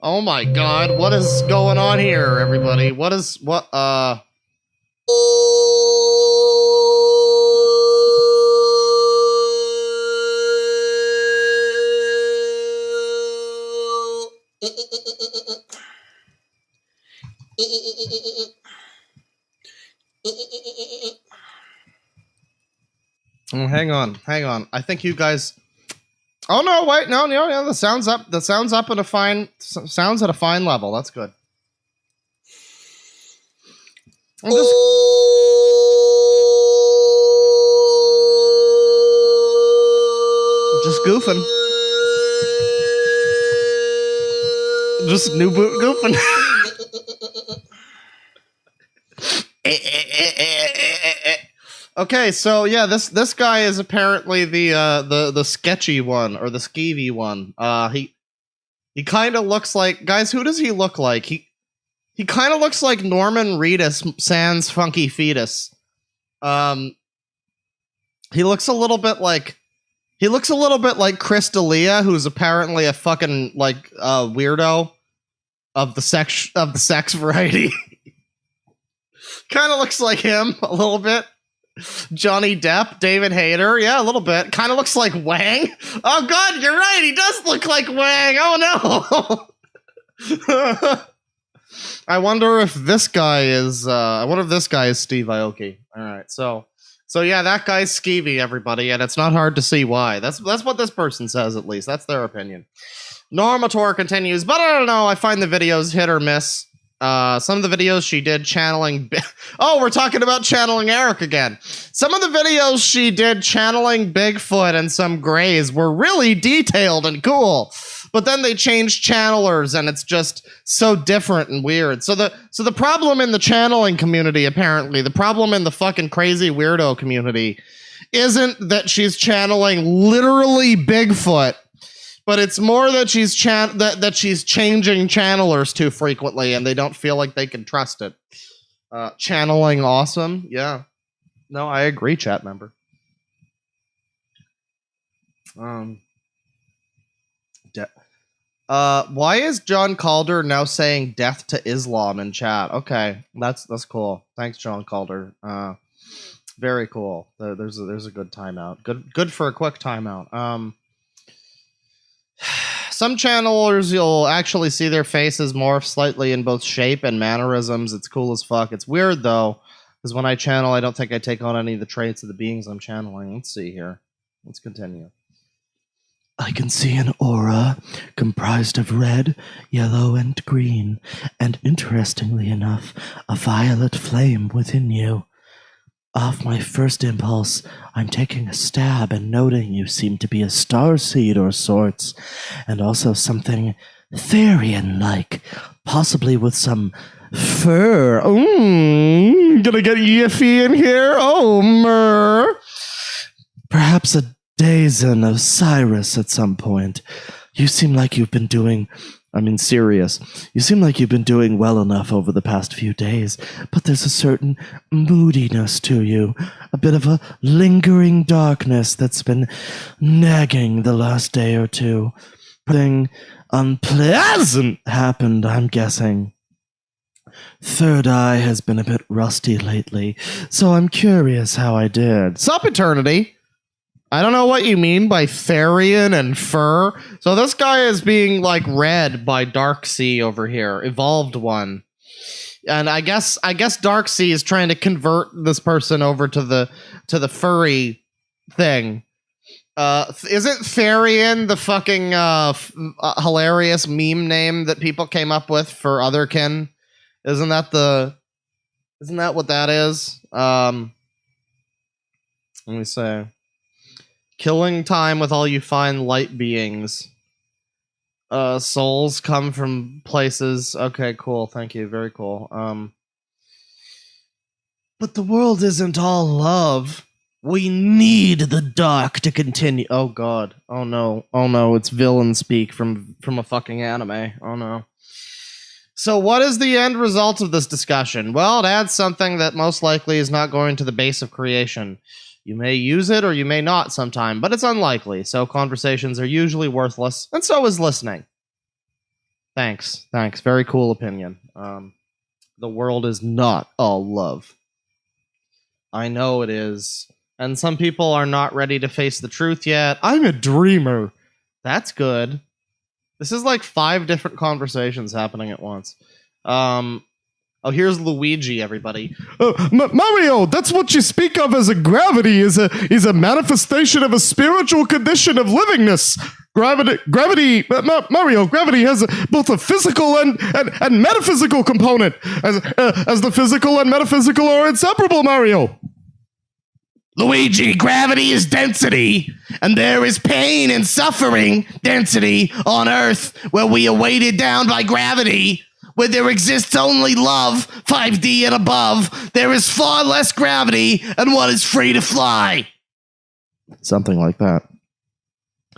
Oh my god, what is going on here, everybody? Hang on. I think you guys Oh no! Wait, no. The sound's up. The sound's up at a fine. Sounds at a fine level. That's good. I'm just goofing. Just new boot goofing. Okay, so yeah, this guy is apparently the sketchy one or the skeevy one. He kind of looks like, guys. Who does he look like? He kind of looks like Norman Reedus sans Funky Fetus. He looks a little bit like Chris D'Elia, who's apparently a fucking like weirdo of the sex variety. Kind of looks like him a little bit. Johnny Depp, David Hayter, yeah, a little bit. Kind of looks like Wang. Oh God, you're right. He does look like Wang. Oh no. I wonder if this guy is. Steve Aoki. All right, so yeah, that guy's skeevy, everybody, and it's not hard to see why. That's what this person says, at least. That's their opinion. Normator continues, but I don't know. I find the videos hit or miss. Some of the videos she did channeling. Oh, we're talking about channeling Eric again. Some of the videos she did channeling Bigfoot and some Greys were really detailed and cool. But then they changed channelers, and it's just so different and weird. So the problem in the channeling community, apparently, the problem in the fucking crazy weirdo community, isn't that she's channeling literally Bigfoot, but it's more that she's that she's changing channelers too frequently, and they don't feel like they can trust it. Channeling awesome, yeah. No, I agree, chat member. Why is John Calder now saying death to Islam in chat? Okay, that's cool. Thanks, John Calder. Very cool. There's a good timeout. Good for a quick timeout. Some channelers, you'll actually see their faces morph slightly in both shape and mannerisms. It's cool as fuck. It's weird though, because when I channel, I don't think I take on any of the traits of the beings I'm channeling. Let's see here. Let's continue. I can see an aura comprised of red, yellow, and green, and interestingly enough, a violet flame within you. Off my first impulse, I'm taking a stab and noting you seem to be a starseed or sorts, and also something Therian-like, possibly with some fur. Gonna get yiffy in here? Oh, mer. Perhaps a Dazen of Cyrus at some point. You seem like you've been doing... serious. You seem like you've been doing well enough over the past few days, but there's a certain moodiness to you, a bit of a lingering darkness that's been nagging the last day or two. Something unpleasant happened, I'm guessing. Third eye has been a bit rusty lately, so I'm curious how I did. Sup, Eternity? I don't know what you mean by Therian and fur. So this guy is being like read by Darksea over here, evolved one. And I guess Darksea is trying to convert this person over to the furry thing. Isn't Therian the fucking hilarious meme name that people came up with for Otherkin? Isn't that what that is? Let me say. Killing time with all you fine light beings. Souls come from places. Okay, cool. Thank you. Very cool. But the world isn't all love. We need the dark to continue. Oh God. Oh no. Oh no. It's villain speak from a fucking anime. Oh no. So what is the end result of this discussion? Well, it adds something that most likely is not going to the base of creation. You may use it or you may not sometime, but it's unlikely, so conversations are usually worthless, and so is listening. Thanks. Very cool opinion. The world is not all love. I know it is. And some people are not ready to face the truth yet. I'm a dreamer. That's good. This is like 5 different conversations happening at once. Oh, here's Luigi, everybody. Mario, that's what you speak of as a gravity, is a manifestation of a spiritual condition of livingness. Mario, gravity has both a physical and metaphysical component, as the physical and metaphysical are inseparable, Mario. Luigi, gravity is density, and there is pain and suffering density on Earth, where we are weighted down by gravity. Where there exists only love, 5D and above, there is far less gravity, and one is free to fly. Something like that.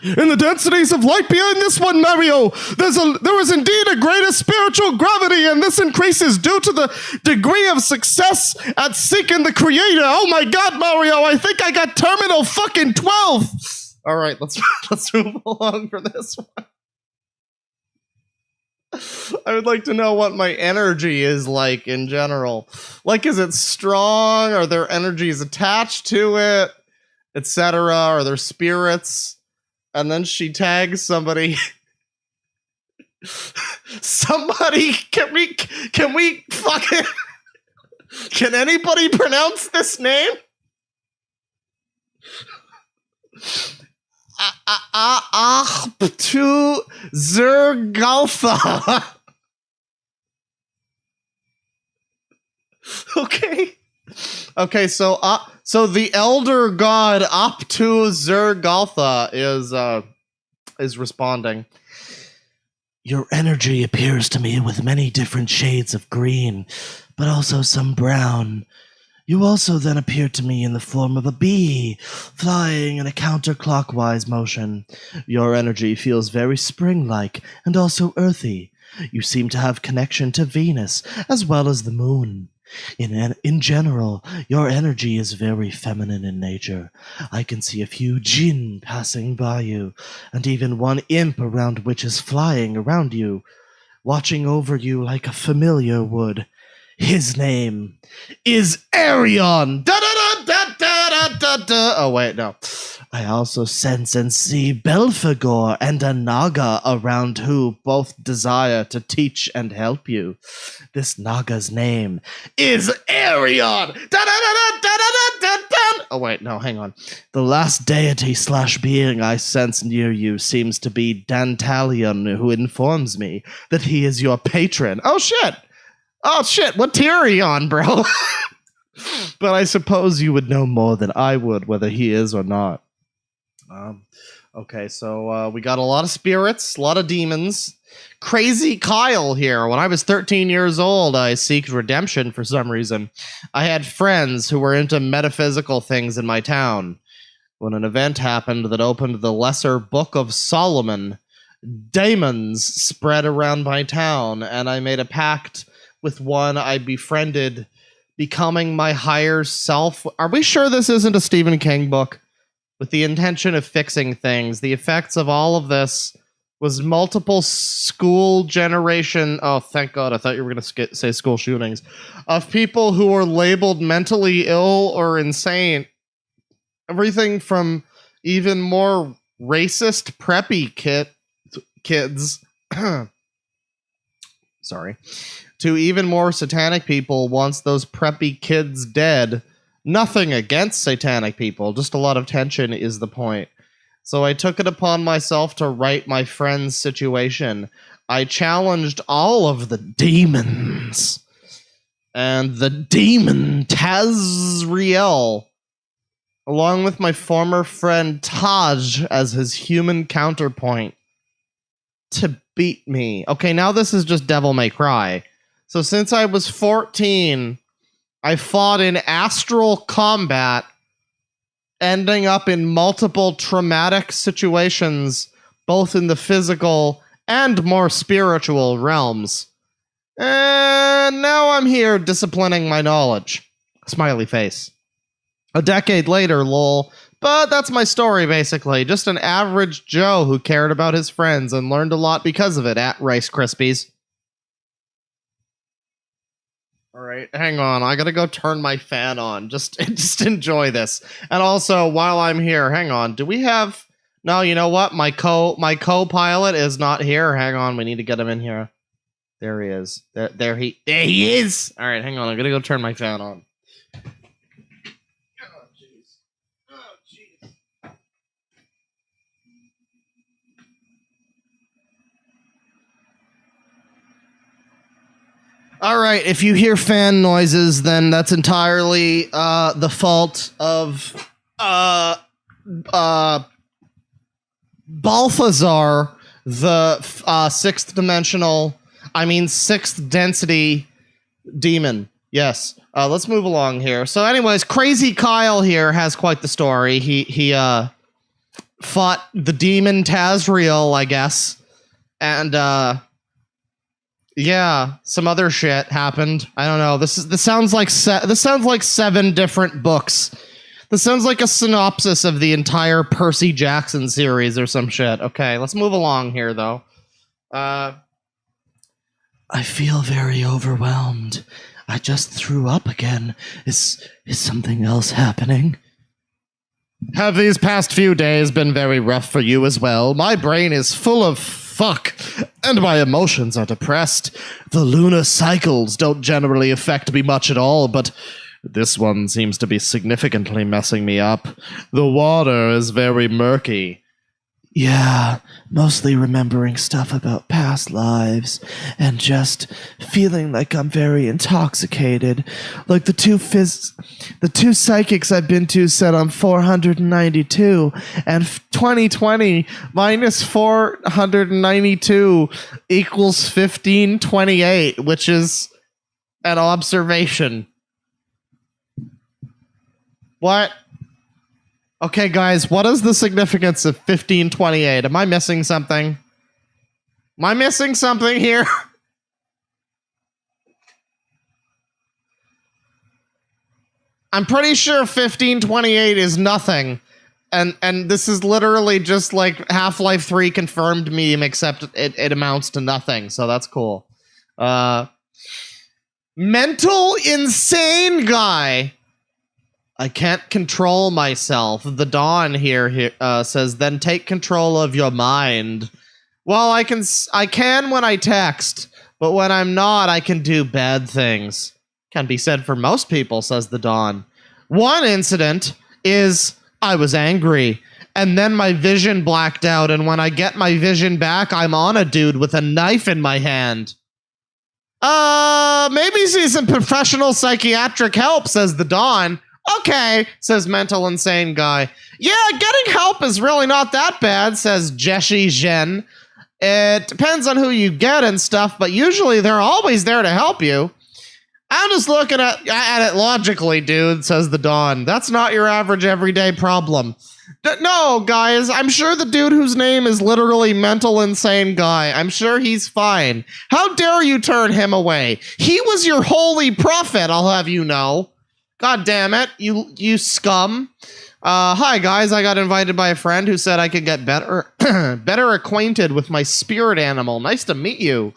In the densities of light beyond this one, Mario, there is indeed a greater spiritual gravity, and this increases due to the degree of success at seeking the Creator. Oh my God, Mario, I think I got Terminal fucking 12. All right, let's move along for this one. I would like to know what my energy is like in general. Like, is it strong? Are there energies attached to it? Etc. Are there spirits? And then she tags somebody. Somebody, can we fucking... Can anybody pronounce this name? To Zergaltha. Okay, so the elder god Aptu Zergaltha is responding. Your energy appears to me with many different shades of green, but also some brown. You also then appear to me in the form of a bee, flying in a counterclockwise motion. Your energy feels very spring-like and also earthy. You seem to have connection to Venus as well as the moon. In general, your energy is very feminine in nature. I can see a few jinn passing by you, and even one imp around which is flying around you, watching over you like a familiar would. His name is Arion. Oh, wait, no. I also sense and see Belphegor and a Naga around who both desire to teach and help you. This Naga's name is Arion. Oh, wait, no, hang on. The last deity / being I sense near you seems to be Dantalion, who informs me that he is your patron. Oh, shit. What tier are you on, bro? But I suppose you would know more than I would, whether he is or not. Okay, so we got a lot of spirits, a lot of demons. Crazy Kyle here. When I was 13 years old, I seeked redemption for some reason. I had friends who were into metaphysical things in my town. When an event happened that opened the Lesser Book of Solomon, demons spread around my town, and I made a pact with one I befriended, becoming my higher self. Are we sure this isn't a Stephen King book? With the intention of fixing things. The effects of all of this was multiple school generation... Oh, thank God. I thought you were going to say school shootings. Of people who were labeled mentally ill or insane. Everything from even more racist preppy kids... Sorry. To even more satanic people once those preppy kids dead. Nothing against satanic people, just a lot of tension is the point. So I took it upon myself to write my friend's situation. I challenged all of the demons. And the demon Tazriel, along with my former friend Taj as his human counterpoint, to beat me. Okay, now this is just Devil May Cry. So since I was 14... I fought in astral combat, ending up in multiple traumatic situations, both in the physical and more spiritual realms. And now I'm here disciplining my knowledge. Smiley face. A decade later, lol. But that's my story, basically. Just an average Joe who cared about his friends and learned a lot because of it at Rice Krispies. All right, hang on. I gotta go turn my fan on. Just enjoy this. And also, while I'm here, hang on. Do we have... No, you know what? My co-pilot is not here. Hang on, we need to get him in here. There he is. There he is. All right, hang on. I'm gonna go turn my fan on. All right, if you hear fan noises, then that's entirely the fault of Balthazar, the sixth density demon. Yes. Let's move along here. So, anyways, Crazy Kyle here has quite the story. He fought the demon Tazriel, I guess, and yeah, some other shit happened. I don't know. This sounds like 7 different books. This sounds like a synopsis of the entire Percy Jackson series or some shit. Okay, let's move along here, though. I feel very overwhelmed. I just threw up again. Is something else happening? Have these past few days been very rough for you as well? My brain is full of fuck, and my emotions are depressed. The lunar cycles don't generally affect me much at all, but this one seems to be significantly messing me up. The water is very murky. Yeah, mostly remembering stuff about past lives and just feeling like I'm very intoxicated. Like the two psychics I've been to said I'm 492, and 2020 minus 492 equals 1528, which is an observation. What? Okay, guys, what is the significance of 1528? Am I missing something? Am I missing something here? I'm pretty sure 1528 is nothing. And this is literally just like Half-Life 3 confirmed meme, except it amounts to nothing, so that's cool. Mental insane guy. I can't control myself. The Dawn here says, then take control of your mind. Well, I can when I text, but when I'm not, I can do bad things. Can be said for most people, says the Dawn. One incident is I was angry, and then my vision blacked out, and when I get my vision back, I'm on a dude with a knife in my hand. Maybe see some professional psychiatric help, says the Dawn. Okay, says mental insane guy. Yeah, getting help is really not that bad, says Jeshi Zhen. It depends on who you get and stuff, but usually they're always there to help you. I'm just looking at it logically, dude, says the Dawn. That's not your average everyday problem. No, guys, I'm sure the dude whose name is literally mental insane guy, I'm sure he's fine. How dare you turn him away? He was your holy prophet, I'll have you know. God damn it, you scum. Hi guys, I got invited by a friend who said I could get better acquainted with my spirit animal. Nice to meet you.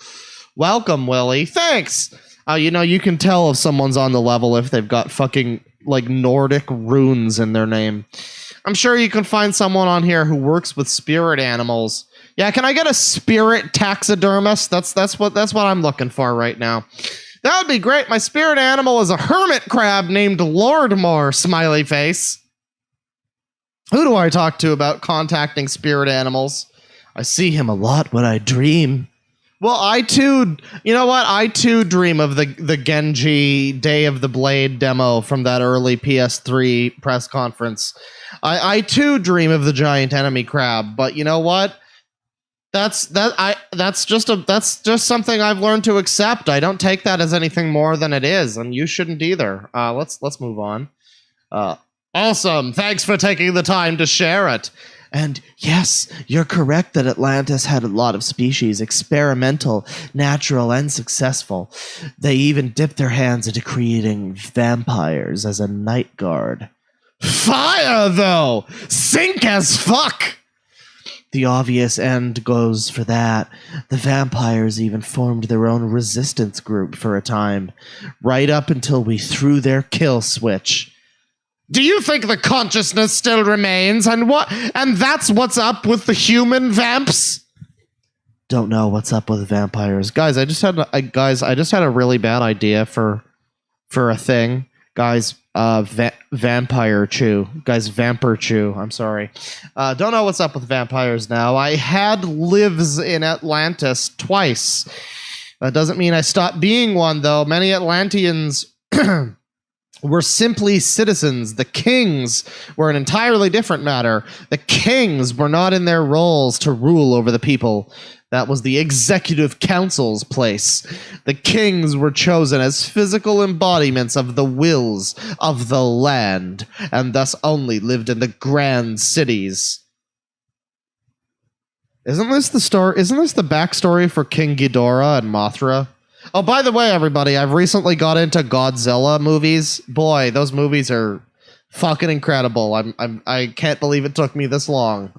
Welcome, Willie. Thanks. You can tell if someone's on the level if they've got fucking like Nordic runes in their name. I'm sure you can find someone on here who works with spirit animals. Yeah, can I get a spirit taxidermist? That's what I'm looking for right now. That would be great. My spirit animal is a hermit crab named Lordmore, smiley face. Who do I talk to about contacting spirit animals? I see him a lot when I dream. Well, I too dream of the Genji Day of the Blade demo from that early PS3 press conference. I too dream of the giant enemy crab, but you know what? That's just something I've learned to accept. I don't take that as anything more than it is, and you shouldn't either. Let's move on. Awesome. Thanks for taking the time to share it. And yes, you're correct that Atlantis had a lot of species, experimental, natural, and successful. They even dipped their hands into creating vampires as a night guard. Fire, though! Sink as fuck! The obvious end goes for that. The vampires even formed their own resistance group for a time, right up until we threw their kill switch. Do you think the consciousness still remains, and that's what's up with the human vamps? don't know what's up with vampires. Guys, I just had a really bad idea for a thing. Guys, vampire chew. Guys, vampire chew. I'm sorry. Don't know what's up with vampires now. I had lives in Atlantis twice. That doesn't mean I stopped being one, though. Many Atlanteans were simply citizens. The kings were an entirely different matter. The kings were not in their roles to rule over the people. That was the executive council's place. The kings were chosen as physical embodiments of the wills of the land, and thus only lived in the grand cities. Isn't this the story? Isn't this the backstory for King Ghidorah and Mothra? Oh, by the way, everybody, I've recently got into Godzilla movies. Boy, those movies are fucking incredible. I can't believe it took me this long.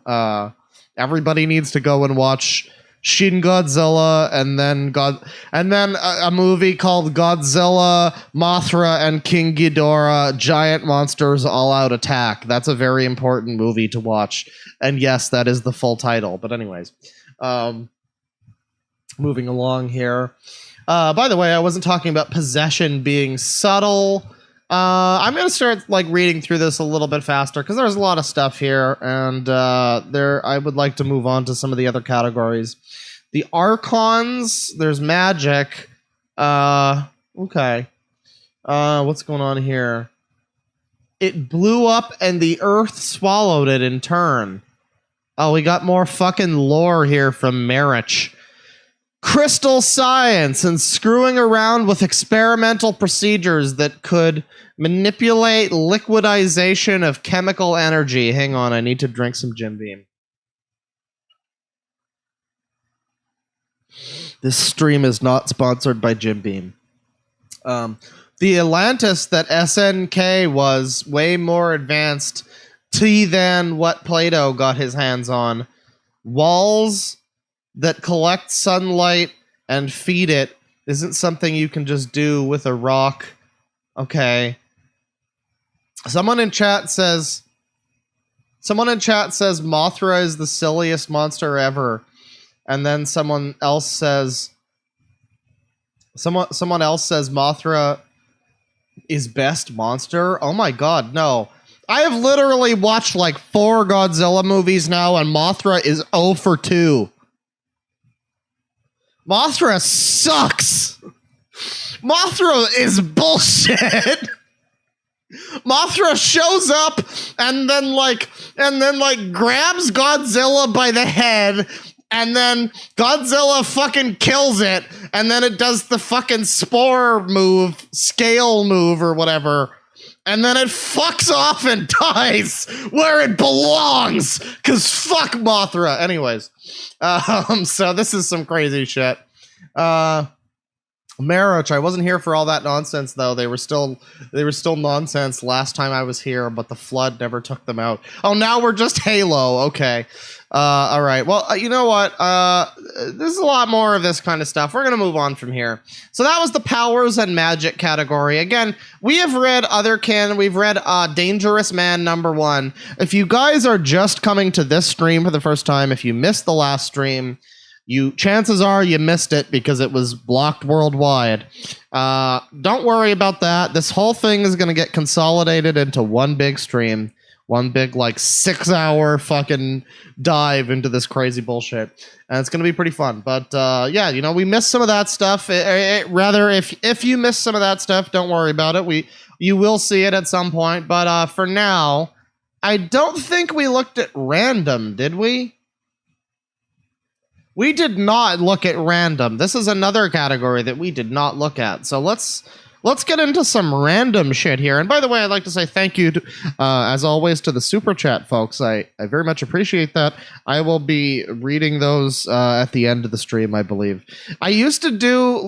Everybody needs to go and watch Shin Godzilla, and then a movie called Godzilla, Mothra, and King Ghidorah: Giant Monsters All Out Attack. That's a very important movie to watch. And yes, that is the full title. But anyways, moving along here. By the way, I wasn't talking about possession being subtle. I'm going to start reading through this a little bit faster because there's a lot of stuff here, and I would like to move on to some of the other categories. The Archons, there's magic. Okay. What's going on here? It blew up and the earth swallowed it in turn. Oh, we got more fucking lore here from Marich. Crystal science and screwing around with experimental procedures that could manipulate liquidization of chemical energy. Hang on, I need to drink some Jim Beam. This stream is not sponsored by Jim Beam. The Atlantis that SNK was way more advanced than what Plato got his hands on. Walls that collect sunlight and feed it isn't something you can just do with a rock. Okay. Someone in chat says Mothra is the silliest monster ever. And then someone else says Mothra is best monster. Oh my god, no. I have literally watched 4 Godzilla movies now, and Mothra is 0 for 2. Mothra sucks. Mothra is bullshit. Mothra shows up and then grabs Godzilla by the head, and then Godzilla fucking kills it, and then it does the fucking spore move, scale move or whatever, and then it fucks off and dies where it belongs, because fuck Mothra. Anyways, so this is some crazy shit. Marich, I wasn't here for all that nonsense, though. They were still nonsense last time I was here, but the flood never took them out. Oh, now we're just Halo. Okay. All right. Well, you know what? There's a lot more of this kind of stuff. We're going to move on from here. So that was the powers and magic category. Again, we have read other canon. We've read Dangerous Man #1. If you guys are just coming to this stream for the first time, if you missed the last stream, chances are you missed it because it was blocked worldwide. Don't worry about that. This whole thing is going to get consolidated into one big stream. One big 6-hour fucking dive into this crazy bullshit. And it's going to be pretty fun. But yeah, we missed some of that stuff. Rather, if you missed some of that stuff, don't worry about it. You will see it at some point. But for now, I don't think we looked at random, did we? We did not look at random. This is another category that we did not look at. So let's get into some random shit here. And by the way, I'd like to say thank you, as always, to the Super Chat folks. I very much appreciate that. I will be reading those at the end of the stream, I believe. I used to do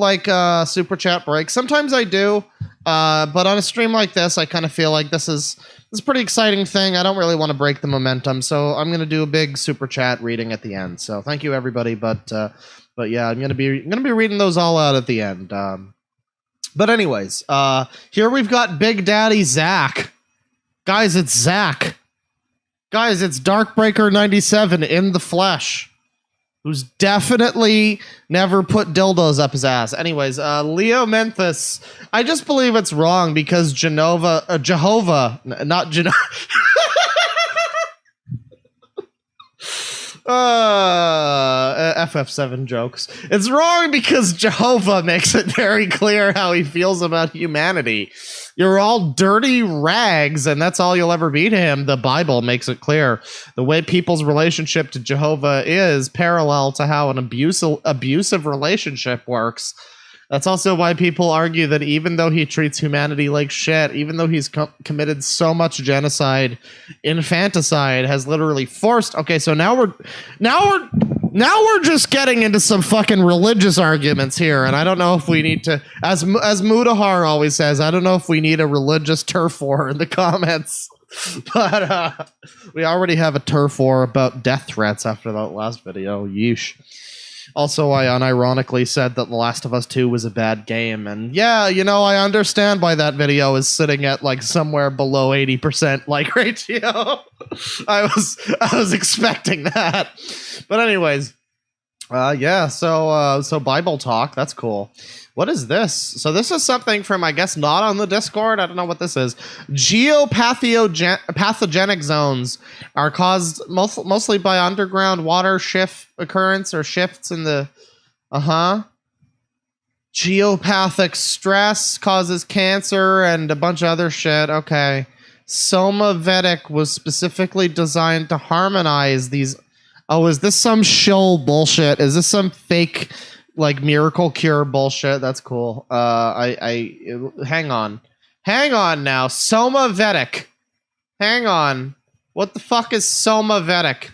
Super Chat breaks. Sometimes I do, but on a stream like this, I kind of feel like this is a pretty exciting thing. I don't really want to break the momentum, so I'm going to do a big Super Chat reading at the end. So thank you, everybody. But yeah, I'm going to be reading those all out at the end. But anyways, here we've got Big Daddy Zach. Guys, it's Zach. Guys, it's Darkbreaker 97 in the flesh. who's definitely never put dildos up his ass. Anyways, Leo Memphis, I just believe it's wrong because Jehovah, not Genova. FF7 jokes. It's wrong because Jehovah makes it very clear how he feels about humanity. You're all dirty rags, and that's all you'll ever be to him. The Bible makes it clear. The way people's relationship to Jehovah is parallel to how an abusive relationship works. That's also why people argue that even though he treats humanity like shit, even though he's committed so much genocide, infanticide, has literally forced. Okay, so now we're just getting into some fucking religious arguments here, and I don't know if we need to, as Mudahar always says, I don't know if we need a religious turf war in the comments. But we already have a turf war about death threats after that last video. Yeesh. Also, I unironically said that The Last of Us 2 was a bad game, and yeah, you know, I understand why that video is sitting at like somewhere below 80% like ratio. I was expecting that. But anyways, yeah, so Bible talk, that's cool. What is this? So this is something from, I guess, not on the Discord. I don't know what this is. Geopathogenic zones are caused mostly by underground water shift occurrence or shifts in the... Geopathic stress causes cancer and a bunch of other shit. Okay. Soma Vedic was specifically designed to harmonize these... Oh, is this some shill bullshit? Is this some fake... like miracle cure bullshit? That's cool. Hang on now. Soma Vedic. Hang on. What the fuck is Soma Vedic?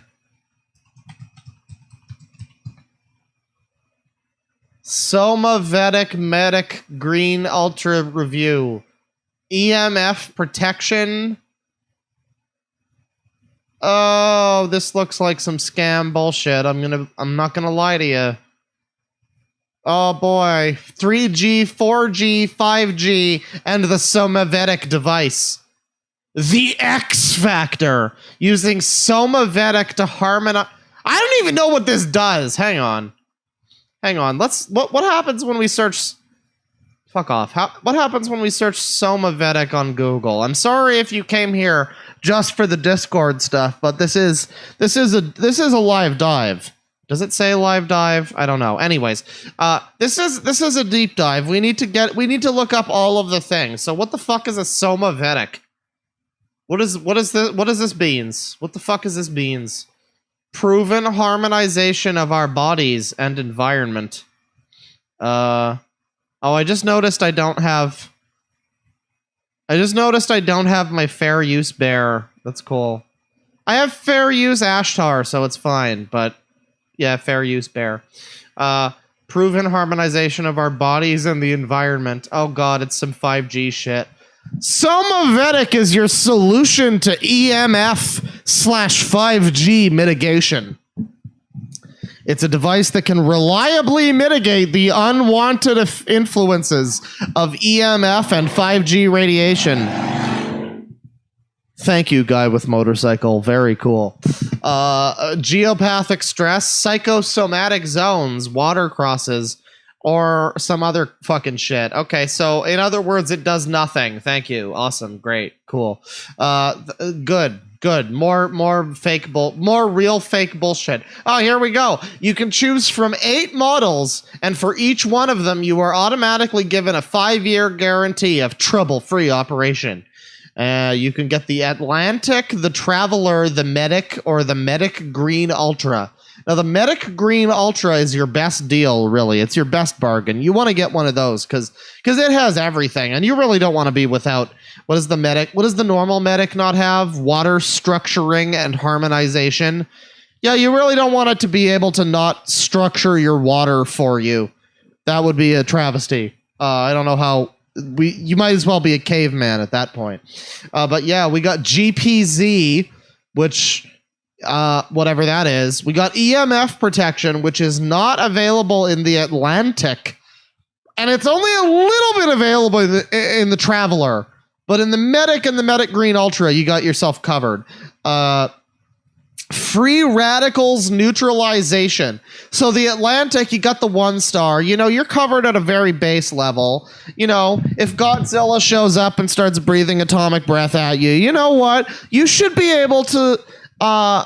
Soma Vedic Medic Green Ultra Review. EMF protection. Oh, this looks like some scam bullshit. I'm not gonna lie to you. Oh boy, 3G, 4G, 5G, and the Somavedic device. The X Factor, using Somavedic to harmonize... I don't even know what this does. Hang on. What happens when we search... Fuck off. What happens when we search Somavedic on Google? I'm sorry if you came here just for the Discord stuff, but this is a live dive. Does it say live dive? I don't know. Anyways, this is a deep dive. We need to look up all of the things. So what the fuck is a Somavedic? What is this beans? What the fuck is this beans? Proven harmonization of our bodies and environment. Oh, I just noticed I don't have my fair use bear. That's cool. I have fair use Ashtar, so it's fine, but yeah, fair use bear. Proven harmonization of our bodies and the environment. Oh god, it's some 5G shit. Somavedic is your solution to EMF/5G mitigation. It's a device that can reliably mitigate the unwanted influences of EMF and 5G radiation. Thank you, guy with motorcycle. Very cool. Geopathic stress, psychosomatic zones, water crosses, or some other fucking shit. Okay, so in other words, it does nothing. Thank you. Awesome. Great. Cool. Good. More real fake bullshit. Oh, here we go. You can choose from 8 models, and for each one of them, you are automatically given a 5-year guarantee of trouble-free operation. You can get the Atlantic, the Traveler, the Medic, or the Medic Green Ultra. Now, the Medic Green Ultra is your best deal, really. It's your best bargain. You want to get one of those because it has everything, and you really don't want to be without... What does the normal Medic not have? Water structuring and harmonization. Yeah, you really don't want it to be able to not structure your water for you. That would be a travesty. I don't know how... You might as well be a caveman at that point. But yeah, we got GPZ, which... whatever that is. We got EMF protection, which is not available in the Atlantic. And it's only a little bit available in the Traveler. But in the Medic and the Medic Green Ultra, you got yourself covered. Free radicals neutralization. So the Atlantic, you got the 1 star. You know, you're covered at a very base level. You know, if Godzilla shows up and starts breathing atomic breath at you, you know what? You should be able to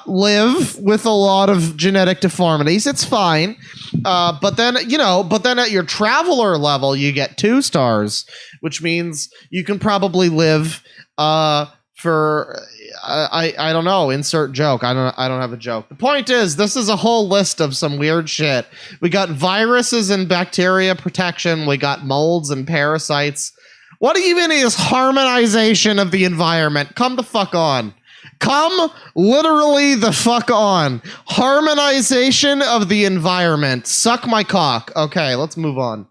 live with a lot of genetic deformities. It's fine. But then at your traveler level, you get 2 stars, which means you can probably live for I don't know, insert joke. I don't have a joke. The point is, this is a whole list of some weird shit. We got viruses and bacteria protection, we got molds and parasites. What even is harmonization of the environment? Come the fuck on. Come literally the fuck on. Harmonization of the environment. Suck my cock. Okay, let's move on.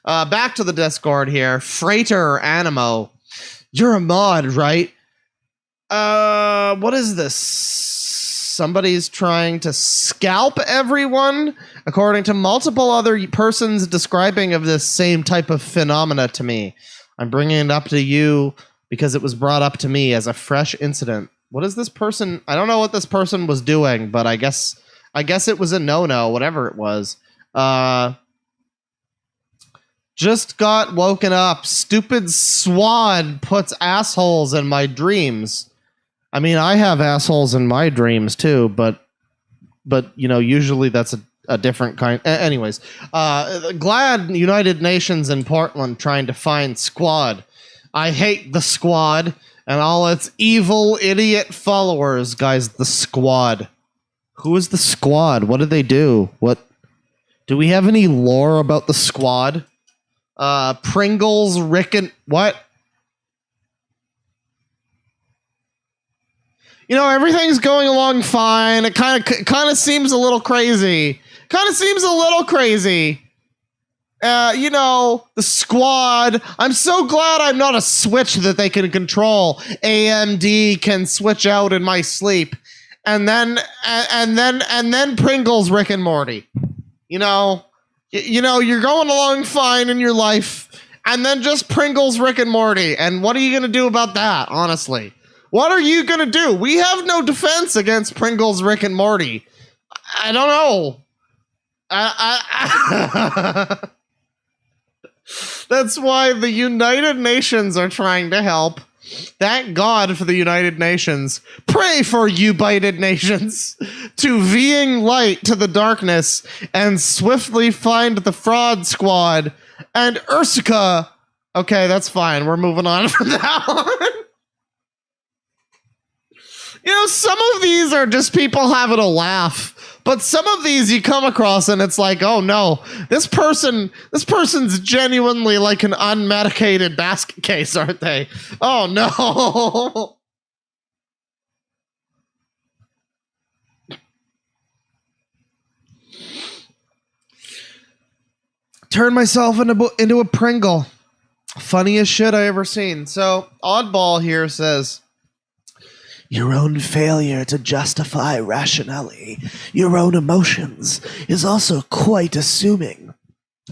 Back to the Discord here. Freighter Animo. You're a mod, right? What is this? Somebody's trying to scalp everyone, according to multiple other persons describing of this same type of phenomena to me. I'm bringing it up to you because it was brought up to me as a fresh incident. What is this person? I don't know what this person was doing, but I guess it was a no-no, whatever it was. Just got woken up. Stupid swad puts assholes in my dreams. I mean, I have assholes in my dreams too, but you know, usually that's a different kind. Anyways, glad United Nations in Portland trying to find squad. I hate the squad and all its evil idiot followers, guys. The squad. Who is the squad? What did they do? What do we have any lore about the squad? Pringles, Rick, and what? You know, everything's going along fine. It kind of seems a little crazy. You know, the squad. I'm so glad I'm not a switch that they can control. AMD can switch out in my sleep, and then Pringles, Rick and Morty. You know, you're going along fine in your life, and then just Pringles, Rick and Morty. And what are you gonna do about that? Honestly. What are you going to do? We have no defense against Pringles, Rick, and Morty. I don't know. That's why the United Nations are trying to help. Thank God for the United Nations. Pray for United Nations to Ving light to the darkness and swiftly find the fraud squad and Ursica. Okay, that's fine. We're moving on from that one. You know, some of these are just people having a laugh, but some of these you come across and it's like, oh no, this person's genuinely like an unmedicated basket case, aren't they? Oh no. Turn myself into a Pringle. Funniest shit I ever seen. So, Oddball here says, your own failure to justify rationally your own emotions is also quite assuming,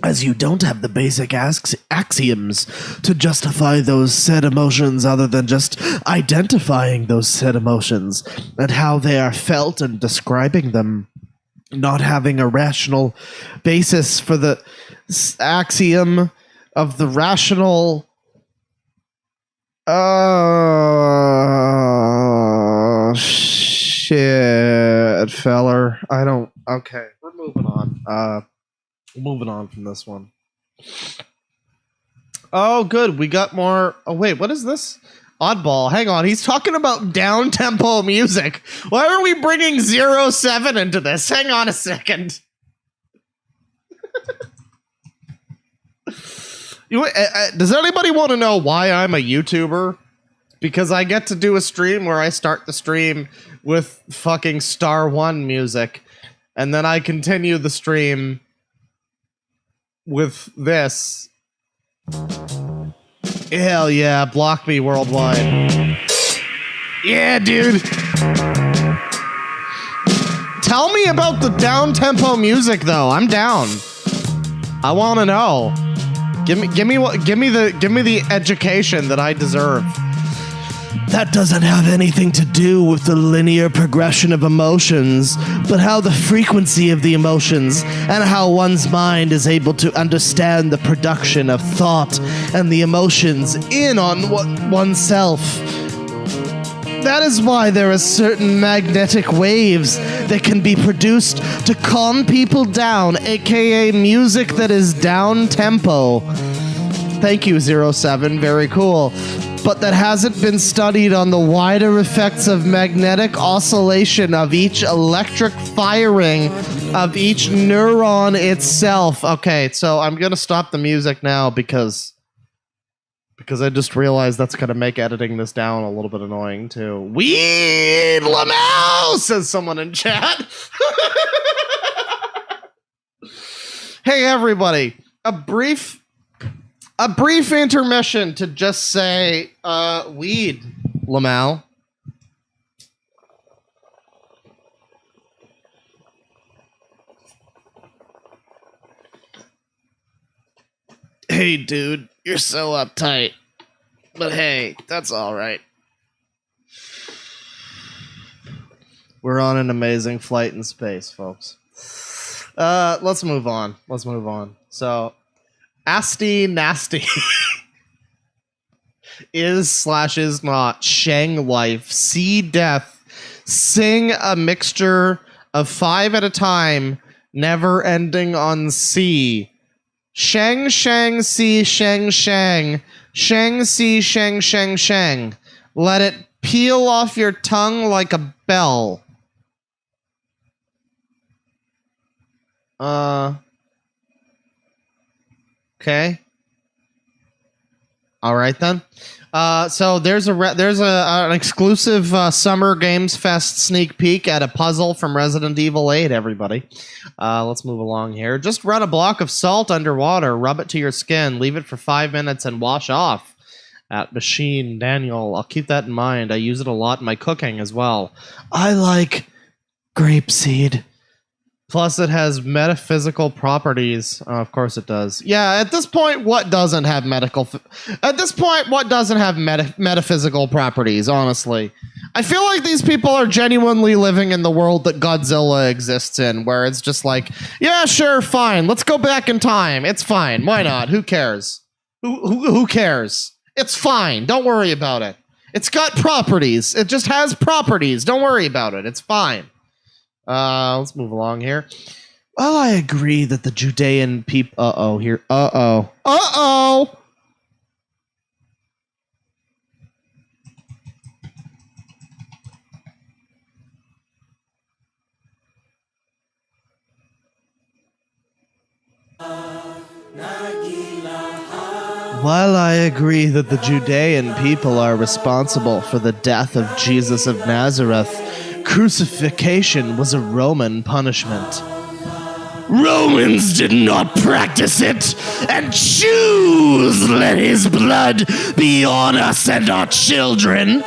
as you don't have the basic axioms to justify those said emotions other than just identifying those said emotions and how they are felt and describing them. Not having a rational basis for the axiom of the rational shit, feller. I don't. Okay, we're moving on. Moving on from this one. Oh, good. We got more. Oh, wait. What is this? Oddball. Hang on. He's talking about down-tempo music. Why are we bringing 07 into this? Hang on a second. Does anybody want to know why I'm a YouTuber? Because I get to do a stream where I start the stream with fucking Star 1 music, and then I continue the stream with this. Hell yeah, block me worldwide. Yeah, dude. Tell me about the down-tempo music, though. I'm down. I want to know. Give me the education that I deserve. That doesn't have anything to do with the linear progression of emotions, but how the frequency of the emotions and how one's mind is able to understand the production of thought and the emotions in on oneself. That is why there are certain magnetic waves that can be produced to calm people down, aka music that is down tempo. Thank you, 07. Very cool. But that hasn't been studied on the wider effects of magnetic oscillation of each electric firing of each neuron itself. Okay, so I'm going to stop the music now because I just realized that's going to make editing this down a little bit annoying, too. Weed Lamau, says someone in chat. Hey, everybody. A brief intermission to just say, weed, Lamau. Hey, dude, you're so uptight. But hey, that's all right. We're on an amazing flight in space, folks. Let's move on. So, Asti Nasty is/is not Shang life, see death, sing a mixture of 5 at a time, never ending on C. Shang Shang Si Shang Shang, Shang Si Shang Shang Shang. Let it peel off your tongue like a bell. Okay. All right then. So there's an exclusive Summer Games Fest sneak peek at a puzzle from Resident Evil 8. Everybody, let's move along here. Just run a block of salt underwater, rub it to your skin, leave it for 5 minutes, and wash off. At Machine Daniel, I'll keep that in mind. I use it a lot in my cooking as well. I like grapeseed. Plus, it has metaphysical properties. Oh, of course, it does. Yeah, at this point, what doesn't have metaphysical properties? Honestly, I feel like these people are genuinely living in the world that Godzilla exists in, where it's just like, yeah, sure, fine, let's go back in time. It's fine. Why not? Who cares? Who cares? It's fine. Don't worry about it. It's got properties. It just has properties. Don't worry about it. It's fine. Let's move along here. Well, I agree that the Judean people... Uh-oh. While I agree that the Judean people are responsible for the death of Jesus of Nazareth, crucifixion was a Roman punishment. Romans did not practice it, and choose let his blood be on us and our children.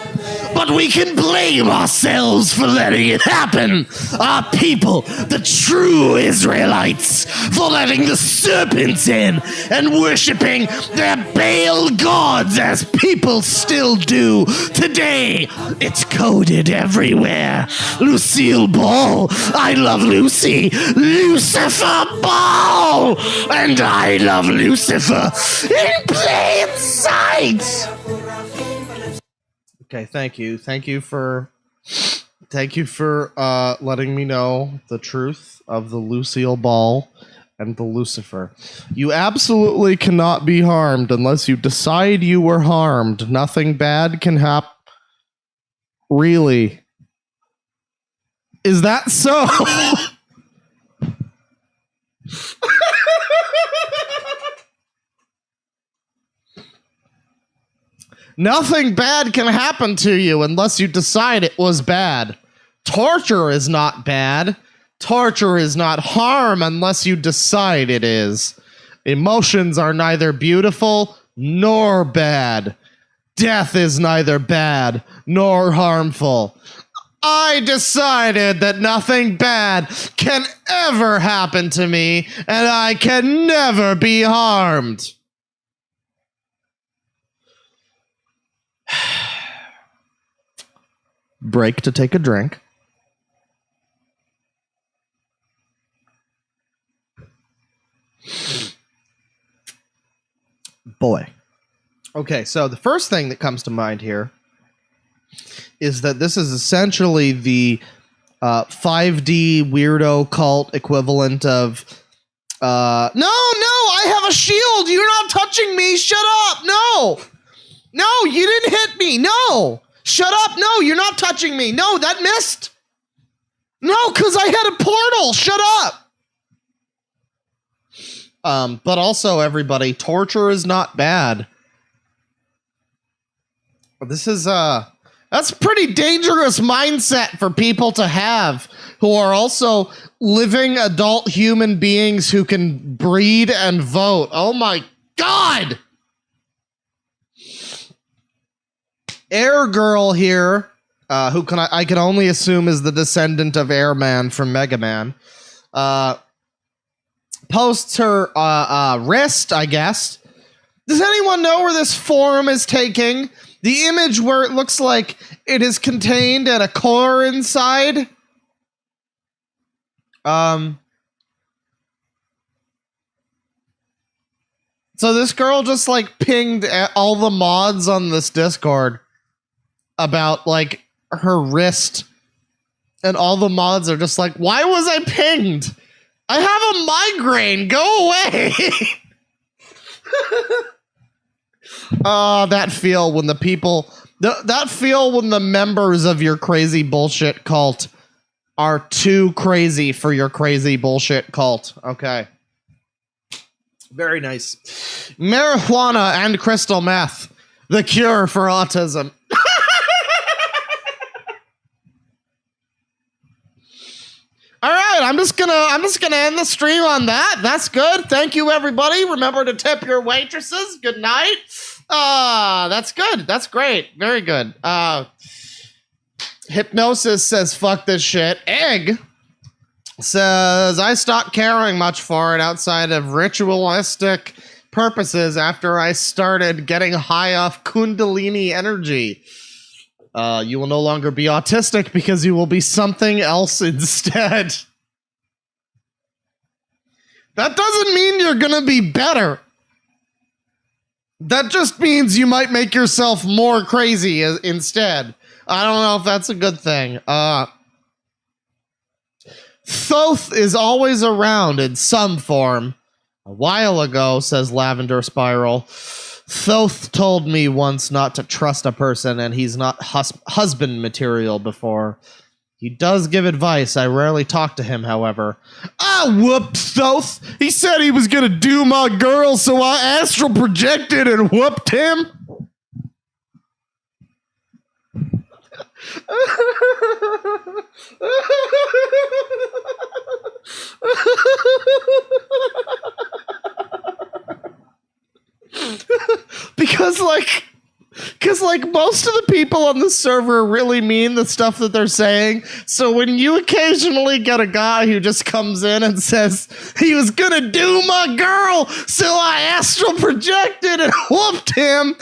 But we can blame ourselves for letting it happen. Our people, the true Israelites, for letting the serpents in and worshipping their Baal gods as people still do today. It's coded everywhere. Lucille Ball, I love Lucy. Lucifer Ball, and I love Lucifer in plain sight. Okay, thank you. Thank you for letting me know the truth of the Lucille Ball and the Lucifer. You absolutely cannot be harmed unless you decide you were harmed. Nothing bad can happen. Really? Is that so? Nothing bad can happen to you unless you decide it was bad. Torture is not bad. Torture is not harm unless you decide it is. Emotions are neither beautiful nor bad. Death is neither bad nor harmful. I decided that nothing bad can ever happen to me, and I can never be harmed. break to take a drink. Boy. Okay, so the first thing that comes to mind here is that this is essentially the 5D weirdo cult equivalent of no, I have a shield. You're not touching me. Shut up. No, you didn't hit me. No, shut up. No, you're not touching me. No, that missed. No, because I had a portal. Shut up. But also, everybody, torture is not bad. This is that's a pretty dangerous mindset for people to have who are also living adult human beings who can breed and vote. Oh my God! Air Girl here, who I can only assume is the descendant of Airman from Mega Man, posts her wrist, I guess. Does anyone know where this forum is taking? The image where it looks like it is contained at a core inside. So this girl just like pinged all the mods on this Discord about like her wrist, and all the mods are just like, why was I pinged? I have a migraine. Go away. That feel when the people, that feel when the members of your crazy bullshit cult are too crazy for your crazy bullshit cult. Okay. Very nice. Marijuana and crystal meth, the cure for autism. All right, I'm just gonna end the stream on that. That's good. Thank you, everybody. Remember to tip your waitresses. Good night. That's good. That's great. Very good. Hypnosis says, fuck this shit. Egg says, I stopped caring much for it outside of ritualistic purposes after I started getting high off Kundalini energy. You will no longer be autistic because you will be something else instead. That doesn't mean you're gonna be better. That just means you might make yourself more crazy instead. I don't know if that's a good thing. Thoth is always around in some form. A while ago, says Lavender Spiral, Thoth told me once not to trust a person, and he's not husband material before. He does give advice. I rarely talk to him, however. Ah, whoops, Thoth! He said he was gonna do my girl, so I astral projected and whooped him. Because most of the people on the server really mean the stuff that they're saying. So when you occasionally get a guy who just comes in and says he was gonna do my girl, so I astral projected and whooped him,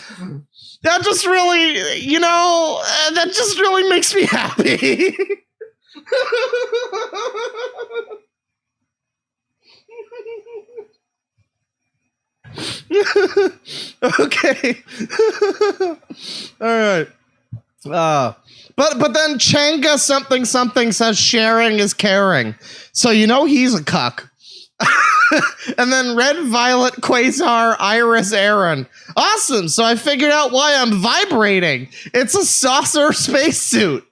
that just really, that just really makes me happy. Okay. All right. But then Changa something says sharing is caring. So he's a cuck. And then Red Violet Quasar Iris Aaron. Awesome. So I figured out why I'm vibrating. It's a saucer spacesuit.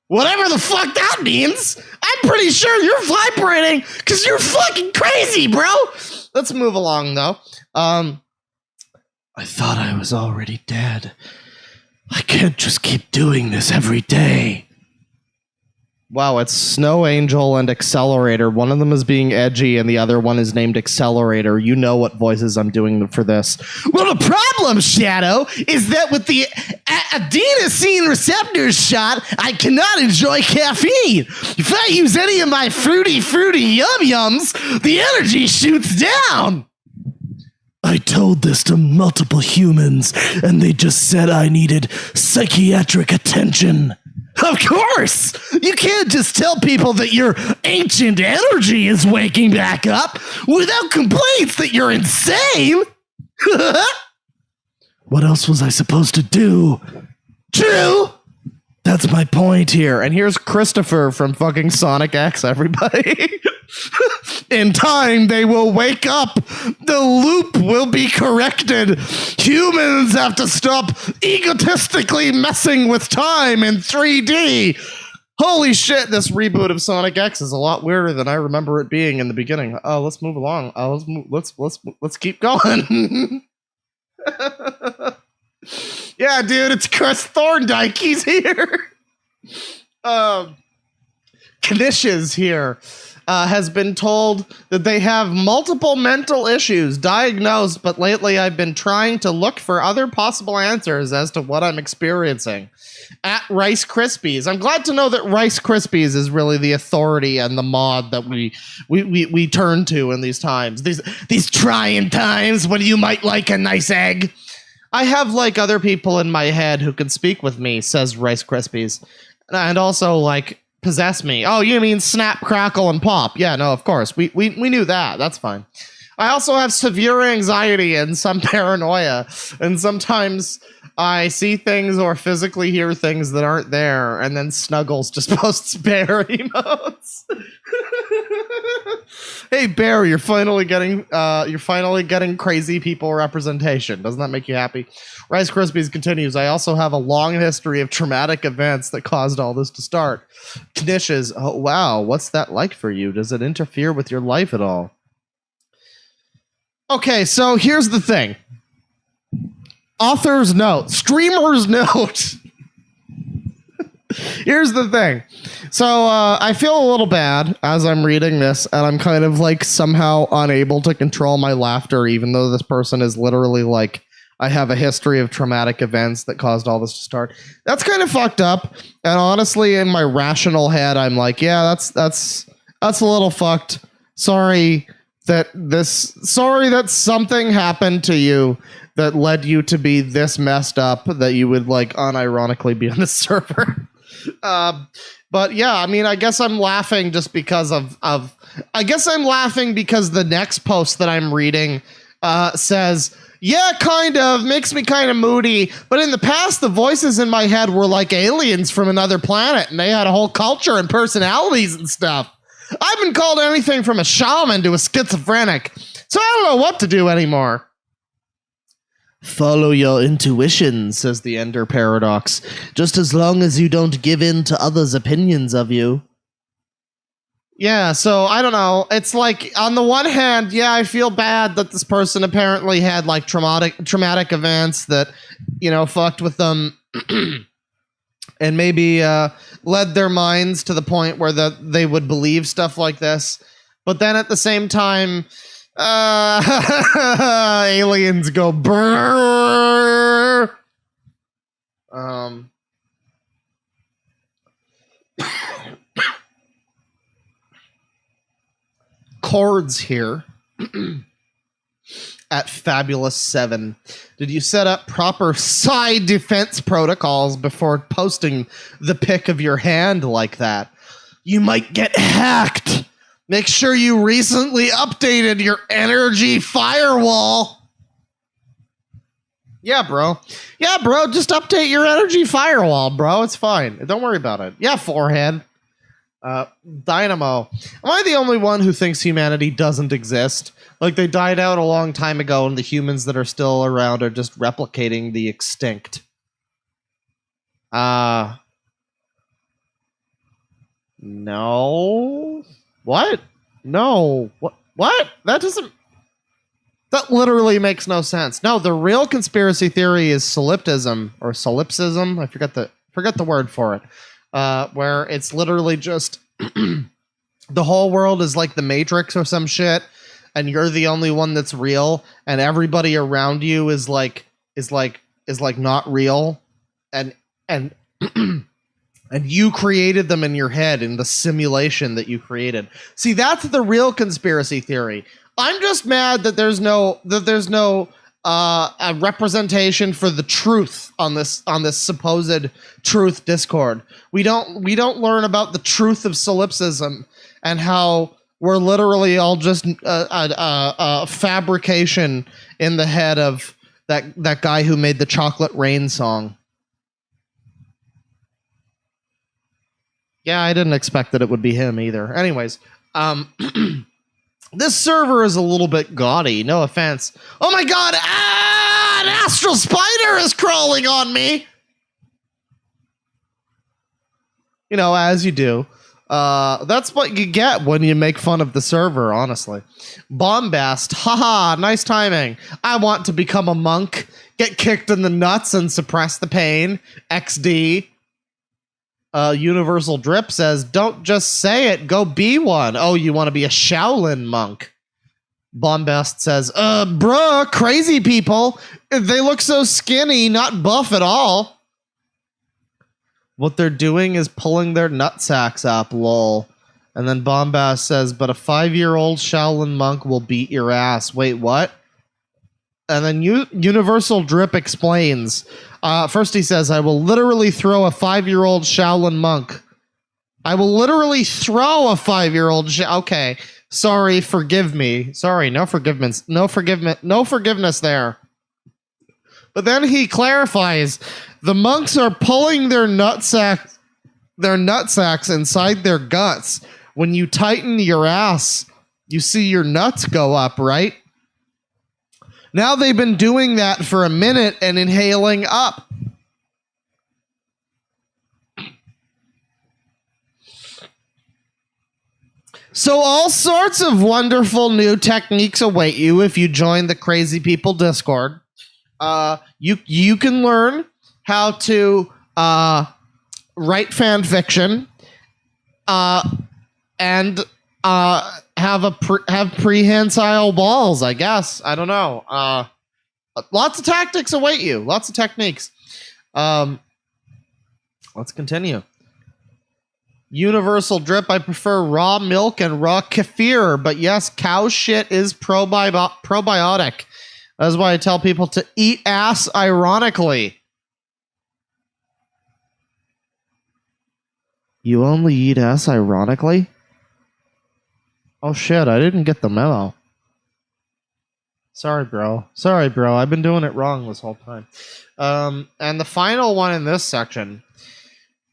Whatever the fuck that means. I'm pretty sure you're vibrating because you're fucking crazy, bro. Let's move along, though. I thought I was already dead. I can't just keep doing this every day. Wow, it's Snow Angel and Accelerator. One of them is being edgy, and the other one is named Accelerator. You know what voices I'm doing for this. Well, the problem, Shadow, is that with the adenosine receptors shot, I cannot enjoy caffeine. If I use any of my fruity yum-yums, the energy shoots down. I told this to multiple humans, and they just said I needed psychiatric attention. Of course! You can't just tell people that your ancient energy is waking back up without complaints that you're insane! What else was I supposed to do? True! That's my point here. And here's Christopher from fucking Sonic X, everybody. In time, they will wake up. The loop will be corrected. Humans have to stop egotistically messing with time in 3D. Holy shit, this reboot of Sonic X is a lot weirder than I remember it being in the beginning. Oh, let's move along. Let's keep going. Yeah, dude, it's Chris Thorndike. He's here. Knishes here has been told that they have multiple mental issues diagnosed, but lately I've been trying to look for other possible answers as to what I'm experiencing. At Rice Krispies. I'm glad to know that Rice Krispies is really the authority and the mod that we turn to in these times. These trying times when you might like a nice egg. I have like other people in my head who can speak with me, says Rice Krispies. And also like possess me. Oh, you mean snap, crackle, and pop. Yeah, no, of course. We knew that. That's fine. I also have severe anxiety and some paranoia. And sometimes I see things or physically hear things that aren't there. And then Snuggles just posts bear emotes. Hey, Bear, you're finally getting crazy people representation. Doesn't that make you happy? Rice Krispies continues. I also have a long history of traumatic events that caused all this to start. Knishes. Oh, wow. What's that like for you? Does it interfere with your life at all? Okay, so here's the thing. Author's note. Streamer's note. Here's the thing. So I feel a little bad as I'm reading this, and I'm kind of like somehow unable to control my laughter, even though this person is literally like, I have a history of traumatic events that caused all this to start. That's kind of fucked up. And honestly, in my rational head, I'm like, yeah, that's a little fucked. Sorry that something happened to you that led you to be this messed up that you would like unironically be on the server. But yeah, I mean, I guess I'm laughing just because I guess I'm laughing because the next post that I'm reading says, yeah, kind of, makes me kind of moody, but in the past, the voices in my head were like aliens from another planet, and they had a whole culture and personalities and stuff. I've been called anything from a shaman to a schizophrenic, so I don't know what to do anymore. Follow your intuition, says the Ender Paradox, just as long as you don't give in to others' opinions of you. Yeah, so I don't know. It's like, on the one hand, yeah, I feel bad that this person apparently had like traumatic events that, you know, fucked with them and maybe led their minds to the point where they would believe stuff like this. But then at the same time, aliens go brrrr. Chords here at Fabulous 7. Did you set up proper side defense protocols before posting the pic of your hand like that? You might get hacked. Make sure you recently updated your energy firewall. Yeah, bro. Yeah, bro. Just update your energy firewall, bro. It's fine. Don't worry about it. Yeah, forehead. Dynamo. Am I the only one who thinks humanity doesn't exist? Like they died out a long time ago and the humans that are still around are just replicating the extinct. No. What? No. What? That literally makes no sense. No, the real conspiracy theory is solipsism or solipsism. I forget the word for it. Where it's literally just the whole world is like the Matrix or some shit, and you're the only one that's real, and everybody around you is like not real, and and you created them in your head in the simulation that you created. See, that's the real conspiracy theory. I'm just mad that there's no a representation for the truth on this supposed truth Discord. We don't learn about the truth of solipsism and how we're literally all just a fabrication in the head of that guy who made the Chocolate Rain song. Yeah, I didn't expect that it would be him either. Anyways, this server is a little bit gaudy. No offense. Oh my god! An astral spider is crawling on me! You know, as you do. That's what you get when you make fun of the server, honestly. Bombast. Haha, nice timing. I want to become a monk, get kicked in the nuts and suppress the pain. XD. Universal Drip says, don't just say it, go be one. Oh, you want to be a Shaolin monk. Bombast says, bruh, crazy people. They look so skinny, not buff at all. What they're doing is pulling their nutsacks up, lol. And then Bombast says, but a 5-year-old Shaolin monk will beat your ass. Wait, what? And then Universal Drip explains. First he says, I will literally throw a 5-year-old Shaolin monk. I will literally throw a 5-year-old okay. Sorry, forgive me. Sorry, no forgiveness. No forgiveness there. But then he clarifies, the monks are pulling their nutsacks inside their guts. When you tighten your ass, you see your nuts go up, right? Now they've been doing that for a minute and inhaling up. So all sorts of wonderful new techniques await you if you join the Crazy People Discord. You can learn how to write fan fiction and have prehensile balls, I guess. I don't know. Lots of tactics await you. Lots of techniques. Let's continue. Universal Drip, I prefer raw milk and raw kefir, but yes, cow shit is probiotic. That's why I tell people to eat ass ironically. You only eat ass ironically? Oh shit, I didn't get the memo. Sorry, bro. I've been doing it wrong this whole time. And the final one in this section,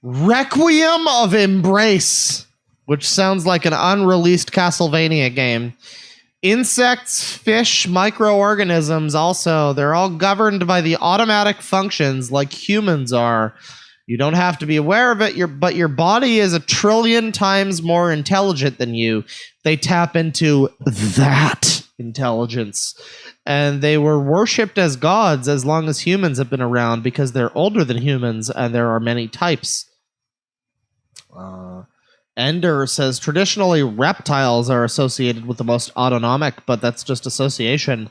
Requiem of Embrace, which sounds like an unreleased Castlevania game. Insects, fish, microorganisms also, they're all governed by the automatic functions like humans are. You don't have to be aware of it, but your body is 1 trillion times more intelligent than you. They tap into that intelligence. And they were worshipped as gods as long as humans have been around because they're older than humans and there are many types. Ender says, traditionally reptiles are associated with the most autonomic, but that's just association.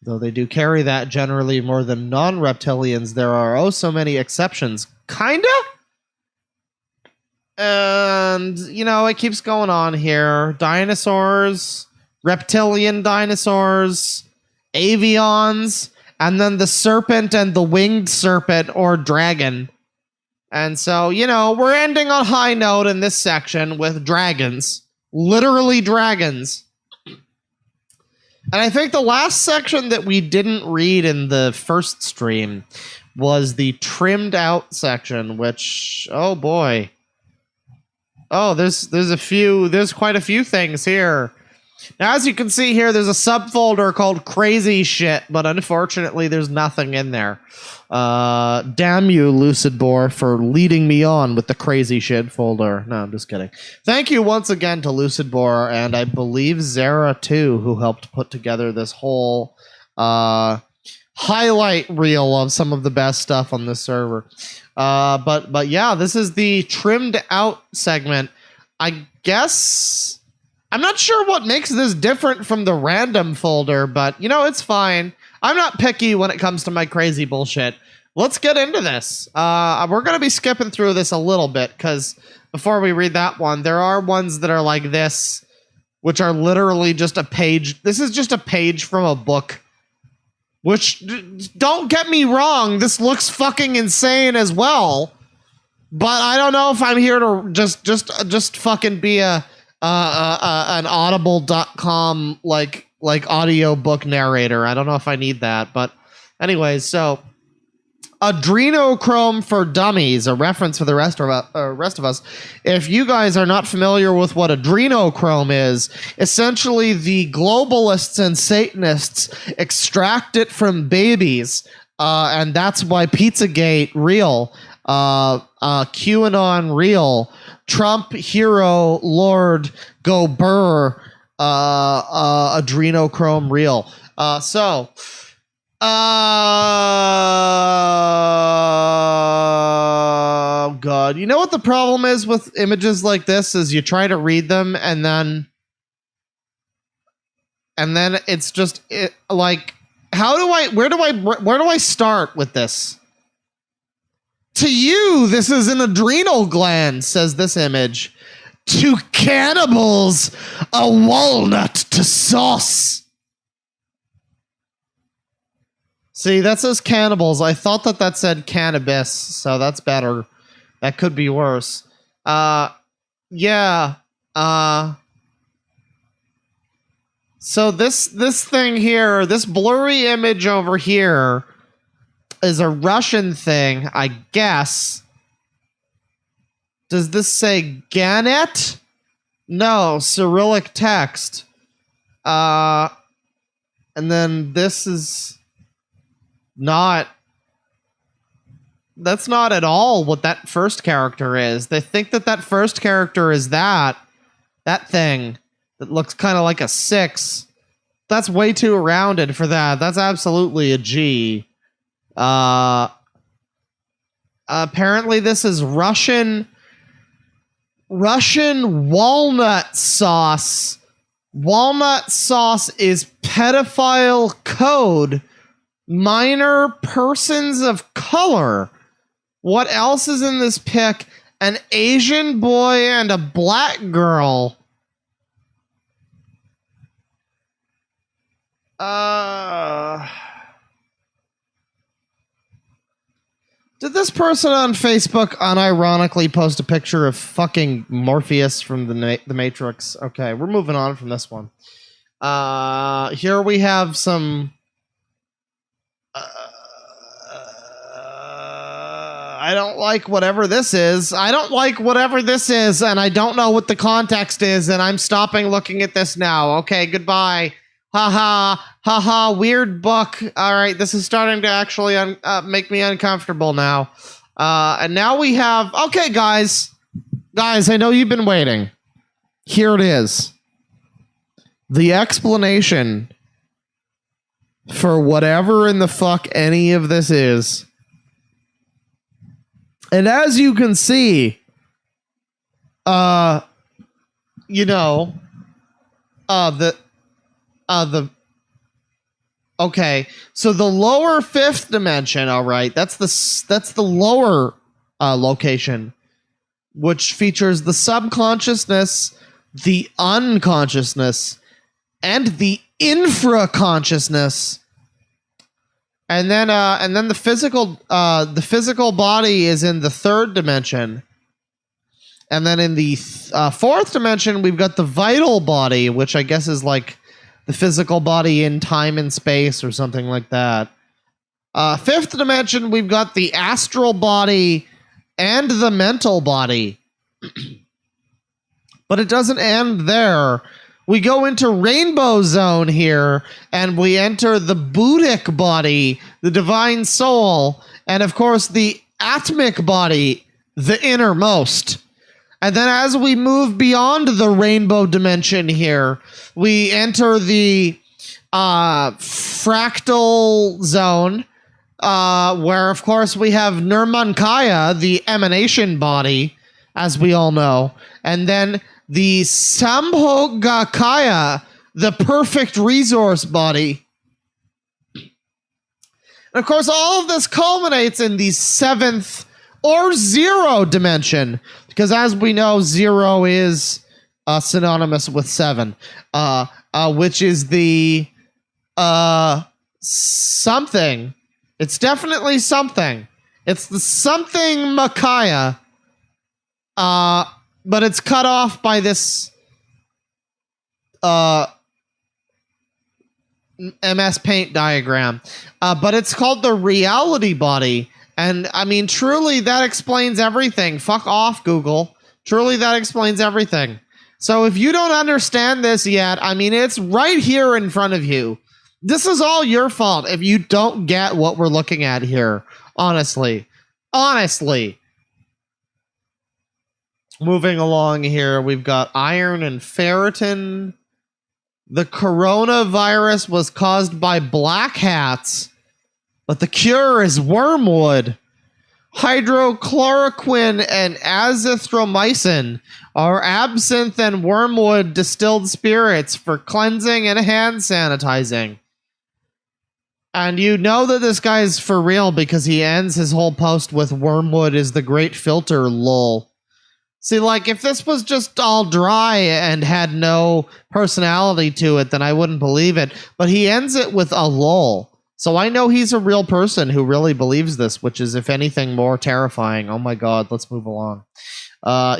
Though they do carry that generally more than non-reptilians, there are oh so many exceptions. Kinda? And, you know, it keeps going on here. Dinosaurs, reptilian dinosaurs, avians, and then the serpent and the winged serpent or dragon. And so, you know, we're ending on a high note in this section with dragons. Literally dragons. And I think the last section that we didn't read in the first stream was the trimmed out section, which, oh boy. Oh, there's quite a few things here. Now, as you can see here, there's a subfolder called Crazy Shit, but unfortunately, there's nothing in there. Damn you, Lucid Boar, for leading me on with the Crazy Shit folder. No, I'm just kidding. Thank you once again to Lucid Boar, and I believe Zara, too, who helped put together this whole highlight reel of some of the best stuff on this server. But yeah, this is the trimmed out segment. I guess I'm not sure what makes this different from the random folder, but you know, it's fine. I'm not picky when it comes to my crazy bullshit. Let's get into this. We're going to be skipping through this a little bit because before we read that one, there are ones that are like this which are literally just a page. This is just a page from a book. Which, don't get me wrong, this looks fucking insane as well. But I don't know if I'm here to just fucking be an audible.com like audiobook narrator. I don't know if I need that, but anyways, so adrenochrome for dummies, a reference for the rest of us. If you guys are not familiar with what adrenochrome is, essentially the globalists and Satanists extract it from babies, and that's why Pizzagate real, QAnon real, Trump hero Lord Go Burr, adrenochrome real. God. You know what the problem is with images like this is you try to read them and then it's just like, where do I start with this? To you, this is an adrenal gland, says this image. To cannibals, a walnut to sauce. See, that says cannibals. I thought that said cannabis, so that's better. That could be worse. Yeah. So this thing here, this blurry image over here is a Russian thing, I guess. Does this say Ganet? No, Cyrillic text. And then this is that's not at all what that first character is. They think that first character is that thing that looks kind of like a 6. That's way too rounded for that. That's absolutely a G. Apparently this is Russian walnut sauce. Walnut sauce is pedophile code. Minor persons of color. What else is in this pic? An Asian boy and a black girl. Did this person on Facebook unironically post a picture of fucking Morpheus from the Matrix? Okay, we're moving on from this one. Here we have some... I don't like whatever this is. And I don't know what the context is, and I'm stopping looking at this now. Okay, goodbye. Haha, weird book. All right, this is starting to actually make me uncomfortable now. And now we have... Okay, guys, I know you've been waiting. Here it is. The explanation for whatever in the fuck any of this is. And as you can see, okay, so the lower 5th dimension, all right, that's the lower location, which features the subconsciousness, the unconsciousness, and the infraconsciousness. And then the physical body is in the 3rd dimension. And then in the 4th dimension, we've got the vital body, which I guess is like the physical body in time and space or something like that. 5th dimension, we've got the astral body and the mental body. But it doesn't end there. We go into Rainbow Zone here, and we enter the Buddhic body, the divine soul, and of course the Atmic body, the innermost. And then as we move beyond the rainbow dimension here, we enter the fractal zone, where of course we have Nirmankaya, the emanation body, as we all know, and then the Sambhogakaya, the perfect resource body. And of course, all of this culminates in the 7th or 0 dimension, because as we know, 0 is synonymous with 7, which is the something. It's definitely something. It's the something Micaiah, but it's cut off by this MS Paint diagram. But it's called the reality body. And I mean, truly, that explains everything. Fuck off, Google. Truly, that explains everything. So if you don't understand this yet, I mean, it's right here in front of you. This is all your fault if you don't get what we're looking at here. Honestly. Moving along here, we've got iron and ferritin. The coronavirus was caused by black hats, but the cure is wormwood. Hydrochloroquine and azithromycin are absinthe and wormwood distilled spirits for cleansing and hand sanitizing. And you know that this guy's for real because he ends his whole post with wormwood is the great filter, lol. See, like, if this was just all dry and had no personality to it, then I wouldn't believe it. But he ends it with a lol. So I know he's a real person who really believes this, which is, if anything, more terrifying. Oh my god, let's move along.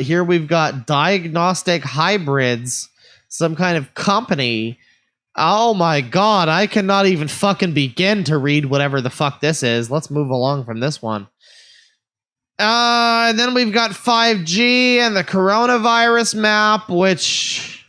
Here we've got Diagnostic Hybrids, some kind of company. Oh my god, I cannot even fucking begin to read whatever the fuck this is. Let's move along from this one. And then we've got 5G and the coronavirus map, which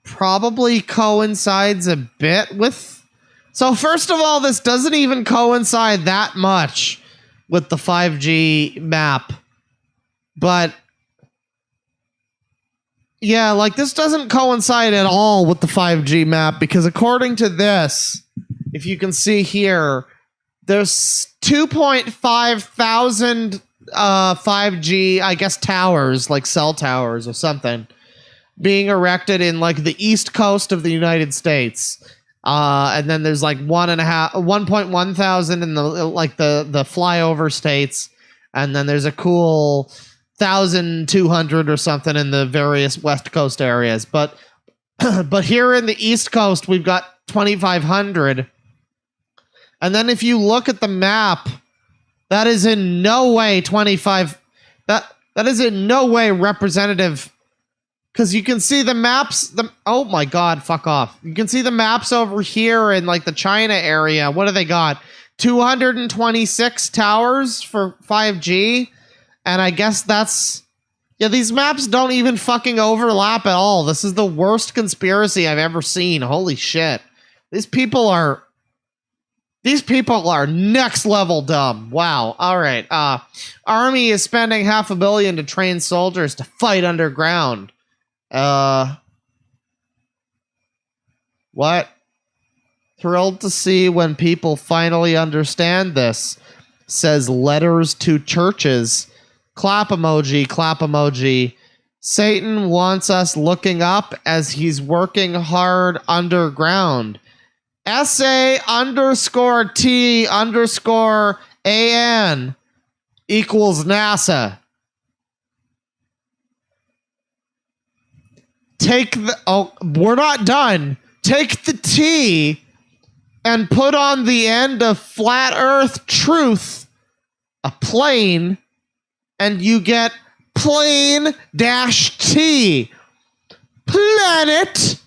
probably coincides a bit with. So first of all, this doesn't even coincide that much with the 5G map. But yeah, like, this doesn't coincide at all with the 5G map, because according to this, if you can see here, there's 2.5 thousand 5G, I guess, towers, like cell towers or something, being erected in, like, the east coast of the United States. And then there's like 1.1 thousand in the, like, the flyover states, and then there's a cool 1,200 or something in the various west coast areas. But here in the east coast, we've got 2,500. And then if you look at the map, that is in no way 25. That is in no way representative, because you can see the maps. Oh my god, fuck off! You can see the maps over here in, like, the China area. What do they got? 226 towers for 5G, and I guess that's, yeah. These maps don't even fucking overlap at all. This is the worst conspiracy I've ever seen. Holy shit! These people are next level dumb. Wow. All right. Army is spending $500 million to train soldiers to fight underground. What? Thrilled to see when people finally understand this, says Letters to Churches. Clap emoji, clap emoji. Satan wants us looking up as he's working hard underground. SA_T_AN equals NASA. We're not done. Take the T and put on the end of flat earth truth a plane, and you get plane-T. Planet.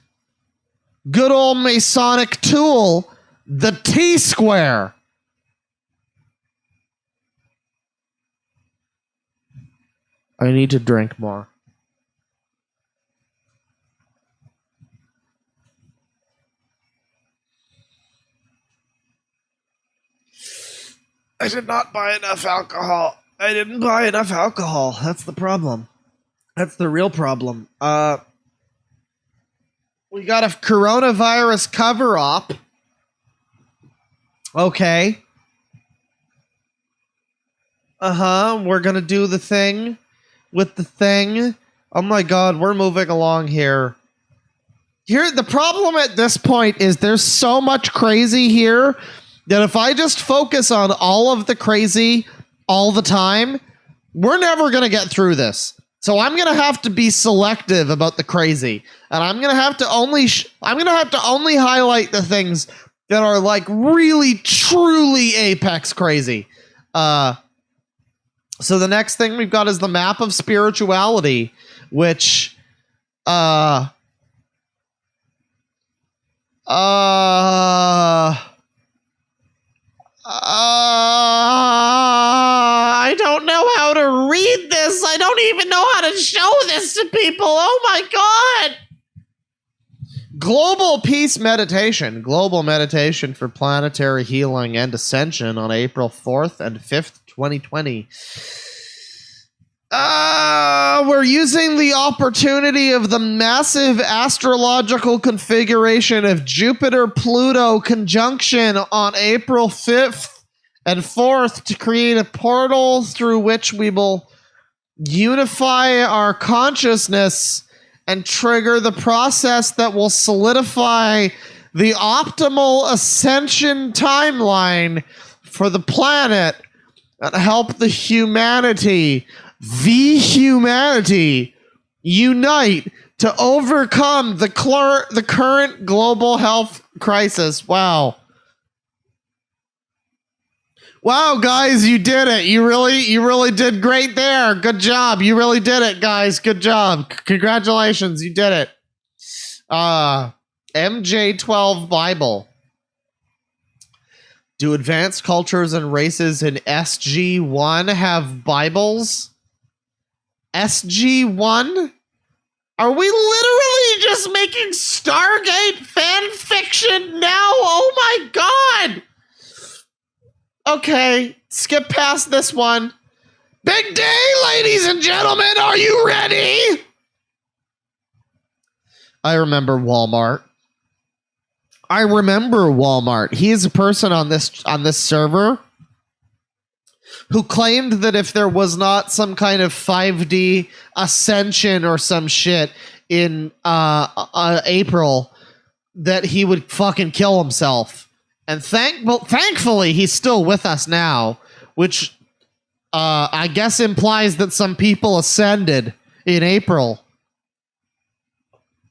Good old Masonic tool, the T-square. I need to drink more. I did not buy enough alcohol. That's the problem. That's the real problem. We got a coronavirus cover-up. Okay. We're gonna do the thing with the thing. Oh my god, we're moving along here. Here, the problem at this point is there's so much crazy here that if I just focus on all of the crazy all the time, we're never going to get through this. So I'm going to have to be selective about the crazy. And I'm going to have to only highlight the things that are like really truly apex crazy. So the next thing we've got is the map of spirituality, which I don't know how to read this. I don't even know how to show this to people. Oh my God. Global Peace Meditation. Global Meditation for Planetary Healing and Ascension on April 4th and 5th, 2020. We're using the opportunity of the massive astrological configuration of Jupiter-Pluto conjunction on April 5th and 4th to create a portal through which we will unify our consciousness and trigger the process that will solidify the optimal ascension timeline for the planet and help the humanity unite to overcome the current global health crisis. Wow, guys, you did it. You really did great there. Good job. You really did it, guys. Good job. Congratulations. You did it. MJ12 Bible. Do advanced cultures and races in SG1 have Bibles? SG1? Are we literally just making Stargate fan fiction now? Oh my God! Okay, skip past this one. Big day, ladies and gentlemen. Are you ready? I remember Walmart. He is a person on this server who claimed that if there was not some kind of 5D ascension or some shit in April, that he would fucking kill himself. And thankfully, he's still with us now, which I guess implies that some people ascended in April,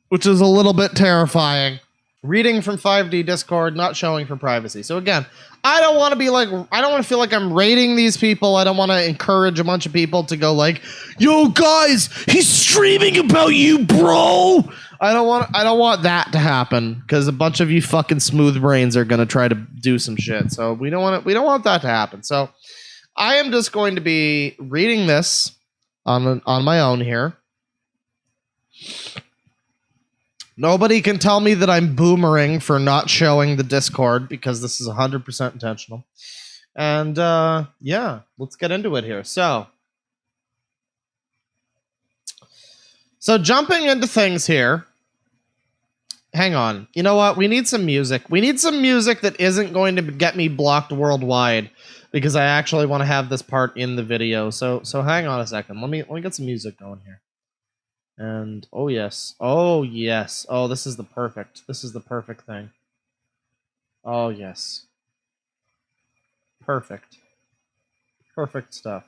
which is a little bit terrifying. Reading from 5D Discord, not showing for privacy. So again, I don't want to feel like I'm raiding these people. I don't want to encourage a bunch of people to go like, yo guys, he's streaming about you, bro. I don't want that to happen because a bunch of you fucking smooth brains are going to try to do some shit. So we don't want that to happen. So I am just going to be reading this on my own here. Nobody can tell me that I'm boomering for not showing the Discord because this is 100% intentional. And yeah, let's get into it here. So jumping into things here. Hang on. You know what? We need some music. We need some music that isn't going to get me blocked worldwide because I actually want to have this part in the video. So hang on a second. Let me get some music going here. And oh yes, oh this is the perfect thing. Oh yes, perfect stuff.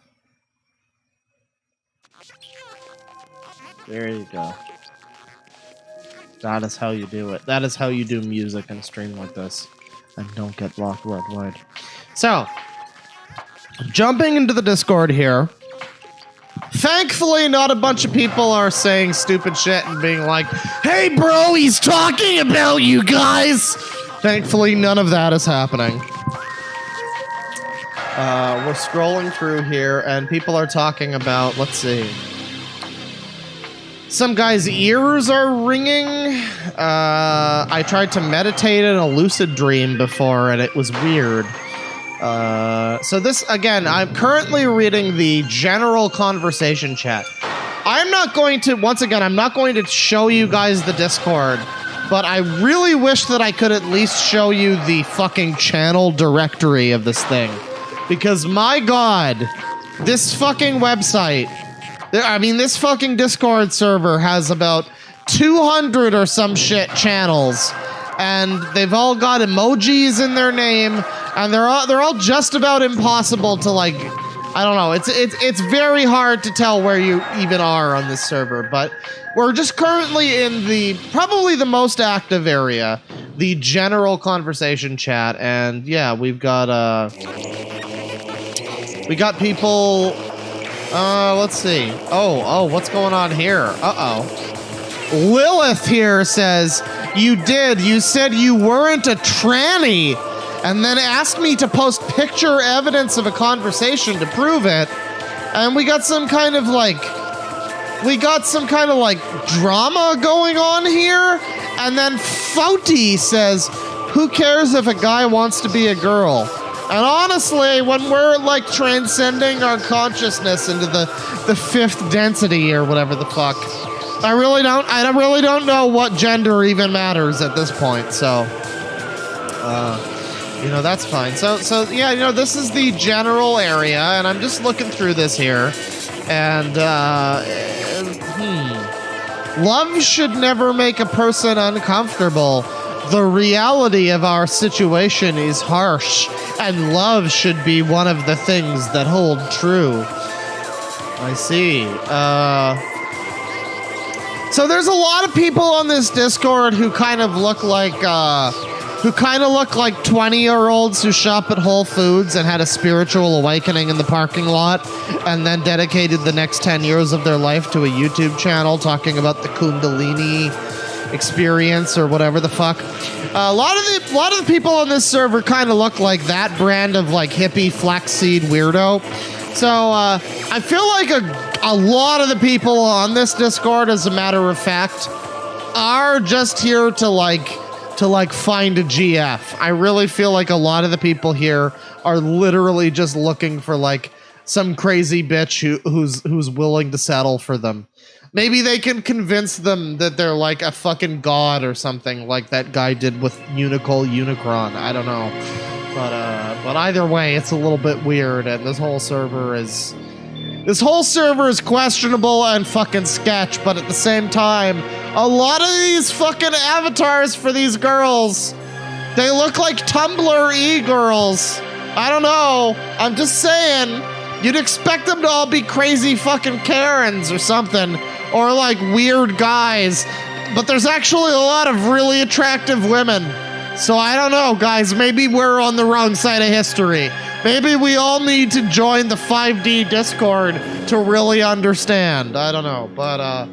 There you go. That is how you do it. That is how you do music in a stream like this and don't get blocked worldwide. So jumping into the Discord here. Thankfully, not a bunch of people are saying stupid shit and being like, hey, bro, he's talking about you guys. Thankfully, none of that is happening. We're scrolling through here, and people are talking about, let's see. Some guy's ears are ringing. I tried to meditate in a lucid dream before, and it was weird. So this, again, I'm currently reading the general conversation chat. I'm not going to show you guys the Discord, but I really wish that I could at least show you the fucking channel directory of this thing. Because my God, this fucking website, this fucking Discord server has about 200 or some shit channels. And they've all got emojis in their name, and they're all just about impossible to like I don't know. It's very hard to tell where you even are on this server, but we're just currently in probably the most active area, the general conversation chat, and yeah, we got people. Let's see. Oh, what's going on here? Lilith here says, you said you weren't a tranny, and then asked me to post picture evidence of a conversation to prove it. And we got some kind of drama going on here. And then Fouty says, who cares if a guy wants to be a girl? And honestly, when we're like transcending our consciousness into the fifth density or whatever the fuck, I really don't know what gender even matters at this point. So, that's fine. So yeah, this is the general area, and I'm just looking through this here, and love should never make a person uncomfortable. The reality of our situation is harsh, and love should be one of the things that hold true. I see. So there's a lot of people on this Discord who kind of look like 20-year-olds who shop at Whole Foods and had a spiritual awakening in the parking lot, and then dedicated the next 10 years of their life to a YouTube channel talking about the Kundalini experience or whatever the fuck. A lot of the people on this server kind of look like that brand of like hippie flaxseed weirdo. So I feel like a lot of the people on this Discord, as a matter of fact, are just here to find a GF. I really feel like a lot of the people here are literally just looking for like some crazy bitch who's willing to settle for them. Maybe they can convince them that they're like a fucking god or something, like that guy did with Unicron. I don't know, but either way, it's a little bit weird, and this whole server is questionable and fucking sketch. But at the same time, a lot of these fucking avatars for these girls, they look like Tumblr e-girls. I don't know. I'm just saying, you'd expect them to all be crazy fucking Karens or something. Or like weird guys, but there's actually a lot of really attractive women. So I don't know, guys, maybe we're on the wrong side of history. Maybe we all need to join the 5D Discord to really understand. I don't know, but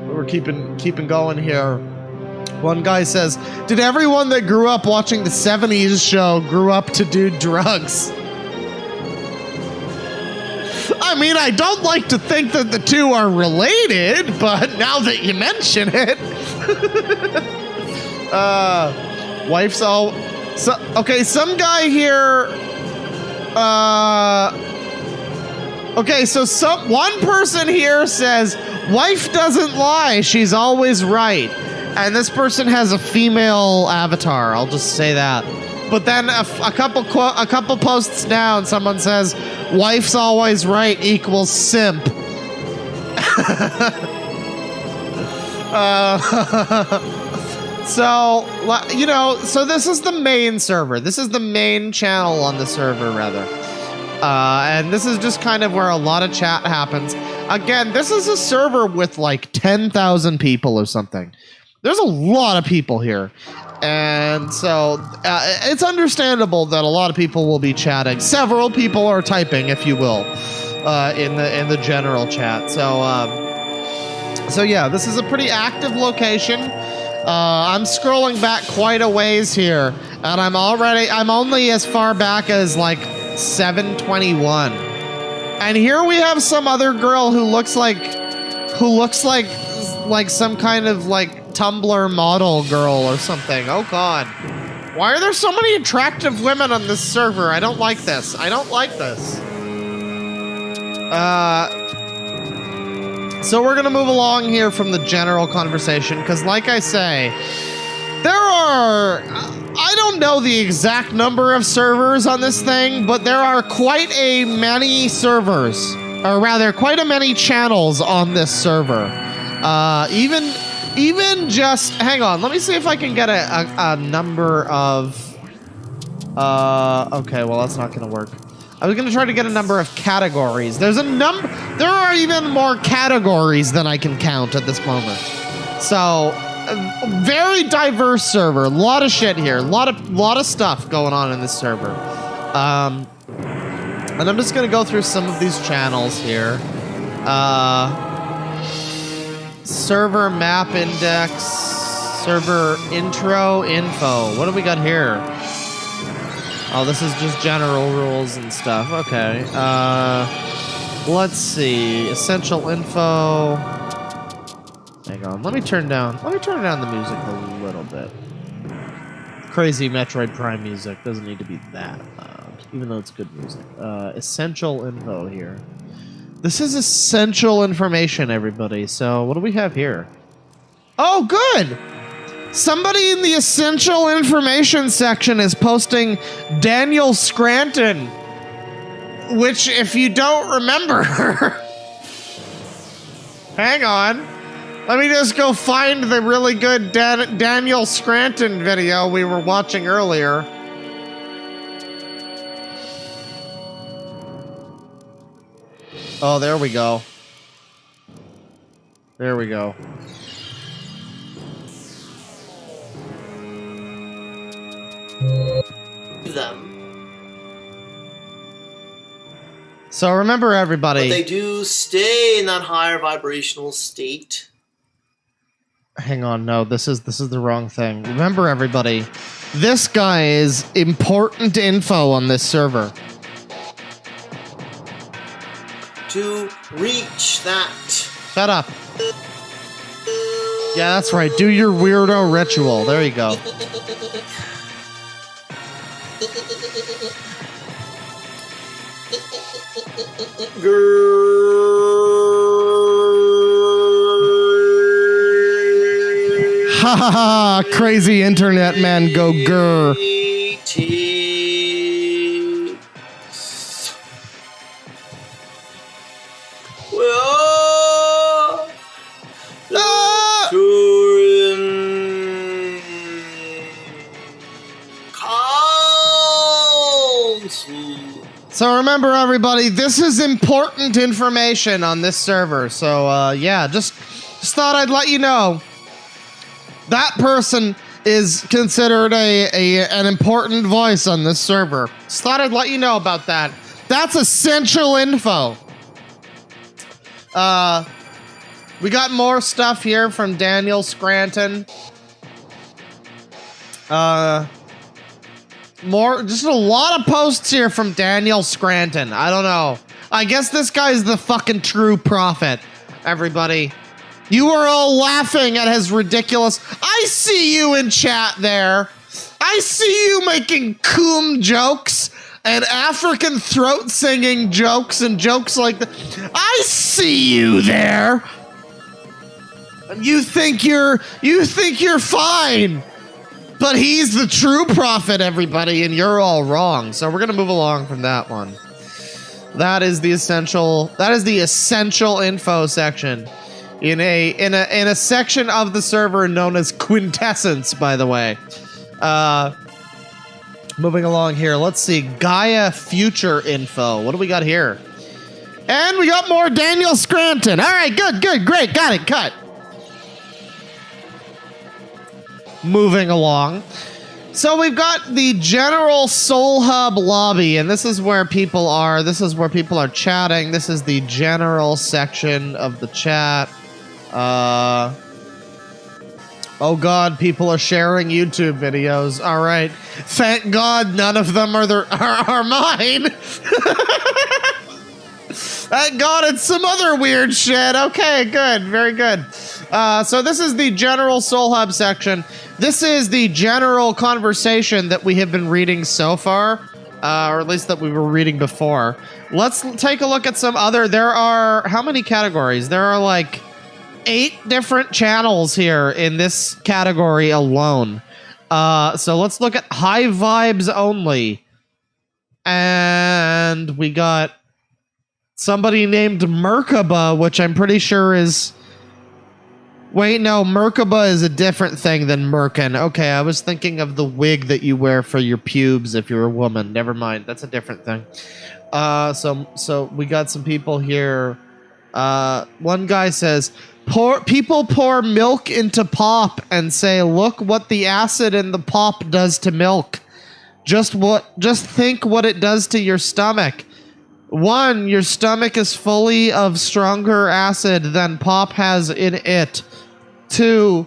we're keeping going here. One guy says, did everyone that grew up watching the 70s show grew up to do drugs? I mean, I don't like to think that the two are related, but now that you mention it. Wife's all... okay, some guy here... okay, so one person here says, wife doesn't lie, she's always right. And this person has a female avatar, I'll just say that. But then a couple posts down, someone says, wife's always right equals simp. So this is the main server. This is the main channel on the server, rather. And this is just kind of where a lot of chat happens. Again, this is a server with like 10,000 people or something. There's a lot of people here. And so it's understandable that a lot of people will be chatting. Several people are typing, if you will, in the general chat. So yeah, this is a pretty active location. I'm scrolling back quite a ways here, and I'm only as far back as like 721. And here we have some other girl who looks like some kind of like Tumblr model girl or something. Oh god. Why are there so many attractive women on this server? I don't like this. So we're gonna move along here from the general conversation, because like I say, I don't know the exact number of servers on this thing, but there are quite a many servers, or rather quite a many channels on this server. Even just, hang on, let me see if I can get a number of, okay, well that's not gonna work. I was going to try to get a number of categories. There are even more categories than I can count at this moment. So, a very diverse server. A lot of shit here. A lot of stuff going on in this server. And I'm just going to go through some of these channels here. Server map index, server intro info. What do we got here? Oh, this is just general rules and stuff. Okay. Let's see. Essential info. Hang on. Let me turn down the music a little bit. Crazy Metroid Prime music doesn't need to be that loud, even though it's good music. Essential info here. This is essential information, everybody. So, what do we have here? Oh, good! Somebody in the essential information section is posting Daniel Scranton, which, if you don't remember... Hang on. Let me just go find the really good Daniel Scranton video we were watching earlier. Oh, there we go. There we go. Them. So remember, everybody. But they do stay in that higher vibrational state. Hang on, no, this is the wrong thing. Remember, everybody, this guy is important info on this server. To reach that. Shut up. Yeah, that's right. Do your weirdo ritual. There you go. Ha ha ha! Crazy internet man, go grr. So remember, everybody, this is important information on this server. So yeah, just thought I'd let you know. That person is considered an important voice on this server. Just thought I'd let you know about that. That's essential info. We got more stuff here from Daniel Scranton. Just a lot of posts here from Daniel Scranton. I don't know. I guess this guy's the fucking true prophet, everybody. You were all laughing at his ridiculous... I see you in chat there. I see you making coom jokes and African throat singing jokes and jokes like that. I see you there. You think you're fine. But he's the true prophet, everybody, and you're all wrong. So we're gonna move along from that one. That is the essential info section. In a section of the server known as Quintessence, by the way. Moving along here, let's see. Gaia future info. What do we got here? And we got more Daniel Scranton. All right, good, great, got it, cut. Moving along. So we've got the general Soul Hub lobby, and this is where people are. This is where people are chatting. This is the general section of the chat. Oh God, people are sharing YouTube videos. All right. Thank God none of them are mine. Thank God it's some other weird shit. Okay, good. Very good. So this is the general Soul Hub section. This is the general conversation that we have been reading so far, or at least that we were reading before. Let's take a look at some other... There are... How many categories? There are like 8 different channels here in this category alone. So let's look at high vibes only. And we got somebody named Merkaba, which I'm pretty sure is Wait, no, Merkaba is a different thing than Merkin. Okay, I was thinking of the wig that you wear for your pubes if you're a woman. Never mind, that's a different thing. So we got some people here. One guy says, people pour milk into pop and say, look what the acid in the pop does to milk. Just think what it does to your stomach. 1, your stomach is fully of stronger acid than pop has in it. 2,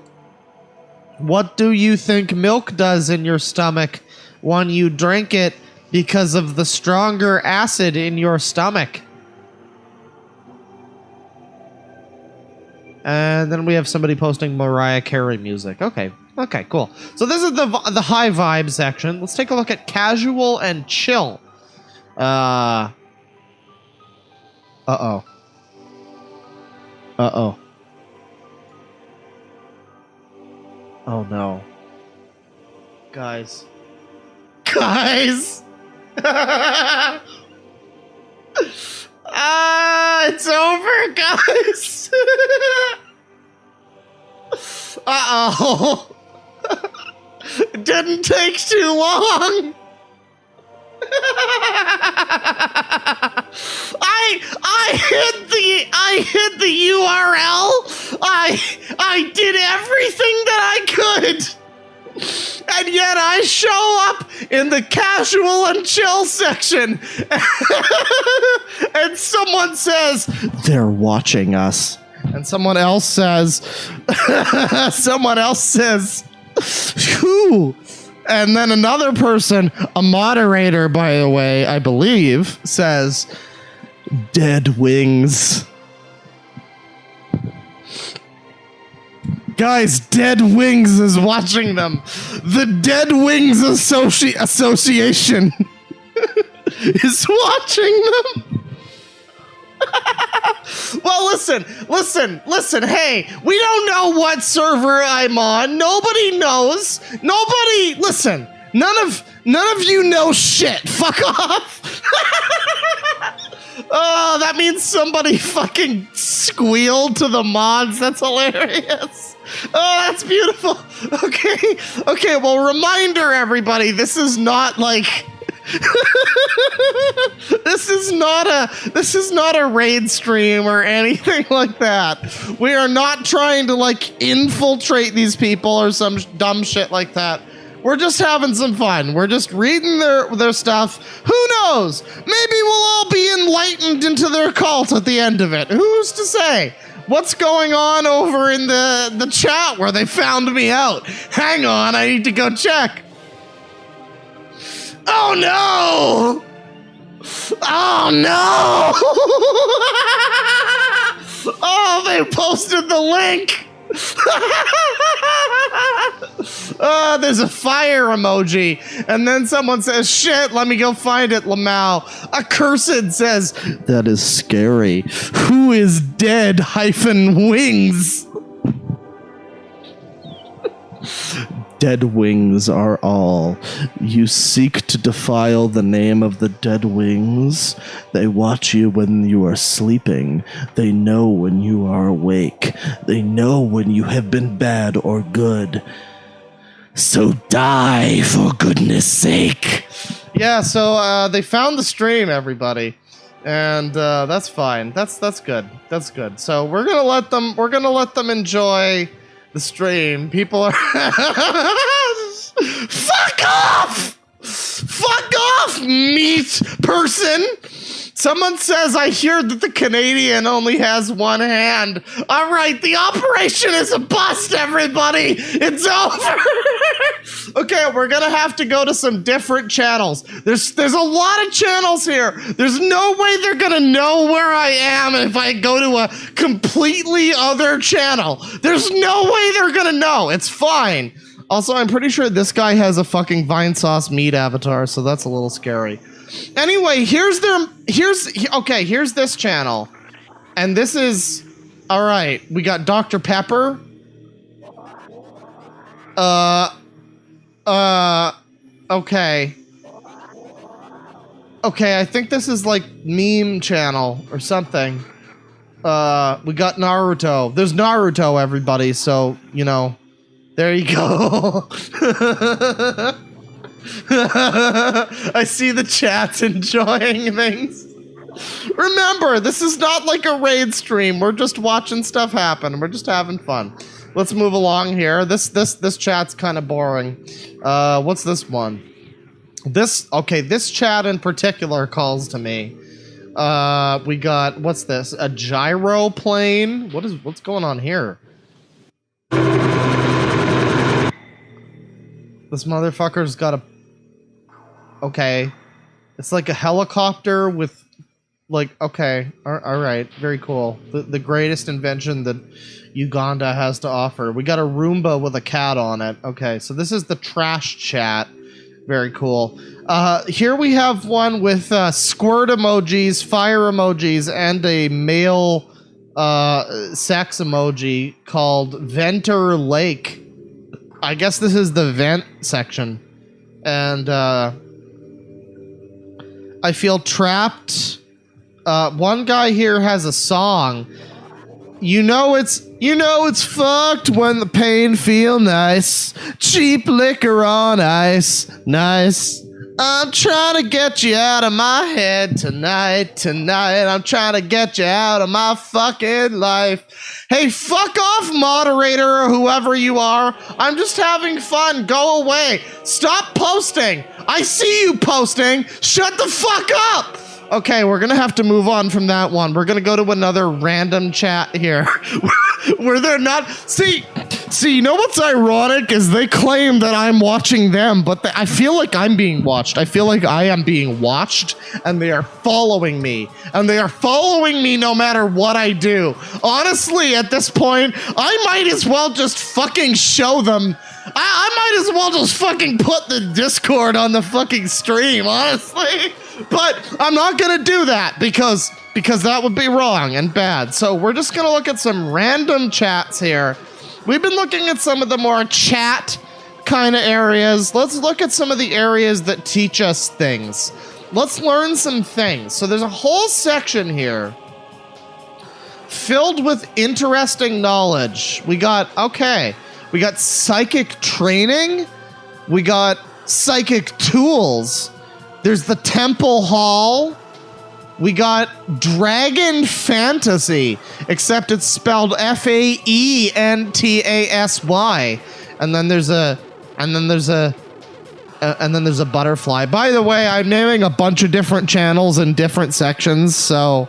what do you think milk does in your stomach when you drink it because of the stronger acid in your stomach? And then we have somebody posting Mariah Carey music. Okay, cool. So this is the high vibe section. Let's take a look at casual and chill. Uh-oh. Oh no. Guys. It's over, guys. Uh-oh. It didn't take too long. I hit the URL. I did everything that I could. And yet I show up in the casual and chill section. And someone says, they're watching us. And someone else says, who? And then another person, a moderator, by the way, I believe, says, Dead Wings. Guys, Dead Wings is watching them. The Dead Wings Association is watching them. Well, listen. Hey, we don't know what server I'm on. Nobody knows. Listen. None of you know shit. Fuck off. Oh, that means somebody fucking squealed to the mods. That's hilarious. Oh, that's beautiful. Okay. Well, reminder, everybody. This is not like. This is not a raid stream or anything like that. We are not trying to like infiltrate these people or some dumb shit like that. We're just having some fun. We're just reading their stuff. Who knows? Maybe we'll all be enlightened into their cult at the end of it. Who's to say? What's going on over in the chat where they found me out? Hang on, I need to go check. Oh no! Oh no! Oh, they posted the link! There's a fire emoji, and then someone says, shit, let me go find it, Lamau. Accursed says, that is scary. Who is dead -wings? Dead wings are all. You seek to defile the name of the dead wings. They watch you when you are sleeping. They know when you are awake. They know when you have been bad or good. So die, for goodness sake. Yeah, so they found the stream, everybody. And that's fine. That's good. That's good. So we're gonna let them enjoy the stream. People are fuck off! Fuck off, meat person! Someone says, I hear that the Canadian only has one hand. All right, the operation is a bust, everybody. It's over. Okay, we're gonna have to go to some different channels. There's a lot of channels here. There's no way they're gonna know where I am if I go to a completely other channel. There's no way they're gonna know. It's fine. Also, I'm pretty sure this guy has a fucking Vine Sauce meat avatar, so that's a little scary. Anyway, here's this channel. And this is, all right, we got Dr. Pepper. Okay. Okay, I think this is like meme channel or something. We got Naruto. There's Naruto, everybody. So, you know, there you go. I see the chat's enjoying things. Remember, this is not like a raid stream. We're just watching stuff happen. We're just having fun. Let's move along here. This chat's kind of boring. What's this one? This chat in particular calls to me. We got, what's this? A gyro plane? What's going on here? This motherfucker's got a... Okay. It's like a helicopter with... Like, okay. Alright. Very cool. The greatest invention that Uganda has to offer. We got a Roomba with a cat on it. Okay, so this is the trash chat. Very cool. Here we have one with squirt emojis, fire emojis, and a male sex emoji called Venter Lake. I guess this is the vent section. And I feel trapped. One guy here has a song. You know it's fucked when the pain feel nice. Cheap liquor on ice. Nice. I'm trying to get you out of my head tonight. I'm trying to get you out of my fucking life. Hey, fuck off, moderator or whoever you are. I'm just having fun. Go away. Stop posting. I see you posting. Shut the fuck up. Okay, we're gonna have to move on from that one. We're gonna go to another random chat here. Where they're not... See, you know what's ironic is they claim that I'm watching them, but I feel like I'm being watched. I feel like I am being watched, and they are following me. And they are following me no matter what I do. Honestly, at this point, I might as well just fucking show them. I might as well just fucking put the Discord on the fucking stream, honestly. But I'm not gonna do that because that would be wrong and bad. So we're just gonna look at some random chats here. We've been looking at some of the more chat kind of areas. Let's look at some of the areas that teach us things. Let's learn some things. So there's a whole section here filled with interesting knowledge. We got psychic training. We got psychic tools. There's the Temple Hall. We got Dragon Fantasy, except it's spelled Faentasy. And then there's a butterfly. By the way, I'm naming a bunch of different channels in different sections, so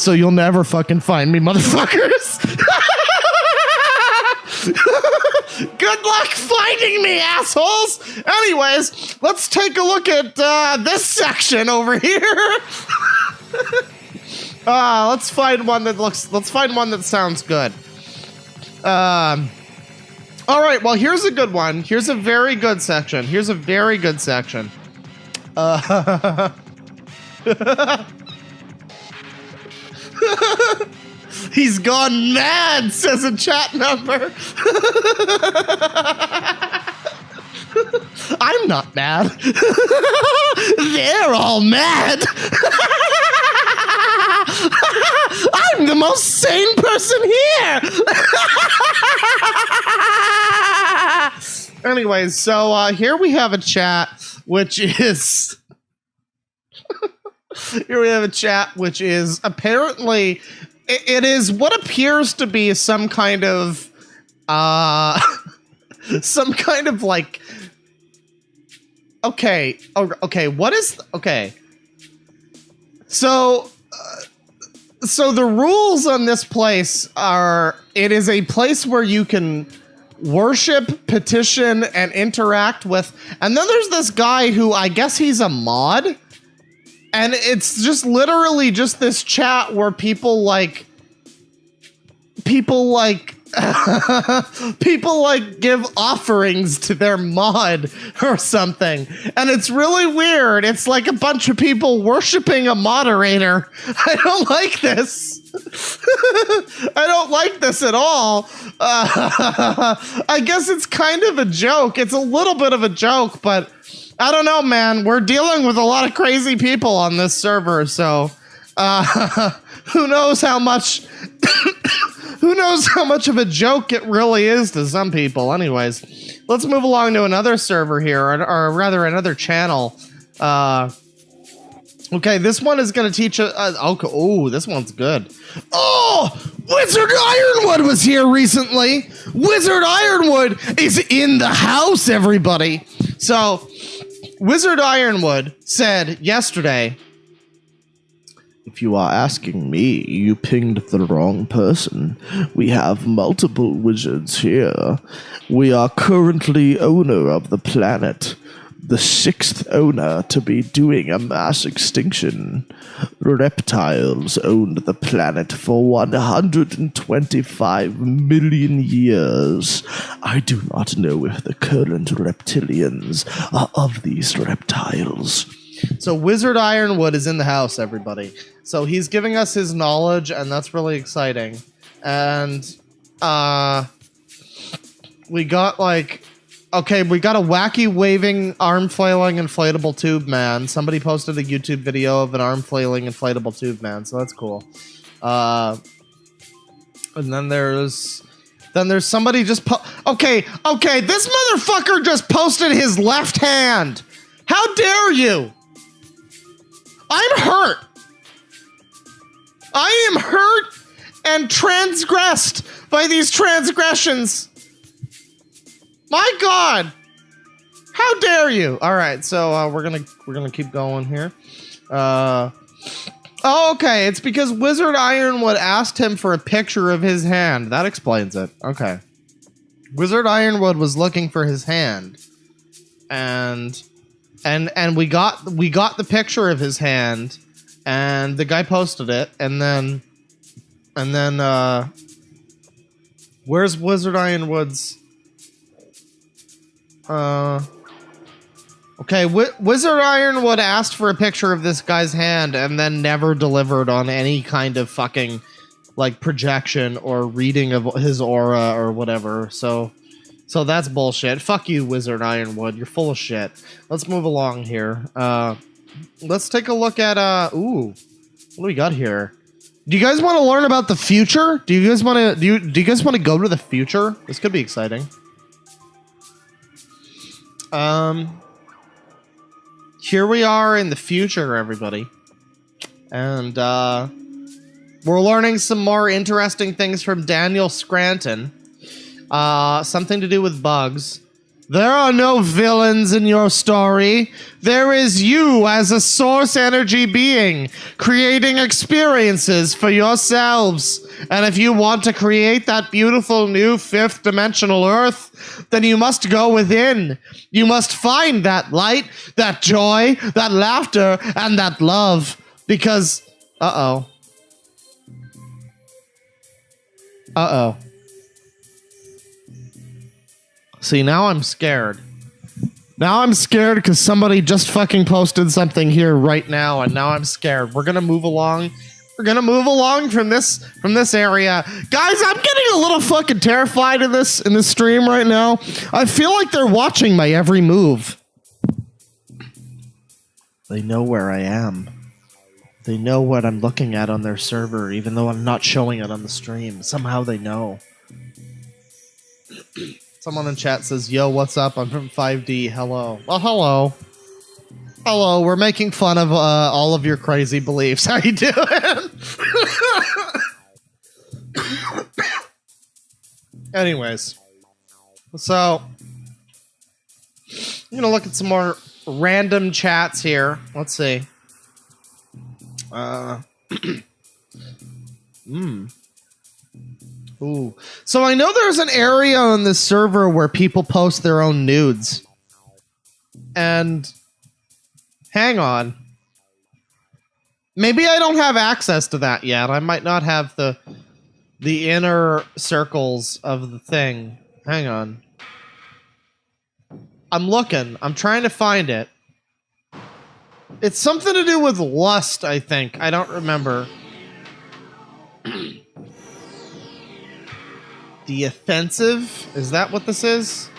you'll never fucking find me, motherfuckers. Good luck finding me, assholes! Anyways, let's take a look at this section over here. Let's find one that sounds good. Alright, well, here's a good one. Here's a very good section. He's gone mad, says a chat member. I'm not mad. They're all mad. I'm the most sane person here. Anyways, so here we have a chat, which is... apparently... It is what appears to be some kind of like, okay, what is, okay. So the rules on this place are, it is a place where you can worship, petition, and interact with, and then there's this guy who, I guess he's a mod. And it's just literally just this chat where people like give offerings to their mod or something. And it's really weird. It's like a bunch of people worshiping a moderator. I don't like this. I don't like this at all. I guess it's kind of a joke. It's a little bit of a joke, but I don't know, man. We're dealing with a lot of crazy people on this server, so who knows how much who knows how much of a joke it really is to some people. Anyways, let's move along to another server here, or rather another channel. Okay, this one is going to teach oh, this one's good. Oh, Wizard Ironwood was here recently. Wizard Ironwood is in the house, everybody. So, Wizard Ironwood said yesterday, If you are asking me, you pinged the wrong person. We have multiple wizards here. We are currently owner of the planet. The 6th owner to be doing a mass extinction. Reptiles owned the planet for 125 million years. I do not know if the current reptilians are of these reptiles. so Wizard Ironwood is in the house, everybody. So he's giving us his knowledge, and that's really exciting. And, we got, like... Okay, we got a wacky waving arm flailing inflatable tube man. Somebody posted a YouTube video of an arm flailing inflatable tube man, so that's cool. And then there's somebody just okay, this motherfucker just posted his left hand. How dare you? I'm hurt. I am hurt and transgressed by these transgressions. My God! How dare you? All right, so we're gonna keep going here. Oh, okay. It's because Wizard Ironwood asked him for a picture of his hand. That explains it. Okay. Wizard Ironwood was looking for his hand, and we got the picture of his hand, and the guy posted it, and then where's Wizard Ironwood's? Okay, Wizard Ironwood asked for a picture of this guy's hand and then never delivered on any kind of fucking, like, projection or reading of his aura or whatever, so that's bullshit. Fuck you, Wizard Ironwood, you're full of shit. Let's move along here. Let's take a look at, ooh, what do we got here? Do you guys want to learn about the future? Do you guys want to go to the future? This could be exciting. Here we are in the future, everybody. And, we're learning some more interesting things from Daniel Scranton. Something to do with bugs. There are no villains in your story. There is you as a source energy being, creating experiences for yourselves. And if you want to create that beautiful new 5th dimensional Earth, then you must go within. You must find that light, that joy, that laughter, and that love. Because, uh-oh. See, now I'm scared. Now I'm scared because somebody just fucking posted something here right now, and now I'm scared. We're gonna move along. We're gonna move along from this area. Guys, I'm getting a little fucking terrified in this stream right now. I feel like they're watching my every move. They know where I am. They know what I'm looking at on their server, even though I'm not showing it on the stream. Somehow they know. Someone in chat says, yo, what's up? I'm from 5D. Hello. Well, hello. Hello, we're making fun of all of your crazy beliefs. How you doing? Anyways. So, I'm going to look at some more random chats here. Let's see. Ooh. So I know there's an area on this server where people post their own nudes. And hang on. Maybe I don't have access to that yet. I might not have the inner circles of the thing. Hang on. I'm looking. I'm trying to find it. It's something to do with lust, I think. I don't remember. The offensive? Is that what this is?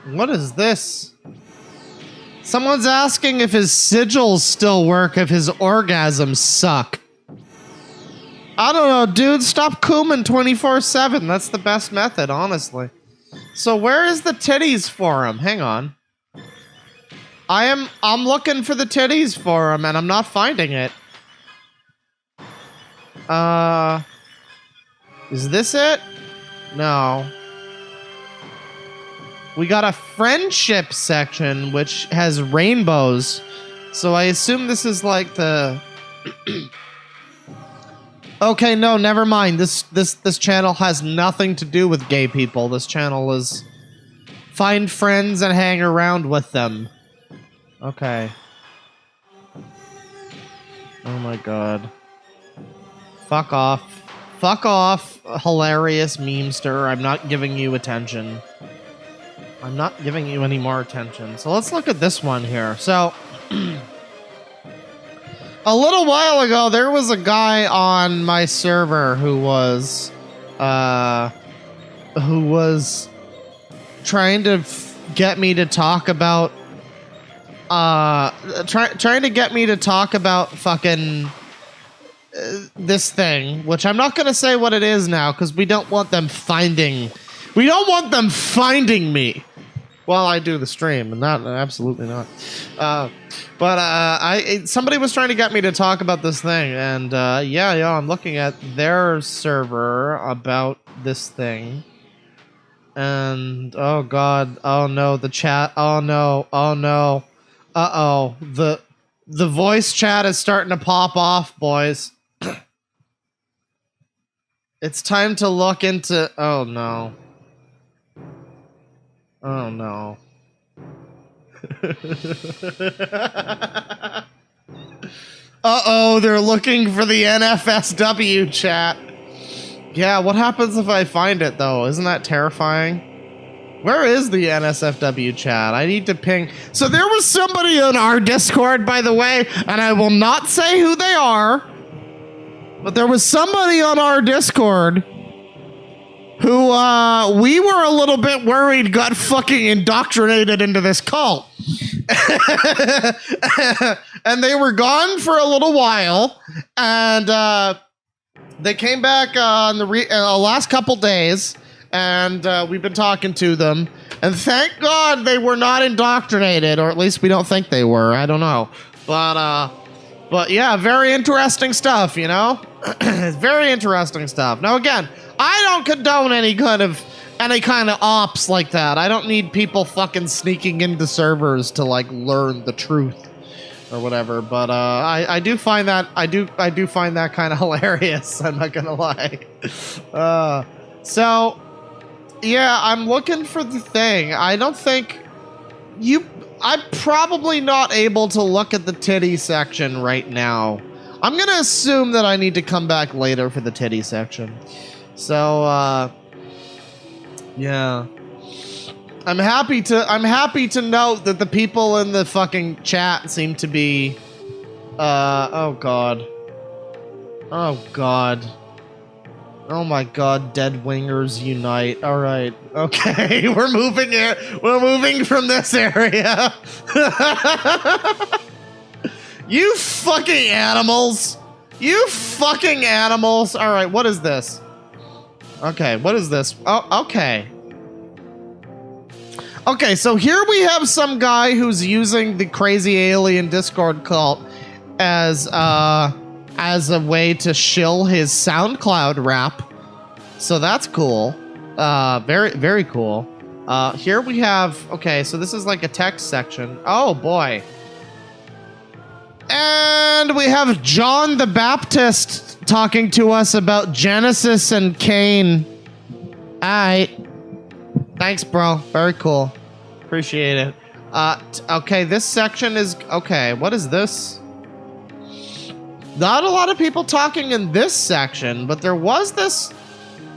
What is this? Someone's asking if his sigils still work, if his orgasms suck. I don't know, dude. Stop cooming 24/7. That's the best method, honestly. So where is the titties for him? Hang on. I'm looking for the titties for him, and I'm not finding it. Is this it? No. We got a friendship section, which has rainbows. So I assume this is like the... Okay, no, never mind. This channel has nothing to do with gay people. This channel is find friends and hang around with them. Okay. Oh my god. Fuck off. Fuck off, hilarious memester. I'm not giving you attention. I'm not giving you any more attention. So let's look at this one here. So... A little while ago, there was a guy on my server who was trying to get me to talk about, trying to get me to talk about fucking this thing, which I'm not gonna say what it is now because we don't want them finding me while I do the stream, and not absolutely not. But somebody was trying to get me to talk about this thing, and yeah, I'm looking at their server about this thing, and oh god, oh no, the chat, oh no, the voice chat is starting to pop off, boys. It's time to look into, oh no. Oh no. Uh-oh, they're looking for the NFSW chat. Yeah, what happens if I find it, though? Isn't that terrifying? Where is the NSFW chat? I need to ping. So there was somebody on our Discord, by the way, and I will not say who they are, but there was somebody on our Discord who we were a little bit worried got fucking indoctrinated into this cult. And they were gone for a little while, and they came back on the last couple days, and we've been talking to them, and thank God they were not indoctrinated, or at least we don't think they were. I don't know. But yeah, very interesting stuff, you know? Very interesting stuff. Now again, I don't condone any kind of ops like that. I don't need people fucking sneaking into servers to like learn the truth or whatever. But I do find that find that kind of hilarious. I'm not gonna lie. So yeah, I'm looking for the thing. I don't think I'm probably not able to look at the titty section right now. I'm gonna assume that I need to come back later for the titty section. So, yeah. I'm happy to note that the people in the fucking chat seem to be, oh god. Oh god. Oh my god, Deadwingers unite. Alright, okay, we're moving here. We're moving from this area. You fucking animals. You fucking animals. Alright, what is this? Okay, what is this? Oh, okay. Okay, so here we have some guy who's using the crazy alien Discord cult as a way to shill his SoundCloud rap. So that's cool. Very, very cool. Here we have, okay, so this is like a text section. Oh boy. And we have John the Baptist talking to us about Genesis and Cain. Alright. Thanks, bro. Very cool. Appreciate it. Okay, this section is... Okay, what is this? Not a lot of people talking in this section, but there was this...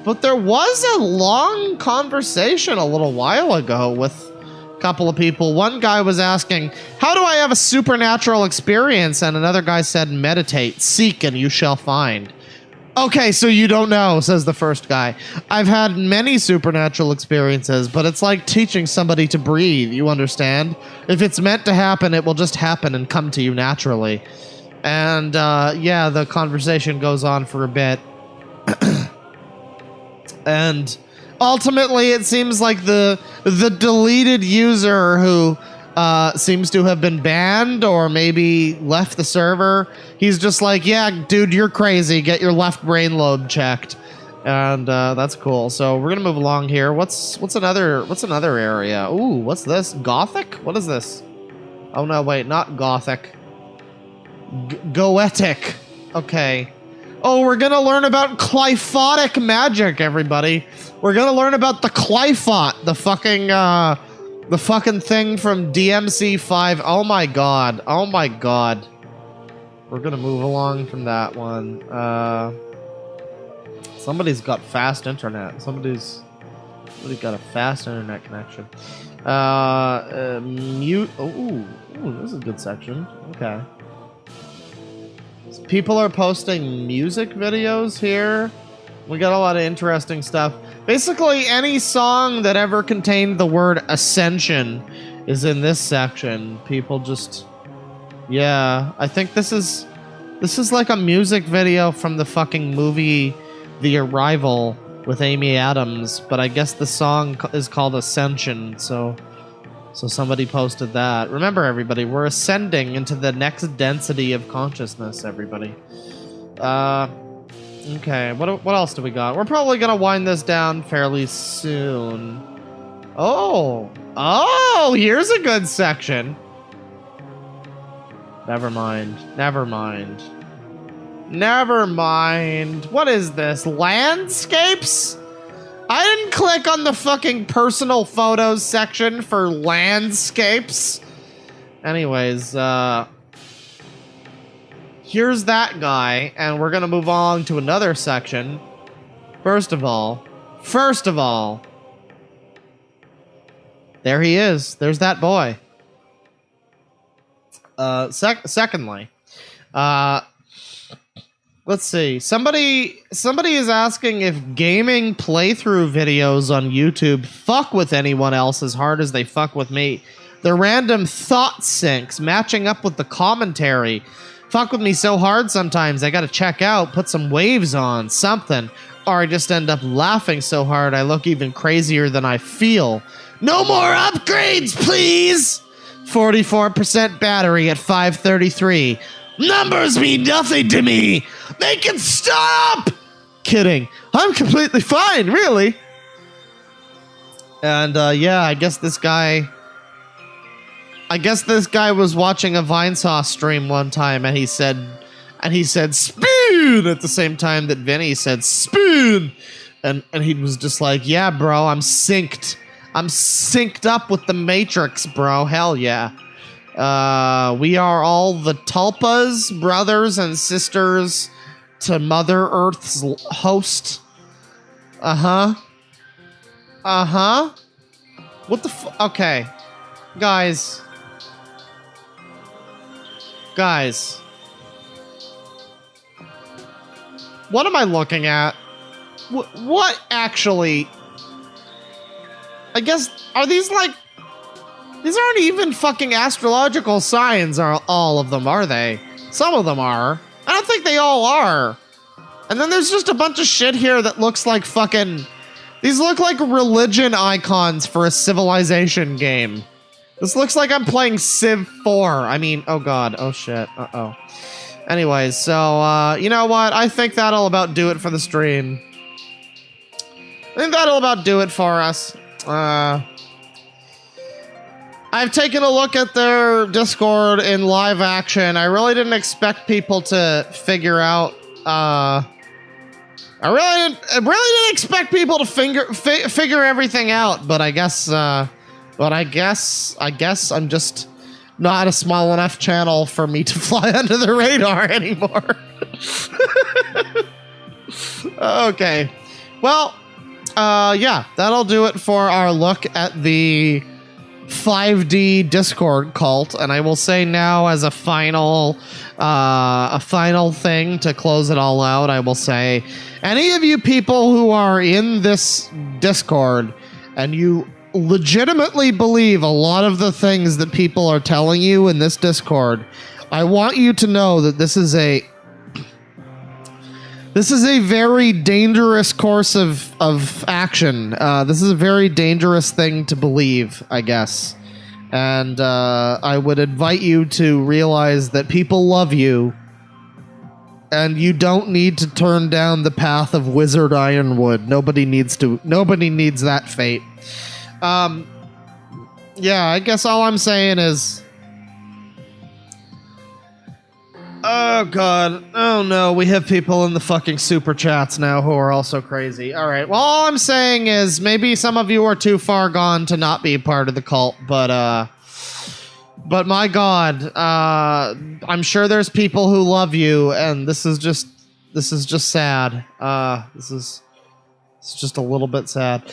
But there was a long conversation a little while ago with a couple of people. One guy was asking, how do I have a supernatural experience? And another guy said, meditate, seek, and you shall find. Okay, so you don't know, says the first guy. I've had many supernatural experiences, but it's like teaching somebody to breathe, you understand? If it's meant to happen, it will just happen and come to you naturally. And, yeah, the conversation goes on for a bit. And ultimately, it seems like the deleted user who seems to have been banned or maybe left the server, he's just like, yeah, dude, you're crazy. Get your left brain lobe checked. And that's cool. So we're gonna move along here. What's another area? Ooh, what's this? Gothic? What is this? Oh no, wait, not Gothic. Goetic. Okay. Oh, we're gonna learn about Clyphotic magic, everybody. We're gonna learn about the Clyphot, the fucking thing from DMC5. Oh my god. Oh my god. We're gonna move along from that one. Somebody's got fast internet. Somebody's got a fast internet connection. Mute. Ooh, this is a good section. Okay. People are posting music videos here. We got a lot of interesting stuff. Basically, any song that ever contained the word ascension is in this section. People just... Yeah, I think this is like a music video from the fucking movie The Arrival with Amy Adams, but I guess the song is called Ascension, so somebody posted that. Remember, everybody, we're ascending into the next density of consciousness, everybody. Okay, what else do we got? We're probably gonna wind this down fairly soon. Oh, here's a good section. Never mind. What is this? Landscapes? I didn't click on the fucking personal photos section for landscapes. Anyways, here's that guy, and we're gonna move on to another section. First of all, there he is. There's that boy. Secondly, let's see. Somebody is asking if gaming playthrough videos on YouTube fuck with anyone else as hard as they fuck with me. The random thought syncs matching up with the commentary fuck with me so hard sometimes I gotta check out, put some waves on, something. Or I just end up laughing so hard I look even crazier than I feel. No more upgrades, please! 44% battery at 533. Numbers mean nothing to me! They can stop! Kidding. I'm completely fine, really. And, yeah, I guess this guy was watching a Vinesauce stream one time, and he said spoon at the same time that Vinny said spoon, and he was just like, yeah, bro, I'm synced up with the Matrix, bro. Hell yeah. We are all the Tulpas, brothers and sisters to Mother Earth's host. What the okay, guys. What am I looking at? What actually? I guess, are these like... These aren't even fucking astrological signs, are all of them, are they? Some of them are. I don't think they all are. And then there's just a bunch of shit here that looks like fucking... These look like religion icons for a Civilization game. This looks like I'm playing Civ 4. I mean, oh god, oh shit, uh-oh. Anyways, so, you know what? I think that'll about do it for the stream. I think that'll about do it for us. I've taken a look at their Discord in live action. I really didn't expect people to figure out, I really didn't expect people to figure everything out, but I guess I'm just not a small enough channel for me to fly under the radar anymore. Okay. Well, yeah, that'll do it for our look at the 5D Discord cult, and I will say now as a final thing to close it all out, I will say, any of you people who are in this Discord and you legitimately believe a lot of the things that people are telling you in this Discord, I want you to know that this is a very dangerous course of action. This is a very dangerous thing to believe, I guess. And I would invite you to realize that people love you, and you don't need to turn down the path of Wizard Ironwood. Nobody needs that fate. Yeah, I guess all I'm saying is... Oh, God. Oh, no. We have people in the fucking super chats now who are also crazy. All right. Well, all I'm saying is maybe some of you are too far gone to not be a part of the cult, but my God, I'm sure there's people who love you, and this is just sad. It's just a little bit sad.